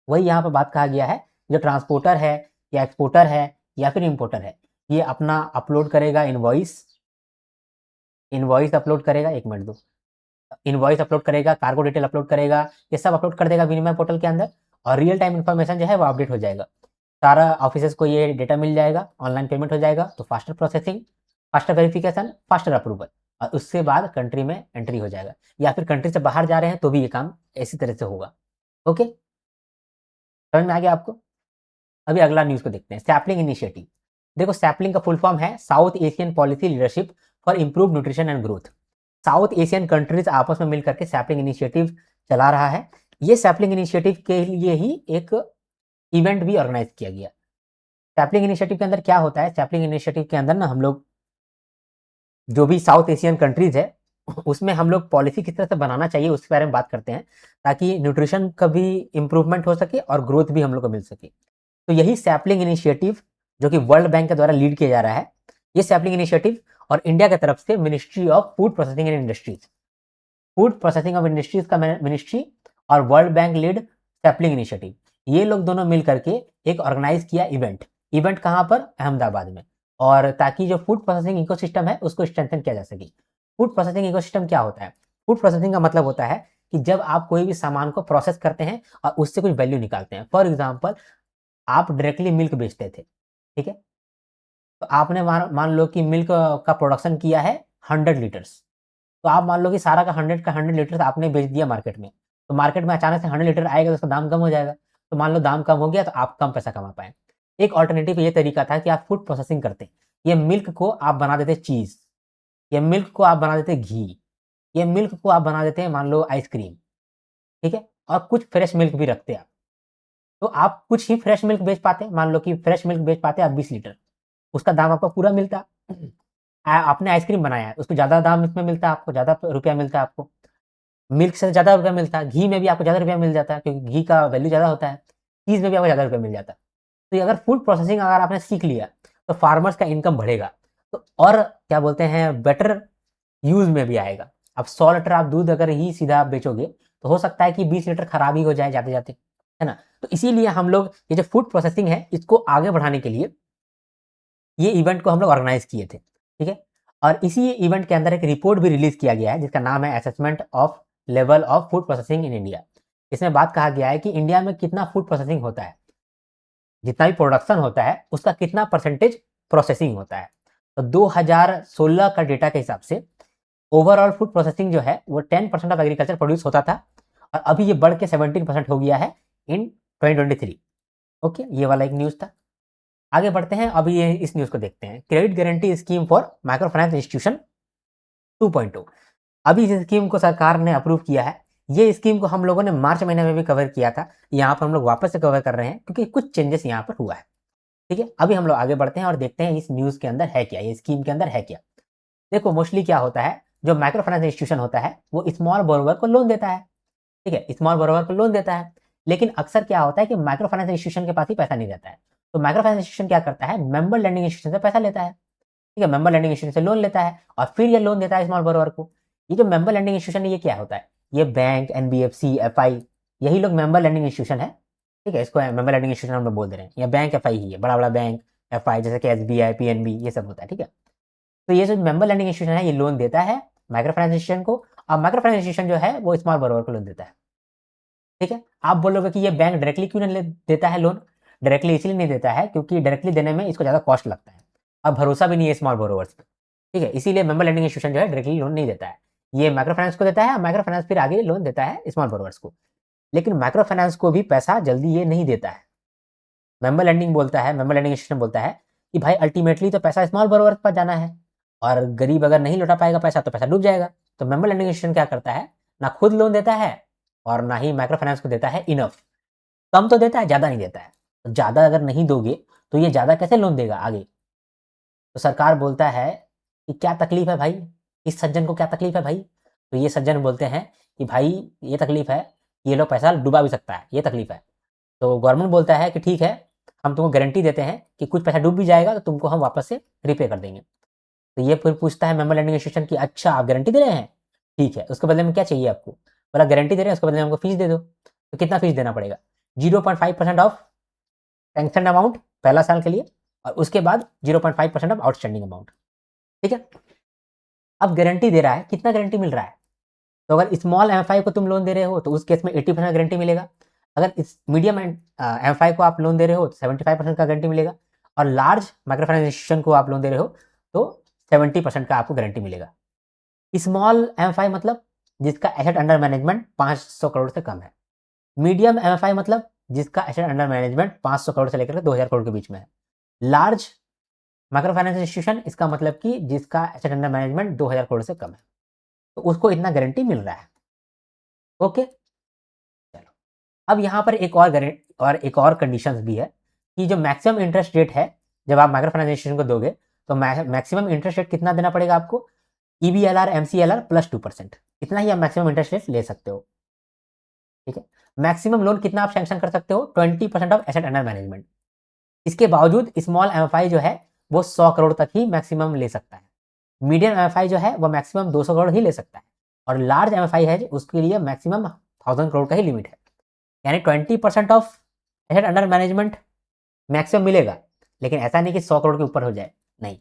Speaker 1: वही यहाँ पे बात कहा गया है, जो ट्रांसपोर्टर है या एक्सपोर्टर है या फिर इम्पोर्टर है, ये अपना अपलोड करेगा इनवॉइस, इनवॉइस अपलोड करेगा, 1 मिनट दो, इनवॉइस अपलोड करेगा, कार्गो डिटेल अपलोड करेगा, ये सब अपलोड कर देगा विनिमय पोर्टल के अंदर। और रियल टाइम इन्फॉर्मेशन जो है वो अपडेट हो जाएगा, सारा ऑफिसर्स को ये डेटा मिल जाएगा, ऑनलाइन पेमेंट हो जाएगा। तो faster processing, faster verification, faster approval, और उसके बाद कंट्री में एंट्री हो जाएगा। या फिर कंट्री से बाहर जा रहे हैं तो भी ये काम इसी तरह से होगा। ओके, समझ में आ गया आपको? अभी अगला न्यूज़ को देखते हैं, सैपलिंग इनिशिएटिव। देखो सैपलिंग का फुल फॉर्म है south Asian policy leadership for improve nutrition and growth. South Asian countries आपस में मिलकर के सैपलिंग इनिशिएटिव चला रहा है। ये सैपलिंग इनिशिएटिव के लिए ही एक इवेंट भी ऑर्गेनाइज किया गया। सैपलिंग इनिशिएटिव के अंदर क्या होता है, सैपलिंग इनिशिएटिव के अंदर ना हम लोग जो भी साउथ एशियन कंट्रीज है उसमें हम लोग पॉलिसी किस तरह से बनाना चाहिए उसके बारे में बात करते हैं, ताकि न्यूट्रिशन का भी इम्प्रूवमेंट हो सके और ग्रोथ भी हम लोग को मिल सके। तो यही सैपलिंग इनिशिएटिव जो कि वर्ल्ड बैंक के द्वारा लीड किया जा रहा है, ये सैपलिंग इनिशिएटिव और इंडिया की तरफ से ministry of food processing and industries, food processing of industries का मिनिस्ट्री और world bank lead sapling initiative, ये लोग दोनों मिल करके एक ऑर्गेनाइज किया इवेंट। इवेंट कहाँ पर? अहमदाबाद में। और ताकि जो फूड प्रोसेसिंग इकोसिस्टम है उसको स्ट्रेंथन किया जा सके। फूड प्रोसेसिंग इकोसिस्टम क्या होता है? फूड प्रोसेसिंग का मतलब होता है कि जब आप कोई भी सामान को प्रोसेस करते हैं और उससे कुछ वैल्यू निकालते हैं। फॉर एग्जाम्पल, आप डायरेक्टली मिल्क बेचते थे, ठीक है, तो आपने मान लो कि मिल्क का प्रोडक्शन किया है 100 लीटर्स। तो आप मान लो कि सारा का 100 लीटर्स आपने बेच दिया मार्केट में। तो मार्केट में अचानक से 100 लीटर आएगा तो उसका दाम कम हो जाएगा। तो मान लो दाम कम हो गया तो आप कम पैसा कमा पाए। एक ऑल्टरनेटिव ये तरीका था कि आप फूड प्रोसेसिंग करते, ये मिल्क को आप बना देते चीज, ये मिल्क को आप बना देते घी, ये मिल्क को आप बना देते हैं मान लो आइसक्रीम, ठीक है, और कुछ फ्रेश मिल्क भी रखते आप। तो आप कुछ ही फ्रेश मिल्क बेच पाते, मान लो कि फ्रेश मिल्क बेच पाते आप 20 लीटर, उसका दाम आपको पूरा मिलता। आपने आइसक्रीम बनाया है, उसको ज़्यादा दाम इसमें मिलता है, आपको ज़्यादा रुपया मिलता है, आपको मिल्क से ज़्यादा रुपया मिलता है, घी में भी आपको ज़्यादा रुपया मिल जाता है क्योंकि घी का वैल्यू ज़्यादा होता है, चीज़ में भी आपको ज़्यादा रुपया मिल जाता है। तो ये अगर फूड प्रोसेसिंग अगर आपने सीख लिया तो फार्मर्स का इनकम बढ़ेगा, तो और क्या बोलते हैं बेटर यूज में भी आएगा। अब 100 लीटर आप दूध अगर ही सीधा आप बेचोगे तो हो सकता है कि 20 लीटर खराब ही हो जाए जाते जाते, है ना। तो इसीलिए हम लोग ये जो फूड प्रोसेसिंग है इसको आगे बढ़ाने के लिए ये इवेंट को हम लोग ऑर्गेनाइज किए थे, ठीक है। और इसी इवेंट के अंदर एक रिपोर्ट भी रिलीज किया गया है जिसका नाम है assessment of level of food processing in India. इसमें बात कहा गया है कि इंडिया में कितना फूड प्रोसेसिंग होता है, जितना भी प्रोडक्शन होता है उसका कितना परसेंटेज प्रोसेसिंग होता है। तो 2016 का डेटा के हिसाब से ओवरऑल फूड प्रोसेसिंग जो है वो 10% ऑफ एग्रीकल्चर प्रोड्यूस होता था, और अभी ये बढ़ के 17% हो गया है इन 2023। ओके, ये वाला एक न्यूज़ था। आगे बढ़ते हैं, अभी ये इस न्यूज़ को देखते हैं, credit guarantee scheme for micro finance institution 2.0। अभी इस स्कीम को सरकार ने अप्रूव किया है। ये स्कीम को हम लोगों ने मार्च महीने में भी कवर किया था, यहाँ पर हम लोग वापस से कवर कर रहे हैं क्योंकि कुछ चेंजेस यहाँ पर हुआ है, ठीक है। अभी हम लोग आगे बढ़ते हैं और देखते हैं इस न्यूज़ के अंदर है क्या, ये स्कीम के अंदर है क्या। देखो मोस्टली क्या होता है, जो माइक्रो फाइनेंस इंस्टीट्यूशन होता है वो स्मॉल बोरोवर को लोन देता है, ठीक है, स्मॉल बोरोवर को लोन देता है। लेकिन अक्सर क्या होता है कि माइक्रो फाइनेंस इंस्टीट्यूशन के पास ही पैसा नहीं रहता है। तो माइक्रो फाइनेंस इंस्टीट्यूशन क्या करता है, मेंबर लैंडिंग इंस्टीट्यूशन से पैसा लेता है, ठीक है, मेंबर लैंडिंग इंस्टीट्यूशन से लोन लेता है और फिर ये लोन देता है स्मॉल बोरोवर को। ये जो मेंबर लैंडिंग इंस्टीट्यूशन है ये क्या होता है, ये बैंक, एनबीएफसी, एफआई, यही लोग मेंबर लैंडिंग इंस्टीट्यूशन है, ठीक है, इसको मेंबर लैंडिंग इंस्टीट्यूशन हम लोग बोल दे रहे हैं। या बैंक एफआई ही है, बड़ा बड़ा बैंक एफआई जैसे कि एसबीआई, पीएनबी, ये सब होता है, ठीक है। तो ये जो मेंबर लैंडिंग इंस्टीट्यूशन है ये लोन देता है माइक्रो फाइनेंस इंस्टीट्यूशन को, और माइक्रो फाइनेंस इंस्टीट्यूशन जो है वो स्मॉल बोरोवर को लोन देता है, ठीक है। आप बोलोगे कि ये बैंक डायरेक्टली क्यों नहीं देता है लोन? डायरेक्टली इसलिए नहीं देता है क्योंकि डायरेक्टली देने में इसको ज़्यादा कॉस्ट लगता है और भरोसा भी नहीं है स्मॉल बोरोवर्स पे, ठीक है। इसीलिए मेंबर लैंडिंग इंस्टीट्यूशन जो है डायरेक्टली लोन नहीं देता है, ये माइक्रो फाइनेंस को देता है, माइक्रो फाइनेंस फिर आगे लोन देता है स्मॉल बोरोवर्स को। लेकिन माइक्रो फाइनेंस को भी पैसा जल्दी ये नहीं देता है। मेंबर लैंडिंग बोलता है, मेंबर लैंडिंग इंस्टीट्यूशन बोलता है कि भाई अल्टीमेटली तो पैसा स्मॉल बोरोवर्स पर जाना है, और गरीब अगर नहीं लौटा पाएगा पैसा तो पैसा डूब जाएगा। तो मेंबर लैंडिंग इंस्टीट्यूशन क्या करता है, ना खुद लोन देता है और ना ही माइक्रो फाइनेंस को देता है इनफ। कम तो देता है, ज़्यादा नहीं देता है। तो ज़्यादा अगर नहीं दोगे तो ये ज़्यादा कैसे लोन देगा आगे? तो सरकार बोलता है कि क्या तकलीफ है भाई, इस सज्जन को क्या तकलीफ है भाई, तो ये सज्जन बोलते हैं कि भाई ये तकलीफ है, ये लोग पैसा डुबा भी सकता है, ये तकलीफ है। तो गवर्नमेंट बोलता है कि ठीक है, हम तुमको गारंटी देते हैं कि कुछ पैसा डूब भी जाएगा तो तुमको हम वापस से रिपे कर देंगे। तो ये फिर पूछता है मेंबर लैंडिंग इंस्टीट्यूशन की, अच्छा आप गारंटी दे रहे हैं, ठीक है, उसके बदले में क्या चाहिए आपको? बोला गारंटी दे रहे हैं, उसके बदले में हमको फीस दे दो। तो कितना फीस देना पड़ेगा? 0.5% ऑफ सैंक्शन अमाउंट पहला साल के लिए, और उसके बाद 0.5% ऑफ आउटस्टैंडिंग अमाउंट। ठीक है, अब गारंटी दे रहा है, कितना गारंटी मिल रहा है? तो अगर स्मॉल एमएफआई को तुम लोन दे रहे हो तो उस केस में 80% गारंटी मिलेगा। अगर इस मीडियम एमएफआई को आप लोन दे रहे हो तो 75% का गारंटी मिलेगा, और लार्ज माइक्रो फाइनेंस इंस्टीट्यूशन को आप लोन दे रहे हो तो 70% का आपको गारंटी मिलेगा। स्मॉल एमएफआई मतलब जिसका एसेट अंडर मैनेजमेंट 500 करोड़ से कम है। मीडियम एमएफआई मतलब जिसका एसेट अंडर मैनेजमेंट 500 करोड़ से लेकर 2000 करोड़ के बीच में है। लार्ज माइक्रो फाइनेंस इंस्टीट्यूशन इसका मतलब कि जिसका एसेट अंडर मैनेजमेंट 2000 करोड़ से कम है, तो उसको इतना गारंटी मिल रहा है। ओके, चलो अब यहाँ पर एक और कंडीशंस भी है कि जो मैक्सिमम इंटरेस्ट रेट है जब आप माइक्रो फाइनेंस इंस्टीट्यूशन को दोगे, तो मैक्सिमम इंटरेस्ट रेट कितना देना पड़ेगा आपको? EBLR MCLR प्लस 2%, इतना ही आप मैक्सिमम इंटरेस्ट रेट ले सकते हो। ठीक है, मैक्सिमम लोन कितना आप सैंक्शन कर सकते हो? 20% ऑफ एसेट अंडर मैनेजमेंट। इसके बावजूद स्मॉल एमएफआई जो है वो 100 करोड़ तक ही मैक्सिमम ले सकता है। मीडियम एमएफआई जो है वो मैक्सिमम 200 करोड़ ही ले सकता है, और लार्ज एमएफआई है उसके लिए मैक्सिमम 1000 करोड़ का ही लिमिट है। यानी 20% of asset under management maximum मिलेगा, लेकिन ऐसा नहीं कि 100 करोड़ के ऊपर हो जाए, नहीं,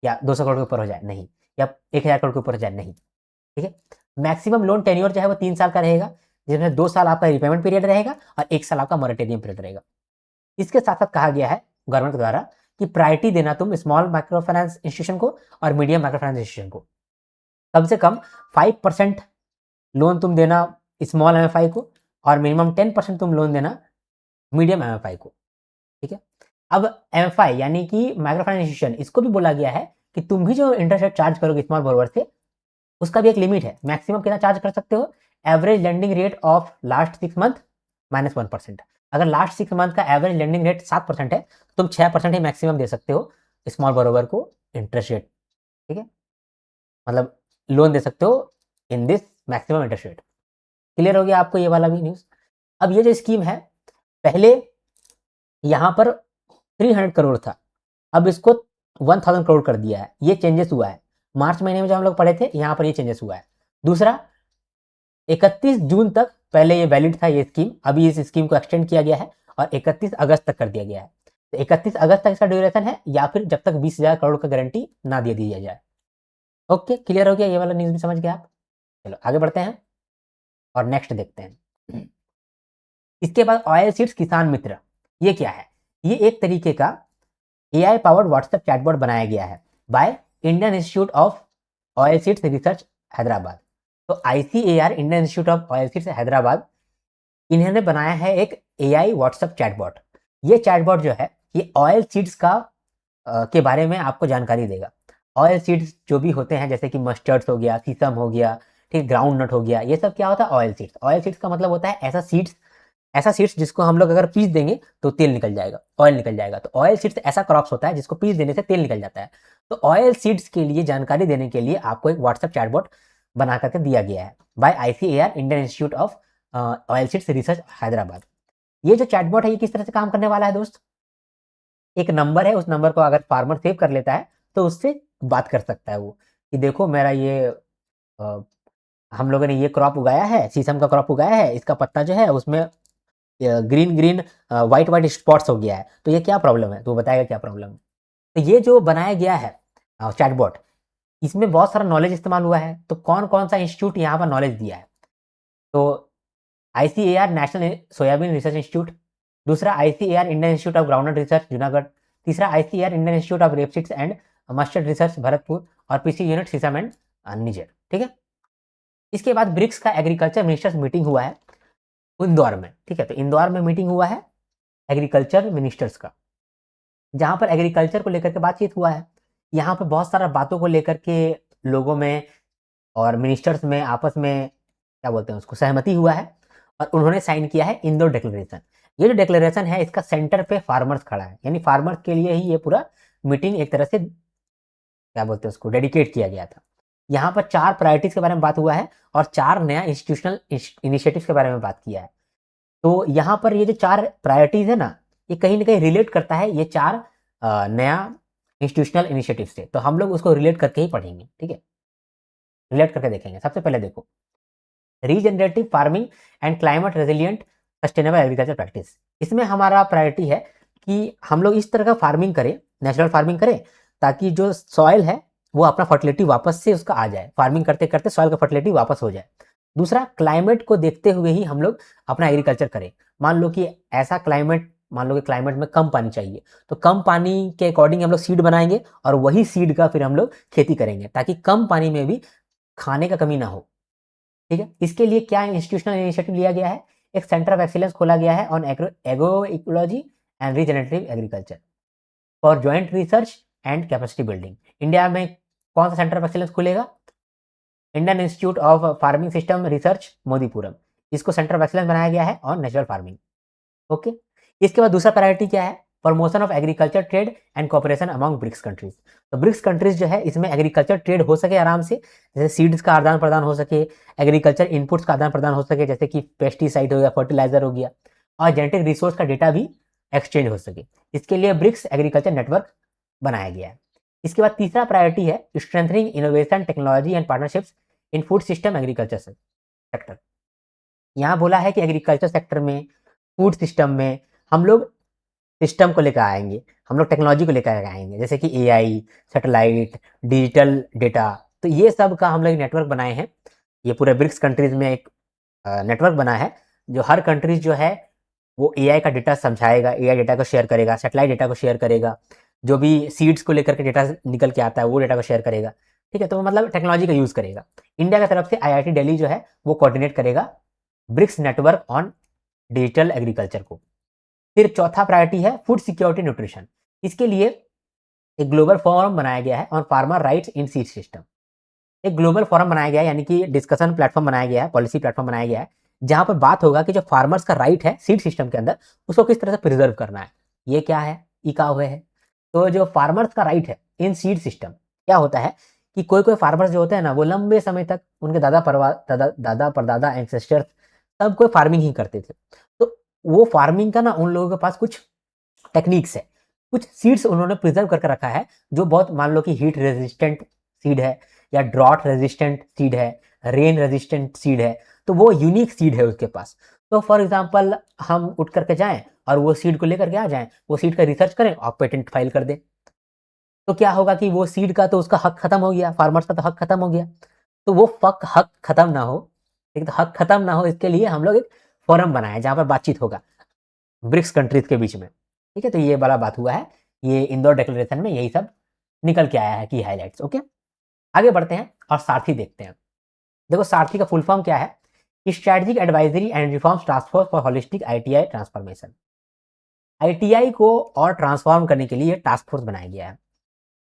Speaker 1: या 200 करोड़ के ऊपर हो जाए, नहीं, या 1000 करोड़ के ऊपर हो जाए, नहीं। ठीक है, मैक्सिमम लोन टेन्योर जो है वो 3 साल का रहेगा, जिसमें 2 साल आपका रिपेमेंट पीरियड रहेगा और 1 साल आपका मॉरेटोरियम पीरियड रहेगा। इसके साथ साथ कहा गया है गवर्नमेंट द्वारा कि प्रायोरिटी देना तुम स्मॉल माइक्रो फाइनेंस इंस्टीट्यूशन को और मीडियम माइक्रो फाइनेंस इंस्टीट्यूशन को। कम से कम 5% लोन तुम देना स्मॉल एमएफआई को, और मिनिमम 10% तुम लोन देना मीडियम एमएफआई को। ठीक है, अब एमएफआई यानी कि माइक्रो फाइनेंस इंस्टीट्यूशन, इसको भी बोला गया है कि तुम भी जो इंटरेस्ट रेट चार्ज करोगे स्मॉल बोरोवर से, उसका भी एक लिमिट है। मैक्सिमम कितना चार्ज कर सकते हो? Average lending rate of last 6 month minus 1%। अगर लास्ट 6 मंथ का एवरेज लेंडिंग रेट 7% है तो तुम 6% ही मैक्सिमम दे सकते हो स्मॉल बोरोवर को इंटरेस्ट रेट। ठीक है, मतलब लोन दे सकते हो in this maximum interest rate. Clear हो गया आपको ये वाला भी न्यूज? अब ये जो स्कीम है, पहले यहां पर 300 करोड़ था, अब इसको 1000 करोड़ कर दिया है। ये चेंजेस हुआ है मार्च महीने में जब हम लोग पढ़े थे, यहां पर ये चेंजेस हुआ है। दूसरा, 31 जून तक पहले ये वैलिड था ये स्कीम, अभी इस स्कीम को एक्सटेंड किया गया है और 31 अगस्त तक कर दिया गया है। तो 31 अगस्त तक इसका ड्यूरेशन है, या फिर जब तक 20,000 करोड़ का गारंटी ना दे दिया जाए। ओके, क्लियर हो गया, ये वाला न्यूज भी समझ गया आप? चलो आगे बढ़ते हैं और नेक्स्ट देखते हैं। इसके बाद ऑयल सीड्स किसान मित्र, ये क्या है? ये एक तरीके का AI पावर्ड व्हाट्सएप चैटबॉट बनाया गया है by Indian institute of Oil Seeds Research Hyderabad. तो ICAR, Indian institute of Oil seeds Hyderabad, इन्होंने बनाया है एक AI व्हाट्सएप चैटबॉट। ये चैटबॉट जो है ये ऑयल सीड्स का के बारे में आपको जानकारी देगा। ऑयल सीड्स जो भी होते हैं, जैसे कि मस्टर्ड्स हो गया, सीसम हो गया, ठीक, ग्राउंड नट हो गया, ये सब क्या होता है? Oil seeds. ऑयल सीड्स का मतलब होता है ऐसा सीड्स जिसको हम लोग अगर पीस देंगे तो तेल निकल जाएगा, ऑयल निकल जाएगा। तो ऑयल सीड्स ऐसा क्रॉप्स होता है जिसको पीस देने से तेल निकल जाता है। तो ऑयल सीड्स के लिए जानकारी देने के लिए आपको एक व्हाट्सएप चैटबॉट बना करके दिया गया है by ICAR, Indian institute of Oil Seeds Research Hyderabad. ये जो चैटबॉट है ये किस तरह से काम करने वाला है दोस्त? एक नंबर है, उस नंबर को अगर फार्मर सेव कर लेता है तो उससे बात कर सकता है वो, कि देखो मेरा ये हम लोगों ने ये क्रॉप उगाया है, शीशम का क्रॉप उगाया है, इसका पत्ता जो है उसमें green green white white spots हो गया है, तो ये क्या प्रॉब्लम है? तो वो बताएगा क्या प्रॉब्लम है। तो ये जो बनाया गया है चैटबॉट, इसमें बहुत सारा नॉलेज इस्तेमाल हुआ है। तो कौन कौन सा इंस्टीट्यूट यहाँ पर नॉलेज दिया है? तो ICAR, national soybean research institute. दूसरा ICAR, Indian institute of groundnut research Junagadh. तीसरा ICAR, Indian institute of rapeseeds and mustard research Bharatpur. और PC यूनिट सीसम एंड निजेर। ठीक है, इसके बाद ब्रिक्स का एग्रीकल्चर मिनिस्टर्स मीटिंग हुआ है इंदौर में। ठीक है, तो इंदौर में मीटिंग हुआ है एग्रीकल्चर मिनिस्टर्स का, जहां पर एग्रीकल्चर को लेकर के बातचीत हुआ है। यहाँ पर बहुत सारा बातों को लेकर के लोगों में और मिनिस्टर्स में आपस में क्या बोलते हैं उसको, सहमति हुआ है, और उन्होंने साइन किया है इंदौर डिक्लेरेशन। ये जो डिक्लेरेशन है इसका सेंटर पे फार्मर्स खड़ा है, यानी फार्मर्स के लिए ही ये पूरा मीटिंग एक तरह से क्या बोलते हैं उसको डेडिकेट किया गया था। यहाँ पर 4 प्रायोरिटीज के बारे में बात हुआ है और 4 नया इंस्टीट्यूशनल इनिशिएटिव्स के बारे में बात किया है। तो यहाँ पर ये जो 4 प्रायोरिटीज है ना, ये कहीं ना कहीं रिलेट करता है ये 4 नया इंस्टीट्यूशनल इनिशिएटिव से। तो हम लोग उसको रिलेट करके ही पढ़ेंगे, ठीक है, रिलेट करके देखेंगे। सबसे पहले देखो, regenerative farming and climate resilient sustainable agriculture practice. इसमें हमारा प्रायोरिटी है कि हम लोग इस तरह का फार्मिंग करें, नेचुरल फार्मिंग करें, ताकि जो सॉइल है वो अपना फर्टिलिटी वापस से उसका आ जाए, फार्मिंग करते करते सॉइल का फर्टिलिटी वापस हो जाए। दूसरा, क्लाइमेट को देखते हुए ही हम लोग अपना एग्रीकल्चर करें। मान लो कि ऐसा क्लाइमेट, मान लो कि क्लाइमेट में कम पानी चाहिए, तो कम पानी के अकॉर्डिंग हम लोग सीड बनाएंगे और वही सीड का फिर हम लोग खेती करेंगे, ताकि कम पानी में भी खाने का कमी ना हो, ठीक है। इसके लिए क्या इंस्टीट्यूशनल इनिशिएटिव लिया गया है? एक सेंटर ऑफ एक्सीलेंस खोला गया है on agro ecology and regenerative agriculture for joint research and capacity building. India में कौन सा सेंटर ऑफ एक्सीलेंस खुलेगा? Indian institute of farming system research Modipuram. इसको सेंटर ऑफ एक्सीलेंस बनाया गया है ऑन नेचुरल फार्मिंग। ओके, इसके बाद दूसरा प्रायोरिटी क्या है? Promotion of agriculture trade and cooperation among BRICS countries. तो ब्रिक्स कंट्रीज जो है, इसमें एग्रीकल्चर ट्रेड हो सके आराम से, जैसे सीड्स का आदान प्रदान हो सके, एग्रीकल्चर इनपुट्स का आदान प्रदान हो सके, जैसे कि पेस्टिसाइड हो गया, फर्टिलाइजर हो गया, और जेनेटिक रिसोर्स का डेटा भी एक्सचेंज हो सके। इसके लिए ब्रिक्स एग्रीकल्चर नेटवर्क बनाया गया है। इसके बाद तीसरा प्रायोरिटी है strengthening innovation technology and partnerships in food system agriculture sector. यहाँ बोला है कि एग्रीकल्चर सेक्टर में, फूड सिस्टम में हम लोग सिस्टम को लेकर आएंगे, हम लोग टेक्नोलॉजी को लेकर आएंगे, जैसे कि एआई, सैटेलाइट, डिजिटल डेटा। तो ये सब का हम लोग नेटवर्क बनाए हैं। ये पूरे ब्रिक्स कंट्रीज में एक नेटवर्क बना है, जो हर कंट्रीज जो है वो एआई का डेटा समझाएगा, एआई डेटा को शेयर करेगा, सैटेलाइट डेटा को शेयर करेगा, जो भी सीड्स को लेकर के डेटा निकल के आता है वो डेटा को शेयर करेगा, ठीक है। तो मतलब टेक्नोलॉजी का यूज़ करेगा। इंडिया की तरफ से आईआईटी दिल्ली जो है वो कोऑर्डिनेट करेगा BRICS network on digital agriculture को। फिर चौथा प्रायोरिटी है फूड सिक्योरिटी न्यूट्रिशन। इसके लिए एक ग्लोबल फोरम बनाया गया है on farmer rights in seed system. एक ग्लोबल फोरम बनाया गया है, यानी कि डिस्कशन प्लेटफॉर्म बनाया गया है, पॉलिसी प्लेटफॉर्म बनाया गया है, जहां पर बात होगा कि जो फार्मर्स का राइट है सीड सिस्टम के अंदर, उसको किस तरह से प्रिजर्व करना है। ये क्या है? इका हुए है। तो जो फार्मर्स का राइट है इन सीड सिस्टम, क्या होता है कि कोई कोई फार्मर्स जो होते हैं ना, वो लंबे समय तक उनके दादा परदादा एंसेस्टर्स सब कोई फार्मिंग ही करते थे। तो वो फार्मिंग का ना उन लोगों के पास कुछ टेक्निक्स है, कुछ सीड्स उन्होंने प्रिजर्व करके रखा है, जो बहुत, मान लो कि हीट रेजिस्टेंट सीड है, या ड्रॉट रेजिस्टेंट सीड है, रेन रेजिस्टेंट सीड है। तो वो यूनिक सीड है उसके पास। तो फॉर एग्जांपल हम उठ करके जाएं और वो सीड को लेकर के आ जाएं, वो सीड का रिसर्च करें और पेटेंट फाइल कर दें, तो क्या होगा कि वो सीड का तो उसका हक खत्म हो गया, फार्मर्स का तो हक खत्म हो गया। तो वो हक खत्म ना हो, एक तो हक खत्म ना हो, इसके लिए हम लोग एक फोरम बनाए जहां पर बातचीत होगा ब्रिक्स कंट्रीज के बीच में, ठीक है। तो ये वाला बात हुआ है, ये इंदौर डिक्लेरेशन में यही सब निकल के आया है की हाईलाइट्स। ओके, आगे बढ़ते हैं और सारथी देखते हैं। देखो, सारथी का फुल फॉर्म क्या है? Strategic advisory and reforms task force for holistic ITI transformation. ITI को और ट्रांसफॉर्म करने के लिए टास्क फोर्स बनाया गया है।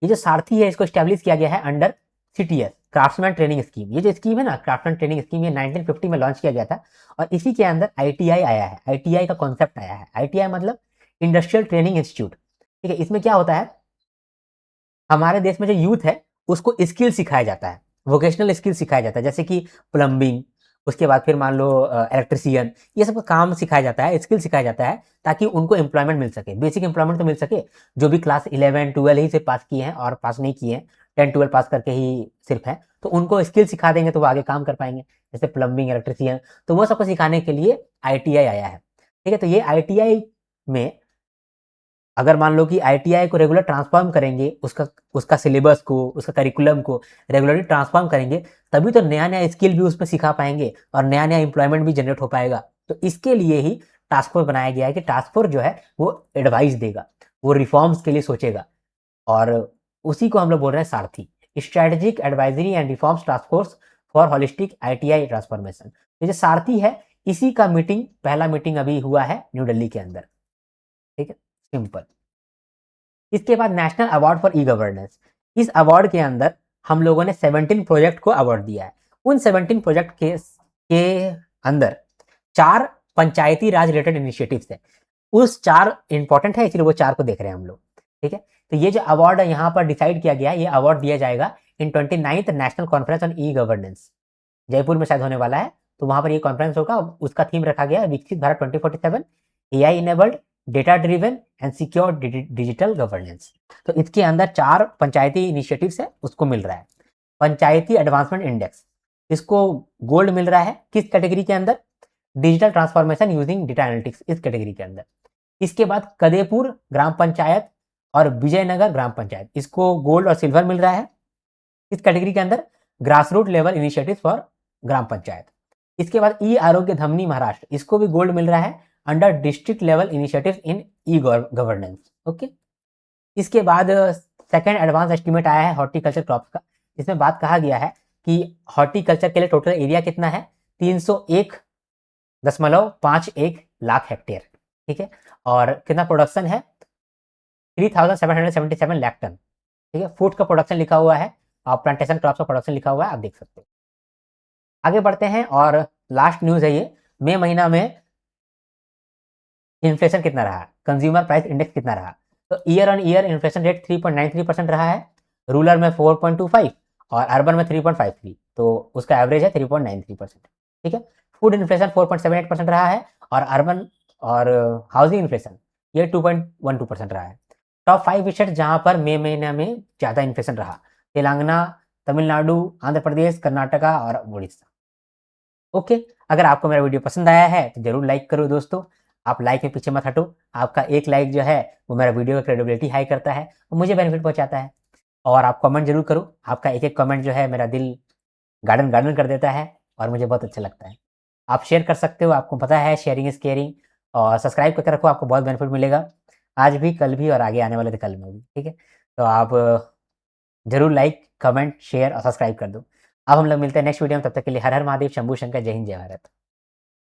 Speaker 1: ये जो सारथी है, इसको स्टैब्लिश किया गया है under CTS, craftsman training scheme. ये जो स्कीम है ना, क्राफ्ट्समैन ट्रेनिंग स्कीम, ये 1950 में लॉन्च किया गया था, और इसी के अंदर आईटीआई आया है। आईटीआई का कॉन्सेप्ट आया है। आईटीआई मतलब इंडस्ट्रियल ट्रेनिंग इंस्टीट्यूट, ठीक है। इसमें क्या होता है, हमारे देश में जो यूथ है उसको स्किल सिखाया जाता है, वोकेशनल स्किल सिखाया जाता है, जैसे कि प्लम्बिंग, उसके बाद फिर मान लो इलेक्ट्रिशियन, ये सब काम सिखाया जाता है, स्किल सिखाया जाता है, ताकि उनको एम्प्लॉयमेंट मिल सके, बेसिक एम्प्लॉयमेंट तो मिल सके। जो भी क्लास 11 12 ही से पास किए हैं और पास नहीं किए हैं, 10 12 पास करके ही सिर्फ है, तो उनको स्किल सिखा देंगे तो वो आगे काम कर पाएंगे, जैसे प्लम्बिंग, इलेक्ट्रिशियन। तो वो सबको सिखाने के लिए आईटीआई आया है, ठीक है। तो ये आईटीआई में अगर मान लो कि आईटीआई को रेगुलर ट्रांसफॉर्म करेंगे, उसका सिलेबस को, उसका करिकुलम को रेगुलरली ट्रांसफॉर्म करेंगे, तभी तो नया नया स्किल भी उसमें सिखा पाएंगे और नया नया एम्प्लॉयमेंट भी जनरेट हो पाएगा। तो इसके लिए ही टास्क फोर्स बनाया गया है कि टास्क फोर्स जो है वो एडवाइस देगा, वो रिफॉर्म्स के लिए सोचेगा, और उसी को हम लोग बोल रहे हैं सारथी, strategic advisory and reforms task force for holistic ITI transformation. ये जो सारथी है, इसी का पहला मीटिंग अभी हुआ है न्यू दिल्ली के अंदर, ठीक है, सिंपल। इसके बाद national award for e governance. इस अवार्ड के अंदर हम लोगों ने 17 प्रोजेक्ट को अवार्ड दिया है। उन 17 प्रोजेक्ट के अंदर 4 पंचायती राज रिलेटेड इनिशिएटिव्स है। उस 4 इंपॉर्टेंट है, इसलिए वो 4 को देख रहे हैं हम लोग, ठीक है। तो ये जो अवार्ड यहाँ पर डिसाइड किया गया है, ये अवार्ड दिया जाएगा इन 29th national conference on e governance, Jaipur में शायद होने वाला है, तो वहां पर ये कॉन्फ्रेंस होगा। उसका थीम रखा गया है विकसित Bharat 2047, AI enabled, data driven and secure digital governance. तो इसके अंदर 4 पंचायती इनिशिएटिव्स है, उसको मिल रहा है पंचायती एडवांसमेंट इंडेक्स। इसको गोल्ड मिल रहा है किस कैटेगरी के अंदर? Digital transformation using data analytics, इस कैटेगरी के अंदर। इसके बाद कदेपुर ग्राम पंचायत और विजयनगर ग्राम पंचायत, इसको गोल्ड और सिल्वर मिल रहा है इस कैटेगरी के अंदर, grass root level initiative for gram panchayat. इसके बाद ई आरोग्य धमनी महाराष्ट्र, इसको भी गोल्ड मिल रहा है under district level initiative in e governance. Okay, इसके बाद सेकेंड एडवांस एस्टिमेट आया है हॉर्टिकल्चर क्रॉप्स का। इसमें बात कहा गया है कि हॉर्टिकल्चर के लिए टोटल एरिया कितना है? 301.51 लाख हेक्टेयर, ठीक है। और कितना प्रोडक्शन है? 3777 लाख टन, ठीक है। फूड का प्रोडक्शन लिखा हुआ है और प्लांटेशन क्रॉप्स का प्रोडक्शन लिखा हुआ है, आप देख सकते हो। आगे बढ़ते हैं और लास्ट न्यूज है ये, मई महीना में इन्फ्लेशन कितना रहा, कंज्यूमर प्राइस इंडेक्स कितना रहा। तो year on year inflation rate 3.93% रहा है, रूरल में 4.25 और अर्बन में 3.53, तो उसका एवरेज है 3.93%, ठीक है। फूड इन्फ्लेशन 4.78% रहा है और अर्बन और हाउसिंग इन्फ्लेशन ये 2.12% रहा है। टॉप 5 स्टेट जहां पर मई महीने में ज़्यादा इन्फ्लेशन रहा, तेलंगाना, तमिलनाडु, आंध्र प्रदेश, कर्नाटका और उड़ीसा। ओके, अगर आपको मेरा वीडियो पसंद आया है तो जरूर लाइक करो दोस्तों, आप लाइक में पीछे मत हटो। आपका एक लाइक जो है वो मेरा वीडियो का क्रेडिबिलिटी हाई करता है और मुझे बेनिफिट पहुंचाता है। और आप कमेंट जरूर करो, आपका एक एक कमेंट जो है मेरा दिल गार्डन गार्डन कर देता है और मुझे बहुत अच्छा लगता है। आप शेयर कर सकते हो, आपको पता है शेयरिंग इज केयरिंग। और सब्सक्राइब करके रखो, आपको बहुत बेनिफिट मिलेगा आज भी, कल भी और आगे आने वाले कल में भी, ठीक है। तो आप जरूर लाइक, कमेंट, शेयर और सब्सक्राइब कर दो। अब हम लोग मिलते हैं नेक्स्ट वीडियो में, तब तक के लिए हर हर महादेव, शंभू शंकर, जय हिंद, जय भारत।